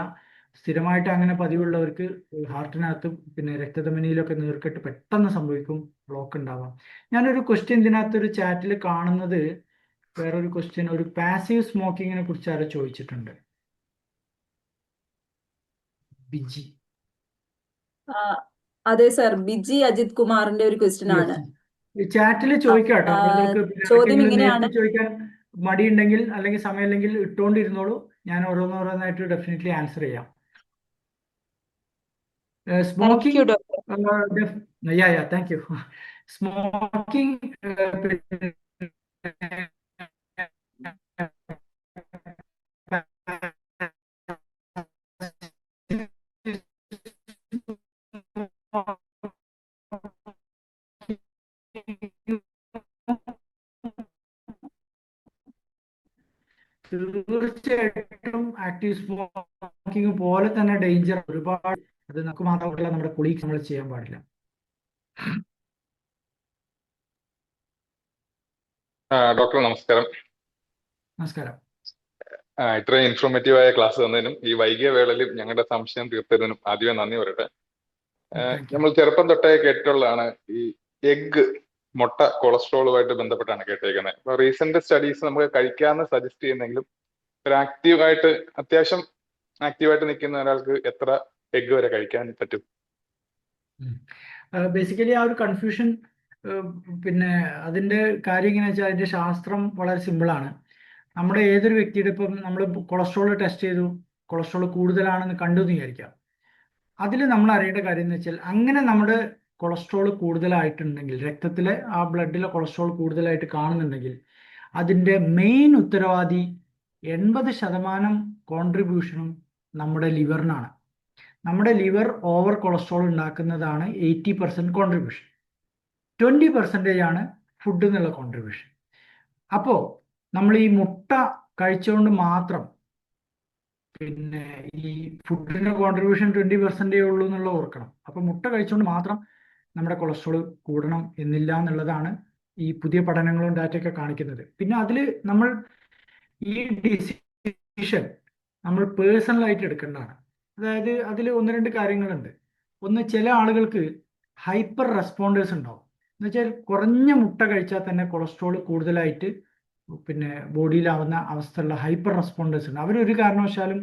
സ്ഥിരമായിട്ട് അങ്ങനെ പതിവുള്ളവർക്ക് ഹാർട്ടിനകത്ത് പിന്നെ രക്തധമനിയിലൊക്കെ നീർക്കെട്ട് പെട്ടെന്ന് സംഭവിക്കും, ബ്ലോക്ക് ഉണ്ടാവാം. ഞാനൊരു ക്വസ്റ്റ്യൻ ഇതിനകത്തൊരു ചാറ്റിൽ കാണുന്നത്, വേറൊരു ക്വസ്റ്റ്യൻ, ഒരു പാസീവ് സ്മോക്കിങ്ങിനെ കുറിച്ച് ആരോ ചോദിച്ചിട്ടുണ്ട്. ബിജി. അതെ സർ, ബിജി അജിത് കുമാറിന്റെ ഒരു ക്വസ്റ്റ്യൻ ആണ്. ചാറ്റിൽ ചോദിക്കാട്ടോ, ചോദ്യം ഇങ്ങനെയാണ്. ചോദിക്കാൻ മടിയുണ്ടെങ്കിൽ അല്ലെങ്കിൽ സമയമില്ലെങ്കിൽ ഇട്ടുകൊണ്ടിരുന്നോളൂ, ഞാൻ ഓരോന്നോരോന്നായിട്ട് ഡെഫിനറ്റ്ലി ആൻസർ ചെയ്യാം. Smoking, thank you. സ്മോക്കിംഗ് തീർച്ചയായിട്ടും ആക്റ്റീവ് സ്മോക്കിംഗ് പോലെ തന്നെ ഡേഞ്ചർ ഒരുപാട്. അത് നമുക്ക് മാത്രമല്ല, നമ്മുടെ കൊളീഗ്സ് നമ്മൾ ചെയ്യാൻ പാടില്ല. ഡോക്ടർ നമസ്കാരം. നമസ്കാരം. ഇത്രയും ഇൻഫോർമേറ്റീവായ ക്ലാസ് തന്നതിനും ഈ വൈകിയ വേളയിലും ഞങ്ങളുടെ സംശയം തീർത്തതിനും ആദ്യമേ നന്ദി പറയട്ടെ. നമ്മൾ ചെറുപ്പം തൊട്ടേ കേട്ടിട്ടുള്ളതാണ് ഈ എഗ്ഗ്, മുട്ട കൊളസ്ട്രോളുമായിട്ട് ബന്ധപ്പെട്ടാണ് കേട്ടേക്കുന്നത്. അപ്പൊ റീസെന്റ് സ്റ്റഡീസ് നമുക്ക് കഴിക്കാമെന്ന് സജസ്റ്റ് ചെയ്യുന്നെങ്കിലും ഒരു അത്യാവശ്യം ആക്റ്റീവായിട്ട് നിൽക്കുന്ന ഒരാൾക്ക് എത്ര എഗ്ഗ് വരെ കഴിക്കാൻ പറ്റും? ബേസിക്കലി ആ ഒരു കൺഫ്യൂഷൻ, പിന്നെ അതിന്റെ കാര്യം എങ്ങനെയാ വെച്ചാൽ അതിന്റെ ശാസ്ത്രം വളരെ സിമ്പിളാണ്. നമ്മുടെ ഏതൊരു വ്യക്തിയുടെ, ഇപ്പം നമ്മൾ കൊളസ്ട്രോൾ ടെസ്റ്റ് ചെയ്തു, കൊളസ്ട്രോൾ കൂടുതലാണെന്ന് കണ്ടു എന്ന് വിചാരിക്കാം. അതിൽ നമ്മൾ അറിയേണ്ട കാര്യം എന്ന് വെച്ചാൽ, അങ്ങനെ നമ്മുടെ കൊളസ്ട്രോൾ കൂടുതലായിട്ടുണ്ടെങ്കിൽ, രക്തത്തിലെ ആ ബ്ലഡിലെ കൊളസ്ട്രോൾ കൂടുതലായിട്ട് കാണുന്നുണ്ടെങ്കിൽ, അതിൻ്റെ മെയിൻ ഉത്തരവാദി 80% കോൺട്രിബ്യൂഷനും നമ്മുടെ ലിവറിനാണ്. നമ്മുടെ ലിവർ ഓവർ കൊളസ്ട്രോൾ ഉണ്ടാക്കുന്നതാണ് 80% കോൺട്രിബ്യൂഷൻ. 20% ആണ് ഫുഡ് എന്നുള്ള കോൺട്രിബ്യൂഷൻ. അപ്പോൾ നമ്മൾ ഈ മുട്ട കഴിച്ചുകൊണ്ട് മാത്രം, പിന്നെ ഈ ഫുഡിന്റെ കോൺട്രിബ്യൂഷൻ 20% ഉള്ളൂ എന്നുള്ള ഓർക്കണം. അപ്പൊ മുട്ട കഴിച്ചുകൊണ്ട് മാത്രം നമ്മുടെ കൊളസ്ട്രോൾ കൂടണം എന്നില്ല എന്നുള്ളതാണ് ഈ പുതിയ പഠനങ്ങളും ഡാറ്റയൊക്കെ കാണിക്കുന്നത്. പിന്നെ അതിൽ നമ്മൾ ഈ ഡിസിഷൻ നമ്മൾ പേഴ്സണലായിട്ട് എടുക്കേണ്ടതാണ്. അതായത് അതിൽ 1-2 കാര്യങ്ങളുണ്ട്. ഒന്ന്, ചില ആളുകൾക്ക് ഹൈപ്പർ റെസ്പോണ്ടേഴ്സ് ഉണ്ടാവും. എന്ന് വെച്ചാൽ കുറഞ്ഞ മുട്ട കഴിച്ചാൽ തന്നെ കൊളസ്ട്രോൾ കൂടുതലായിട്ട് പിന്നെ ബോഡിയിലാവുന്ന അവസ്ഥയുള്ള ഹൈപ്പർ റെസ്പോണ്ടേഴ്സ് ഉണ്ട്. അവരൊരു കാരണവശാലും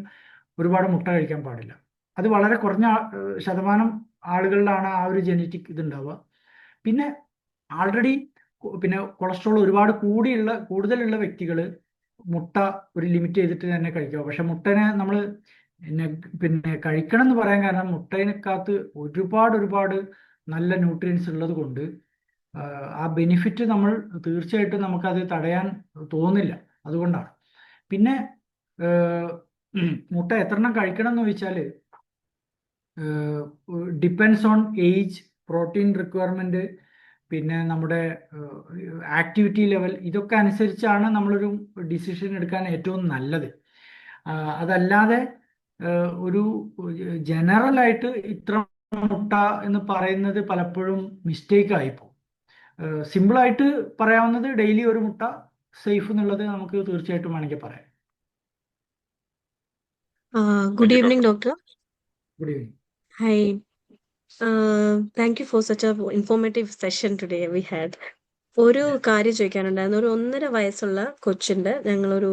ഒരുപാട് മുട്ട കഴിക്കാൻ പാടില്ല. അത് വളരെ കുറഞ്ഞ ശതമാനം ആളുകളിലാണ് ആ ഒരു ജനറ്റിക് ഇതുണ്ടാവുക. പിന്നെ ആൾറെഡി പിന്നെ കൊളസ്ട്രോൾ ഒരുപാട് കൂടുതലുള്ള വ്യക്തികൾ മുട്ട ഒരു ലിമിറ്റ് ചെയ്തിട്ട് തന്നെ കഴിക്കുക. പക്ഷെ മുട്ടനെ നമ്മൾ പിന്നെ കഴിക്കണം എന്ന് പറയാൻ കാരണം മുട്ടയിനകത്ത് ഒരുപാട് നല്ല ന്യൂട്രിയൻസ് ഉള്ളത് കൊണ്ട് ആ ബെനിഫിറ്റ് നമ്മൾ തീർച്ചയായിട്ടും നമുക്കത് തടയാൻ തോന്നില്ല. അതുകൊണ്ടാണ്. പിന്നെ മുട്ട എത്രണ്ണം കഴിക്കണം എന്ന് ചോദിച്ചാൽ depends on age, protein requirement, പിന്നെ നമ്മുടെ ആക്ടിവിറ്റി ലെവൽ, ഇതൊക്കെ അനുസരിച്ചാണ് നമ്മളൊരു ഡിസിഷൻ എടുക്കാൻ ഏറ്റവും നല്ലത്. അതല്ലാതെ ഒരു ജനറലായിട്ട് ഇത്ര മുട്ട എന്ന് പറയുന്നത് പലപ്പോഴും മിസ്റ്റേക്ക് ആയിപ്പോകും. സിമ്പിളായിട്ട് പറയാവുന്നത് ഡെയിലി ഒരു മുട്ട സേഫ് എന്നുള്ളത് നമുക്ക് തീർച്ചയായിട്ടും വേണമെങ്കിൽ പറയാം. Good evening, doctor. Good evening. Hi. Thank you for such a informative session today we had. ഒരു കാര്യം ചോദിക്കാനുണ്ടായിരുന്നു. ഒരു 1.5 വയസ്സുള്ള കൊച്ചിന്റെ ഞങ്ങളൊരു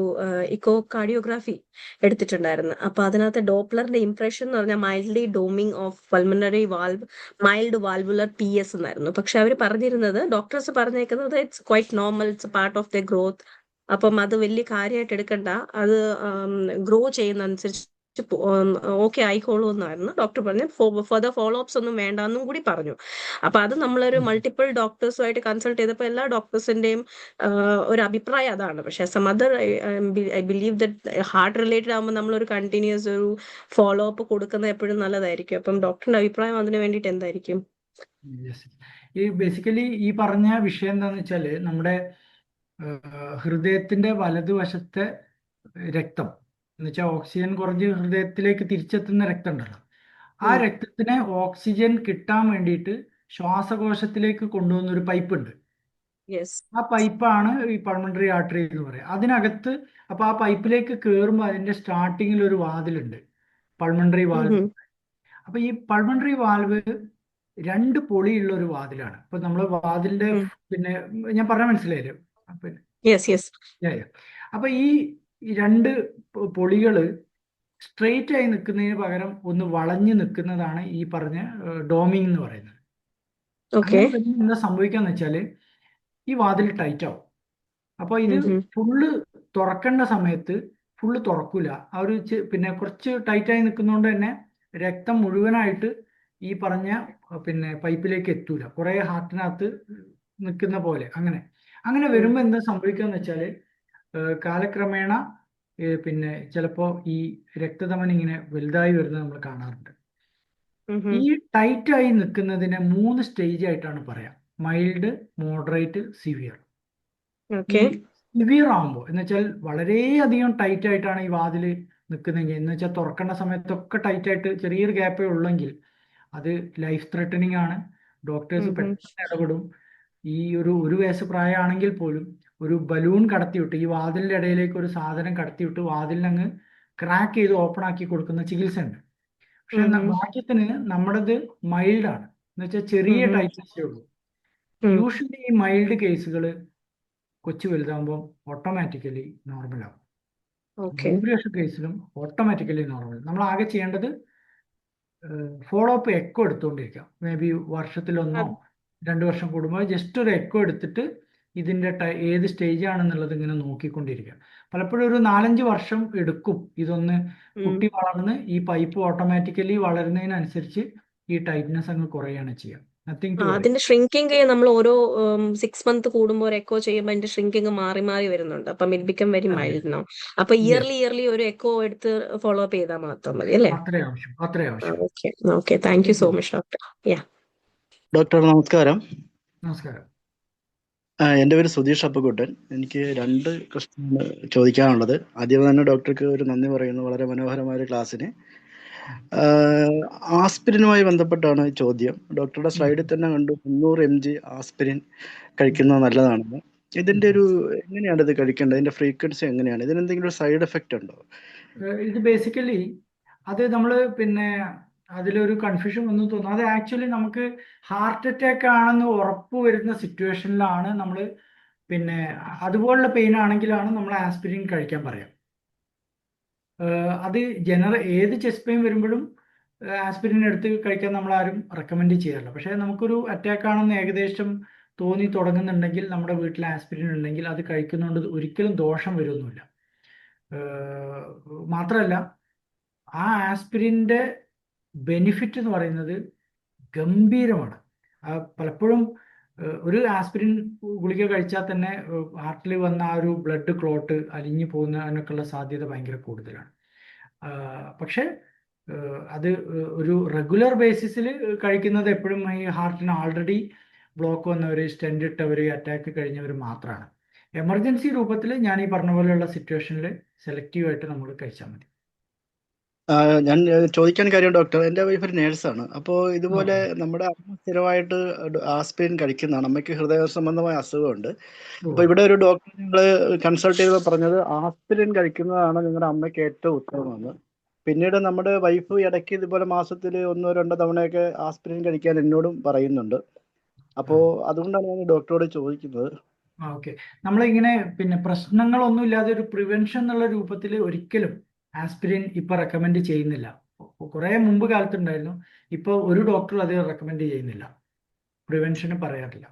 ഇക്കോ കാർഡിയോഗ്രാഫി എടുത്തിട്ടുണ്ടായിരുന്നു. അപ്പൊ അതിനകത്ത് ഡോപ്ലറിന്റെ ഇംപ്രഷൻ എന്ന് പറഞ്ഞാൽ mildly doming of pulmonary valve, mild valvular PS എന്നായിരുന്നു. പക്ഷെ അവർ പറഞ്ഞിരുന്നത്, ഡോക്ടേഴ്സ് പറഞ്ഞേക്കുന്നത് it's quite normal, it's part of the growth. അപ്പം അത് വലിയ കാര്യമായിട്ട് എടുക്കണ്ട, അത് ഗ്രോ ചെയ്യുന്നതനുസരിച്ച് ഓക്കെ ആയിക്കോളൂ എന്നായിരുന്നു ഡോക്ടർ പറഞ്ഞു. ഫർദർ ഫോളോ അപ്സ് ഒന്നും വേണ്ടെന്നും കൂടി പറഞ്ഞു. അപ്പൊ അത് നമ്മളൊരു മൾട്ടിപ്പിൾ ഡോക്ടേഴ്സുമായിട്ട് കൺസൾട്ട് ചെയ്തപ്പോൾ എല്ലാ ഡോക്ടേഴ്സിന്റെയും ഒരു അഭിപ്രായം അതാണ്. പക്ഷെ some other I believe that heart related ആകുമ്പോൾ നമ്മളൊരു കണ്ടിന്യൂസ് ഒരു ഫോളോ അപ്പ് കൊടുക്കുന്നത് എപ്പോഴും നല്ലതായിരിക്കും. അപ്പം ഡോക്ടറിന്റെ അഭിപ്രായം അതിന് വേണ്ടിയിട്ട് എന്തായിരിക്കും? ഈ ബേസിക്കലി ഈ പറഞ്ഞ വിഷയം എന്താന്ന് വെച്ചാല് നമ്മുടെ ഹൃദയത്തിന്റെ വലതുവശത്തെ രക്തം എന്ന് വെച്ചാൽ ഓക്സിജൻ കുറഞ്ഞ് ഹൃദയത്തിലേക്ക് തിരിച്ചെത്തുന്ന രക്തം ഉണ്ടല്ലോ, ആ രക്തത്തിന് ഓക്സിജൻ കിട്ടാൻ വേണ്ടിയിട്ട് ശ്വാസകോശത്തിലേക്ക് കൊണ്ടുപോകുന്ന ഒരു പൈപ്പ് ഉണ്ട്. ആ പൈപ്പാണ് ഈ പൾമണറി ആർട്ടറി എന്ന് പറയുക. അതിനകത്ത് അപ്പൊ ആ പൈപ്പിലേക്ക് കയറുമ്പോൾ അതിന്റെ സ്റ്റാർട്ടിങ്ങിൽ ഒരു വാതിലുണ്ട്, പൾമണറി വാൽവ്. അപ്പൊ ഈ പൾമണറി വാൽവ് 2 പൊളിയുള്ള ഒരു വാതിലാണ്. അപ്പൊ നമ്മള് വാതിലിന്റെ പിന്നെ ഞാൻ പറഞ്ഞ മനസ്സിലായില്ലേ? അപ്പൊ ഈ 2 പൊളികള് സ്ട്രെയിറ്റ് ആയി നിൽക്കുന്നതിന് പകരം ഒന്ന് വളഞ്ഞു നിൽക്കുന്നതാണ് ഈ പറഞ്ഞ ഡോമിങ് എന്ന് പറയുന്നത്. എന്താ സംഭവിക്കാന്ന് വെച്ചാല് ഈ വാതിൽ ടൈറ്റ് ആവും. അപ്പൊ ഇത് ഫുള്ള് തുറക്കേണ്ട സമയത്ത് ഫുള്ള് തുറക്കൂല. ആ ഒരു പിന്നെ കുറച്ച് ടൈറ്റായി നിൽക്കുന്നതുകൊണ്ട് തന്നെ രക്തം മുഴുവനായിട്ട് ഈ പറഞ്ഞ പിന്നെ പൈപ്പിലേക്ക് എത്തൂല, കുറെ ഹാർട്ടിനകത്ത് നിൽക്കുന്ന പോലെ. അങ്ങനെ വരുമ്പോൾ എന്താ സംഭവിക്കാന്ന് വെച്ചാല് കാലക്രമേണ പിന്നെ ചിലപ്പോ ഈ രക്തധമനി ഇങ്ങനെ വലുതായി വരുന്നത് നമ്മൾ കാണാറുണ്ട്. ഈ ടൈറ്റായി നിൽക്കുന്നതിനെ 3 സ്റ്റേജ് ആയിട്ടാണ് പറയാം: മൈൽഡ്, മോഡറേറ്റ്, സിവിയർ. സിവിയർ ആകുമ്പോൾ എന്ന് വെച്ചാൽ വളരെയധികം ടൈറ്റ് ആയിട്ടാണ് ഈ വാതിൽ നിൽക്കുന്നതെങ്കിൽ, എന്ന് വെച്ചാൽ തുറക്കേണ്ട സമയത്തൊക്കെ ടൈറ്റ് ആയിട്ട് ചെറിയൊരു ഗ്യാപ്പേ ഉള്ളെങ്കിൽ അത് ലൈഫ് ത്രെട്ടനിങ് ആണ്. ഡോക്ടേഴ്സ് പെട്ടെന്ന് ഇടപെടും. ഈ ഒരു വയസ്സ് പ്രായമാണെങ്കിൽ പോലും ഒരു ബലൂൺ കടത്തിവിട്ട് ഈ വാതിലിന്റെ ഇടയിലേക്ക് ഒരു സാധനം കടത്തിവിട്ട് വാതിലിനങ്ങ് ക്രാക്ക് ചെയ്ത് ഓപ്പൺ ആക്കി കൊടുക്കുന്ന ചികിത്സ ഉണ്ട്. പക്ഷെ ഭാഗ്യത്തിന് നമ്മുടേത് മൈൽഡ് ആണ്, എന്ന് വെച്ചാൽ ചെറിയ ടൈറ്റ്നസ്സേ ഉള്ളൂ. യൂഷ്വലി ഈ മൈൽഡ് കേസുകൾ കൊച്ചു വലുതാകുമ്പോൾ ഓട്ടോമാറ്റിക്കലി നോർമൽ ആവും. ഭൂരിപക്ഷ കേസിലും ഓട്ടോമാറ്റിക്കലി നോർമൽ. നമ്മൾ ആകെ ചെയ്യേണ്ടത് ഫോളോ അപ്പ് എക്കോ എടുത്തുകൊണ്ടിരിക്കാം. മേ ബി വർഷത്തിലൊന്നോ 2 വർഷം കൂടുമ്പോൾ ജസ്റ്റ് ഒരു എക്കോ എടുത്തിട്ട് ഇതിന്റെ ഏത് സ്റ്റേജ് ആണെന്നുള്ളത് ഇങ്ങനെ നോക്കിക്കൊണ്ടിരിക്കുക. പലപ്പോഴും ഒരു 4-5 വർഷം എടുക്കും ഇതൊന്ന് കുട്ടി വളർന്ന് ഈ പൈപ്പ് ഓട്ടോമാറ്റിക്കലി വളരുന്നതിനനുസരിച്ച് ഈ ടൈറ്റ്നസ് അങ്ങ് കുറയാണ് ചെയ്യുക. അതിന്റെ ഷ്രിങ്കിങ് നമ്മൾ ഓരോ 6 മന്ത് കൂടുമ്പോൾ ഒരു എക്കോ ചെയ്യുമ്പോൾ അതിന്റെ ഷ്രിങ്കിങ് മാറി വരുന്നുണ്ട്. അപ്പം ഇറ്റ് ബിക്കം വെരി മൈൽഡ് നോ. അപ്പൊ ഇയർലി ഒരു എക്കോ എടുത്ത് ഫോളോ അപ്പ് ചെയ്താൽ മാത്രം മതി അല്ലേ? അത്രേ ആവശ്യം. Okay thank you so much doctor. Doctor നമസ്കാരം. നമസ്കാരം. എൻ്റെ പേര് സുധീഷ് അപ്പുകുട്ടൻ. എനിക്ക് 2 ക്വസ്റ്റ്യൻ ചോദിക്കാനുള്ളത്. ആദ്യം തന്നെ ഡോക്ടർക്ക് ഒരു നന്ദി പറയുന്നു, വളരെ മനോഹരമായ ഒരു ക്ലാസ്സിന്. ആസ്പിരിനുമായി ബന്ധപ്പെട്ടാണ് ചോദ്യം. ഡോക്ടറുടെ സ്ലൈഡിൽ തന്നെ കണ്ടു 300 mg ആസ്പിരിൻ കഴിക്കുന്നത് നല്ലതാണെന്ന്. ഇതിന്റെ ഒരു എങ്ങനെയാണ് ഇത് കഴിക്കേണ്ടത്? ഇതിന്റെ ഫ്രീക്വൻസി എങ്ങനെയാണ്? ഇതിന് എന്തെങ്കിലും ഒരു സൈഡ് എഫക്റ്റ് ഉണ്ടോ? ഇത് ബേസിക്കലി അത് നമ്മള് പിന്നെ അതിലൊരു കൺഫ്യൂഷൻ ഒന്നും തോന്നുന്നു. അത് ആക്ച്വലി നമുക്ക് ഹാർട്ട് അറ്റാക്ക് ആണെന്ന് ഉറപ്പ് വരുന്ന സിറ്റുവേഷനിലാണ് നമ്മൾ പിന്നെ അതുപോലുള്ള പെയിൻ ആണെങ്കിലാണ് നമ്മൾ ആസ്പിരിൻ കഴിക്കാൻ പറയാം. അത് ഏത് ചെസ്റ്റ് പെയിൻ വരുമ്പോഴും ആസ്പിരിൻ എടുത്ത് കഴിക്കാൻ നമ്മൾ ആരും റെക്കമെൻഡ് ചെയ്യാറില്ല. പക്ഷേ നമുക്കൊരു അറ്റാക്ക് ആണെന്ന് ഏകദേശം തോന്നി തുടങ്ങുന്നുണ്ടെങ്കിൽ നമ്മുടെ വീട്ടിൽ ആസ്പിരിൻ ഉണ്ടെങ്കിൽ അത് കഴിക്കുന്നതുകൊണ്ട് ഒരിക്കലും ദോഷം വരുമൊന്നുമില്ല. മാത്രമല്ല ആ ആസ്പിരിൻ്റെ ബെനിഫിറ്റ് എന്ന് പറയുന്നത് ഗംഭീരമാണ്. പലപ്പോഴും ഒരു ആസ്പിരിൻ ഗുളിക കഴിച്ചാൽ തന്നെ ഹാർട്ടിൽ വന്ന ആ ഒരു ബ്ലഡ് ക്ലോട്ട് അലിഞ്ഞു പോകുന്നതിനൊക്കെയുള്ള സാധ്യത ഭയങ്കര കൂടുതലാണ്. പക്ഷേ അത് ഒരു റെഗുലർ ബേസിസിൽ കഴിക്കുന്നത് എപ്പോഴും ഈ ഹാർട്ടിന് ആൾറെഡി ബ്ലോക്ക് വന്നവർ, സ്റ്റെൻഡ് ഇട്ടവർ, അറ്റാക്ക് കഴിഞ്ഞവർ മാത്രമാണ്. എമർജൻസി രൂപത്തിൽ ഞാൻ ഈ പറഞ്ഞ പോലെയുള്ള സിറ്റുവേഷനിൽ സെലക്റ്റീവായിട്ട് നമ്മൾ കഴിച്ചാൽ മതി. ഞാൻ ചോദിക്കാൻ കാര്യം ഡോക്ടർ, എൻ്റെ വൈഫ് ഒരു നേഴ്സാണ്. അപ്പോൾ ഇതുപോലെ നമ്മുടെ അമ്മ സ്ഥിരമായിട്ട് ആസ്പിരിൻ കഴിക്കുന്നതാണ്. അമ്മയ്ക്ക് ഹൃദയ സംബന്ധമായ അസുഖമുണ്ട്. അപ്പോൾ ഇവിടെ ഒരു ഡോക്ടർ നിങ്ങൾ കൺസൾട്ട് ചെയ്തപ്പോൾ പറഞ്ഞത് ആസ്പിരിൻ കഴിക്കുന്നതാണ് നിങ്ങളുടെ അമ്മയ്ക്ക് ഏറ്റവും ഉത്തമമെന്ന്. പിന്നീട് നമ്മുടെ വൈഫ് ഇടയ്ക്ക് ഇതുപോലെ മാസത്തിൽ 1-2 തവണയൊക്കെ ആസ്പിരിൻ കഴിക്കാൻ എന്നോടും പറയുന്നുണ്ട്. അപ്പോൾ അതുകൊണ്ടാണ് ഞാൻ ഡോക്ടറോട് ചോദിക്കുന്നത്. ഓക്കെ, നമ്മളിങ്ങനെ പിന്നെ പ്രശ്നങ്ങളൊന്നും ഇല്ലാതെ ഒരു പ്രിവെൻഷൻ എന്നുള്ള രൂപത്തിൽ ഒരിക്കലും ആസ്പിരിൻ ഇപ്പൊ റെക്കമെൻഡ് ചെയ്യുന്നില്ല. കുറെ മുമ്പ് കാലത്തുണ്ടായിരുന്നു, ഇപ്പൊ ഒരു ഡോക്ടറും അത് റെക്കമെൻഡ് ചെയ്യുന്നില്ല, പ്രിവെൻഷന് പറയാറില്ല.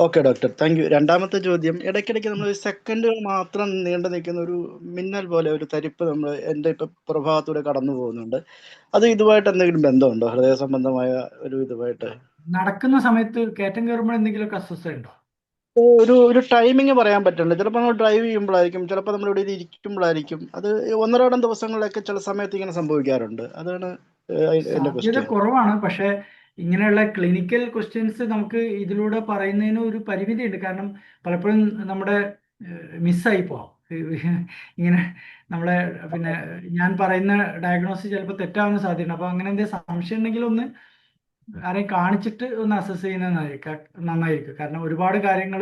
Okay doctor, thank you. രണ്ടാമത്തെ ചോദ്യം, ഇടയ്ക്കിടയ്ക്ക് നമ്മൾ സെക്കൻഡുകൾ മാത്രം നീണ്ടു നിൽക്കുന്ന ഒരു മിന്നൽ പോലെ ഒരു തരിപ്പ് നമ്മൾ എൻ്റെ ഇപ്പൊ പ്രഭാവത്തൂടെ കടന്നു പോകുന്നുണ്ട്. അത് ഇതുമായിട്ട് എന്തെങ്കിലും ബന്ധമുണ്ടോ? ഹൃദയ സംബന്ധമായ ഒരു ഇതുമായിട്ട് നടക്കുന്ന സമയത്ത് കയറ്റം കയറുമ്പോൾ എന്തെങ്കിലുമൊക്കെ അസ്വസ്ഥ ഉണ്ടോ? ഒരു ടൈമിങ് പറയാൻ പറ്റില്ല. ചിലപ്പോൾ നമ്മൾ ഡ്രൈവ് ചെയ്യുമ്പോഴായിരിക്കും, ചിലപ്പോൾ നമ്മൾ ഇവിടെ ഇരിക്കുമ്പോഴായിരിക്കും. അത് 1-2 ദിവസങ്ങളിലൊക്കെ ചില സമയത്ത് ഇങ്ങനെ സംഭവിക്കാറുണ്ട്. അതാണ് എൻ്റെ സാധ്യത ക്വസ്റ്റ്യൻ. കുറവാണ്, പക്ഷെ ഇങ്ങനെയുള്ള ക്ലിനിക്കൽ ക്വസ്റ്റ്യൻസ് നമുക്ക് ഇതിലൂടെ പറയുന്നതിന് ഒരു പരിമിതിയുണ്ട്. കാരണം പലപ്പോഴും നമ്മുടെ മിസ്സായി പോവാം. ഇങ്ങനെ നമ്മളെ പിന്നെ ഞാൻ പറയുന്ന ഡയഗ്നോസിസ് ചിലപ്പോൾ തെറ്റാവുന്ന സാധ്യതയുണ്ട്. അപ്പോൾ അങ്ങനെ എന്തെങ്കിലും സംശയം ഉണ്ടെങ്കിൽ ഒന്ന് ആരെയും കാണിച്ചിട്ട് ഒന്ന് അസസ് ചെയ്യുന്നത് നന്നായിരിക്കും. കാരണം ഒരുപാട് കാര്യങ്ങൾ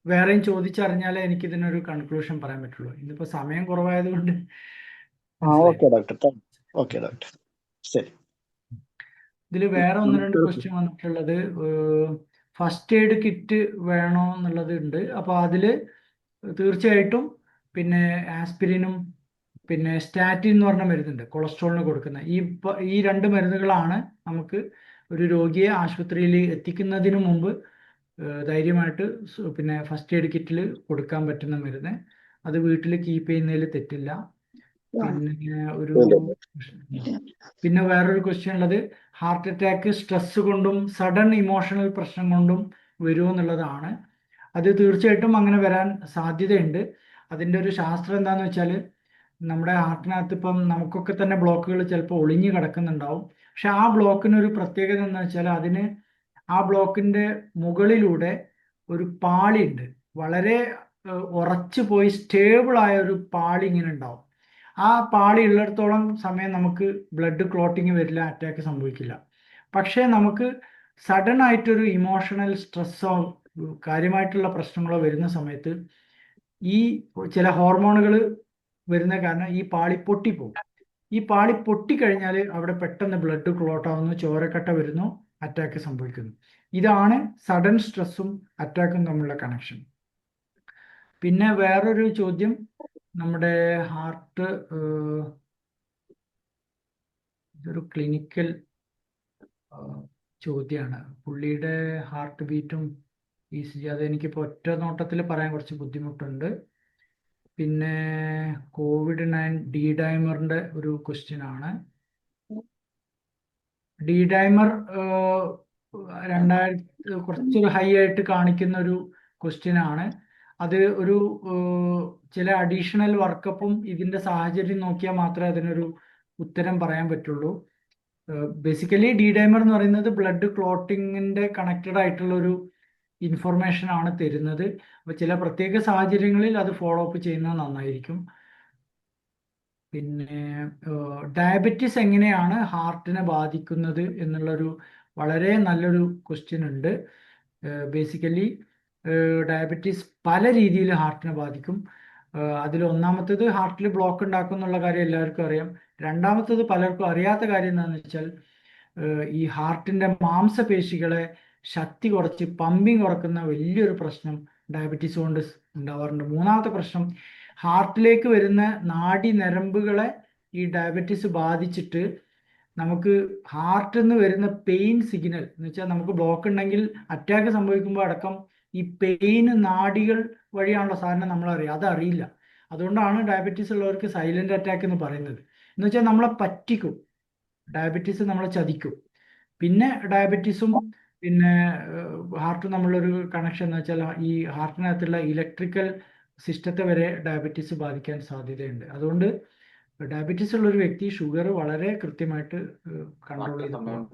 വേറെയും ചോദിച്ചറിഞ്ഞാലേ എനിക്ക് ഇതിനൊരു കൺക്ലൂഷൻ പറയാൻ പറ്റുള്ളൂ. ഇന്നിപ്പോ സമയം കുറവായതുകൊണ്ട് ഓക്കെ ഡോക്ടർ, ഓക്കെ ഡോക്ടർ, ശരി. ഇതിൽ വേറെ 1-2 ക്വസ്റ്റ്യൻ വന്നിട്ടുള്ളത് ഫസ്റ്റ് എയ്ഡ് കിറ്റ് വേണോ എന്നുള്ളത് ഉണ്ട്. അപ്പോൾ അതിൽ തീർച്ചയായിട്ടും പിന്നെ ആസ്പിരിനും പിന്നെ സ്റ്റാറ്റിൻ എന്ന് പറഞ്ഞ മരുന്നുണ്ട്, കൊളസ്ട്രോളിന് കൊടുക്കുന്ന. ഈ 2 മരുന്നുകളാണ് നമുക്ക് ഒരു രോഗിയെ ആശുപത്രിയിൽ എത്തിക്കുന്നതിന് മുമ്പ് ധൈര്യമായിട്ട് പിന്നെ ഫസ്റ്റ് എയ്ഡ് കിറ്റിൽ കൊടുക്കാൻ പറ്റുന്ന മരുന്ന്. അത് വീട്ടിൽ കീപ്പ് ചെയ്യുന്നതിൽ തെറ്റില്ല. പിന്നെ വേറൊരു ക്വസ്റ്റ്യൻ ഉള്ളത്, ഹാർട്ട് അറ്റാക്ക് സ്ട്രെസ് കൊണ്ടും സഡൻ ഇമോഷണൽ പ്രശ്നം കൊണ്ടും വരുമോ എന്നുള്ളതാണ്. അത് തീർച്ചയായിട്ടും അങ്ങനെ വരാൻ സാധ്യതയുണ്ട്. അതിൻ്റെ ഒരു ശാസ്ത്രം എന്താന്ന് വെച്ചാൽ, നമ്മുടെ ഹാർട്ടിനകത്ത് ഇപ്പം നമുക്കൊക്കെ തന്നെ ബ്ലോക്കുകൾ ചിലപ്പോൾ ഒളിഞ്ഞു കിടക്കുന്നുണ്ടാവും. പക്ഷെ ആ ബ്ലോക്കിനൊരു പ്രത്യേകത എന്ന് വെച്ചാൽ ആ ബ്ലോക്കിന്റെ മുകളിലൂടെ ഒരു പാളി ഉണ്ട്, വളരെ ഉറച്ചു പോയി സ്റ്റേബിൾ ആയ ഒരു പാളി ഇങ്ങനെ ഉണ്ടാവും. ആ പാളി ഉള്ളിടത്തോളം സമയം നമുക്ക് ബ്ലഡ് ക്ലോട്ടിങ് വരില്ല, അറ്റാക്ക് സംഭവിക്കില്ല. പക്ഷേ നമുക്ക് സഡൻ ആയിട്ടൊരു ഇമോഷണൽ സ്ട്രെസ്സോ കാര്യമായിട്ടുള്ള പ്രശ്നങ്ങളോ വരുന്ന സമയത്ത് ഈ ചില ഹോർമോണുകൾ വരുന്ന കാരണം ഈ പാളി പൊട്ടിപ്പോകും. ഈ പാളി പൊട്ടിക്കഴിഞ്ഞാൽ അവിടെ പെട്ടെന്ന് ബ്ലഡ് ക്ലോട്ട് ആവുന്നു, ചോരക്കട്ട വരുന്നു, അറ്റാക്ക് സംഭവിക്കുന്നു. ഇതാണ് സഡൻ സ്ട്രെസ്സും അറ്റാക്കും തമ്മിലുള്ള കണക്ഷൻ. പിന്നെ വേറൊരു ചോദ്യം, നമ്മുടെ ഹാർട്ട് ഇതൊരു ക്ലിനിക്കൽ ചോദ്യമാണ്. പുള്ളിയുടെ ഹാർട്ട് ബീറ്റും ECG അത് എനിക്കിപ്പോൾ ഒറ്റ നോട്ടത്തിൽ പറയാൻ കുറച്ച് ബുദ്ധിമുട്ടുണ്ട്. പിന്നെ COVID-19 ഡി ഡൈമറിന്റെ ഒരു ക്വസ്റ്റ്യൻ ആണ്. ഡി ഡൈമർ 2000 കുറച്ചൊരു ഹൈ ആയിട്ട് കാണിക്കുന്ന ഒരു ക്വസ്റ്റ്യൻ ആണ്. അത് ഒരു ചില അഡീഷണൽ വർക്കപ്പും ഇതിന്റെ സാഹചര്യം നോക്കിയാൽ മാത്രമേ അതിനൊരു ഉത്തരം പറയാൻ പറ്റുള്ളൂ. ബേസിക്കലി ഡി ഡൈമർ എന്ന് പറയുന്നത് ബ്ലഡ് ക്ലോട്ടിങ്ങിന്റെ കണക്റ്റഡ് ആയിട്ടുള്ള ഒരു ഇൻഫർമേഷൻ ആണ് തരുന്നത്. അപ്പോൾ ചില പ്രത്യേക സാഹചര്യങ്ങളിൽ അത് ഫോളോ അപ്പ് ചെയ്യുന്നത് നന്നായിരിക്കും. പിന്നെ ഡയബറ്റിസ് എങ്ങനെയാണ് ഹാർട്ടിനെ ബാധിക്കുന്നത് എന്നുള്ളൊരു വളരെ നല്ലൊരു ക്വസ്റ്റ്യൻ ഉണ്ട്. ബേസിക്കലി ഡയബറ്റീസ് പല രീതിയിൽ ഹാർട്ടിനെ ബാധിക്കും. അതിൽ ഒന്നാമത്തേത് ഹാർട്ടിൽ ബ്ലോക്ക് ഉണ്ടാക്കും എന്നുള്ള കാര്യം എല്ലാവർക്കും അറിയാം. രണ്ടാമത്തേത് പലർക്കും അറിയാത്ത കാര്യം എന്താണെന്ന് വെച്ചാൽ ഈ ഹാർട്ടിന്റെ മാംസപേശികളെ ശക്തി കുറച്ച് പമ്പിങ് കുറക്കുന്ന വലിയൊരു പ്രശ്നം ഡയബറ്റീസ് കൊണ്ട് ഉണ്ടാവാറുണ്ട്. മൂന്നാമത്തെ പ്രശ്നം, ഹാർട്ടിലേക്ക് വരുന്ന നാഡി നരമ്പുകളെ ഈ ഡയബറ്റീസ് ബാധിച്ചിട്ട് നമുക്ക് ഹാർട്ടിൽ നിന്ന് വരുന്ന പെയിൻ സിഗ്നൽ എന്ന് വെച്ചാൽ നമുക്ക് ബ്ലോക്ക് ഉണ്ടെങ്കിൽ അറ്റാക്ക് സംഭവിക്കുമ്പോൾ അടക്കം ഈ പെയിൻ നാഡികൾ വഴിയാണല്ലോ സാധാരണ നമ്മളറിയാം, അതറിയില്ല. അതുകൊണ്ടാണ് ഡയബറ്റീസ് ഉള്ളവർക്ക് സൈലന്റ് അറ്റാക്ക് എന്ന് പറയുന്നത്. എന്ന് വെച്ചാൽ നമ്മളെ പറ്റിക്കും, ഡയബറ്റീസ് നമ്മളെ ചതിക്കും. പിന്നെ ഡയബറ്റീസും പിന്നെ ഹാർട്ടും തമ്മിലൊരു കണക്ഷൻ എന്ന് വെച്ചാൽ ഈ ഹാർട്ടിനകത്തുള്ള ഇലക്ട്രിക്കൽ സിസ്റ്റത്തെ വരെ ഡയബറ്റീസ് ബാധിക്കാൻ സാധ്യതയുണ്ട്. അതുകൊണ്ട് ഡയബറ്റീസ് ഉള്ള ഒരു വ്യക്തി ഷുഗർ വളരെ കൃത്യമായിട്ട് കൺട്രോൾ ചെയ്ത് പോകണം.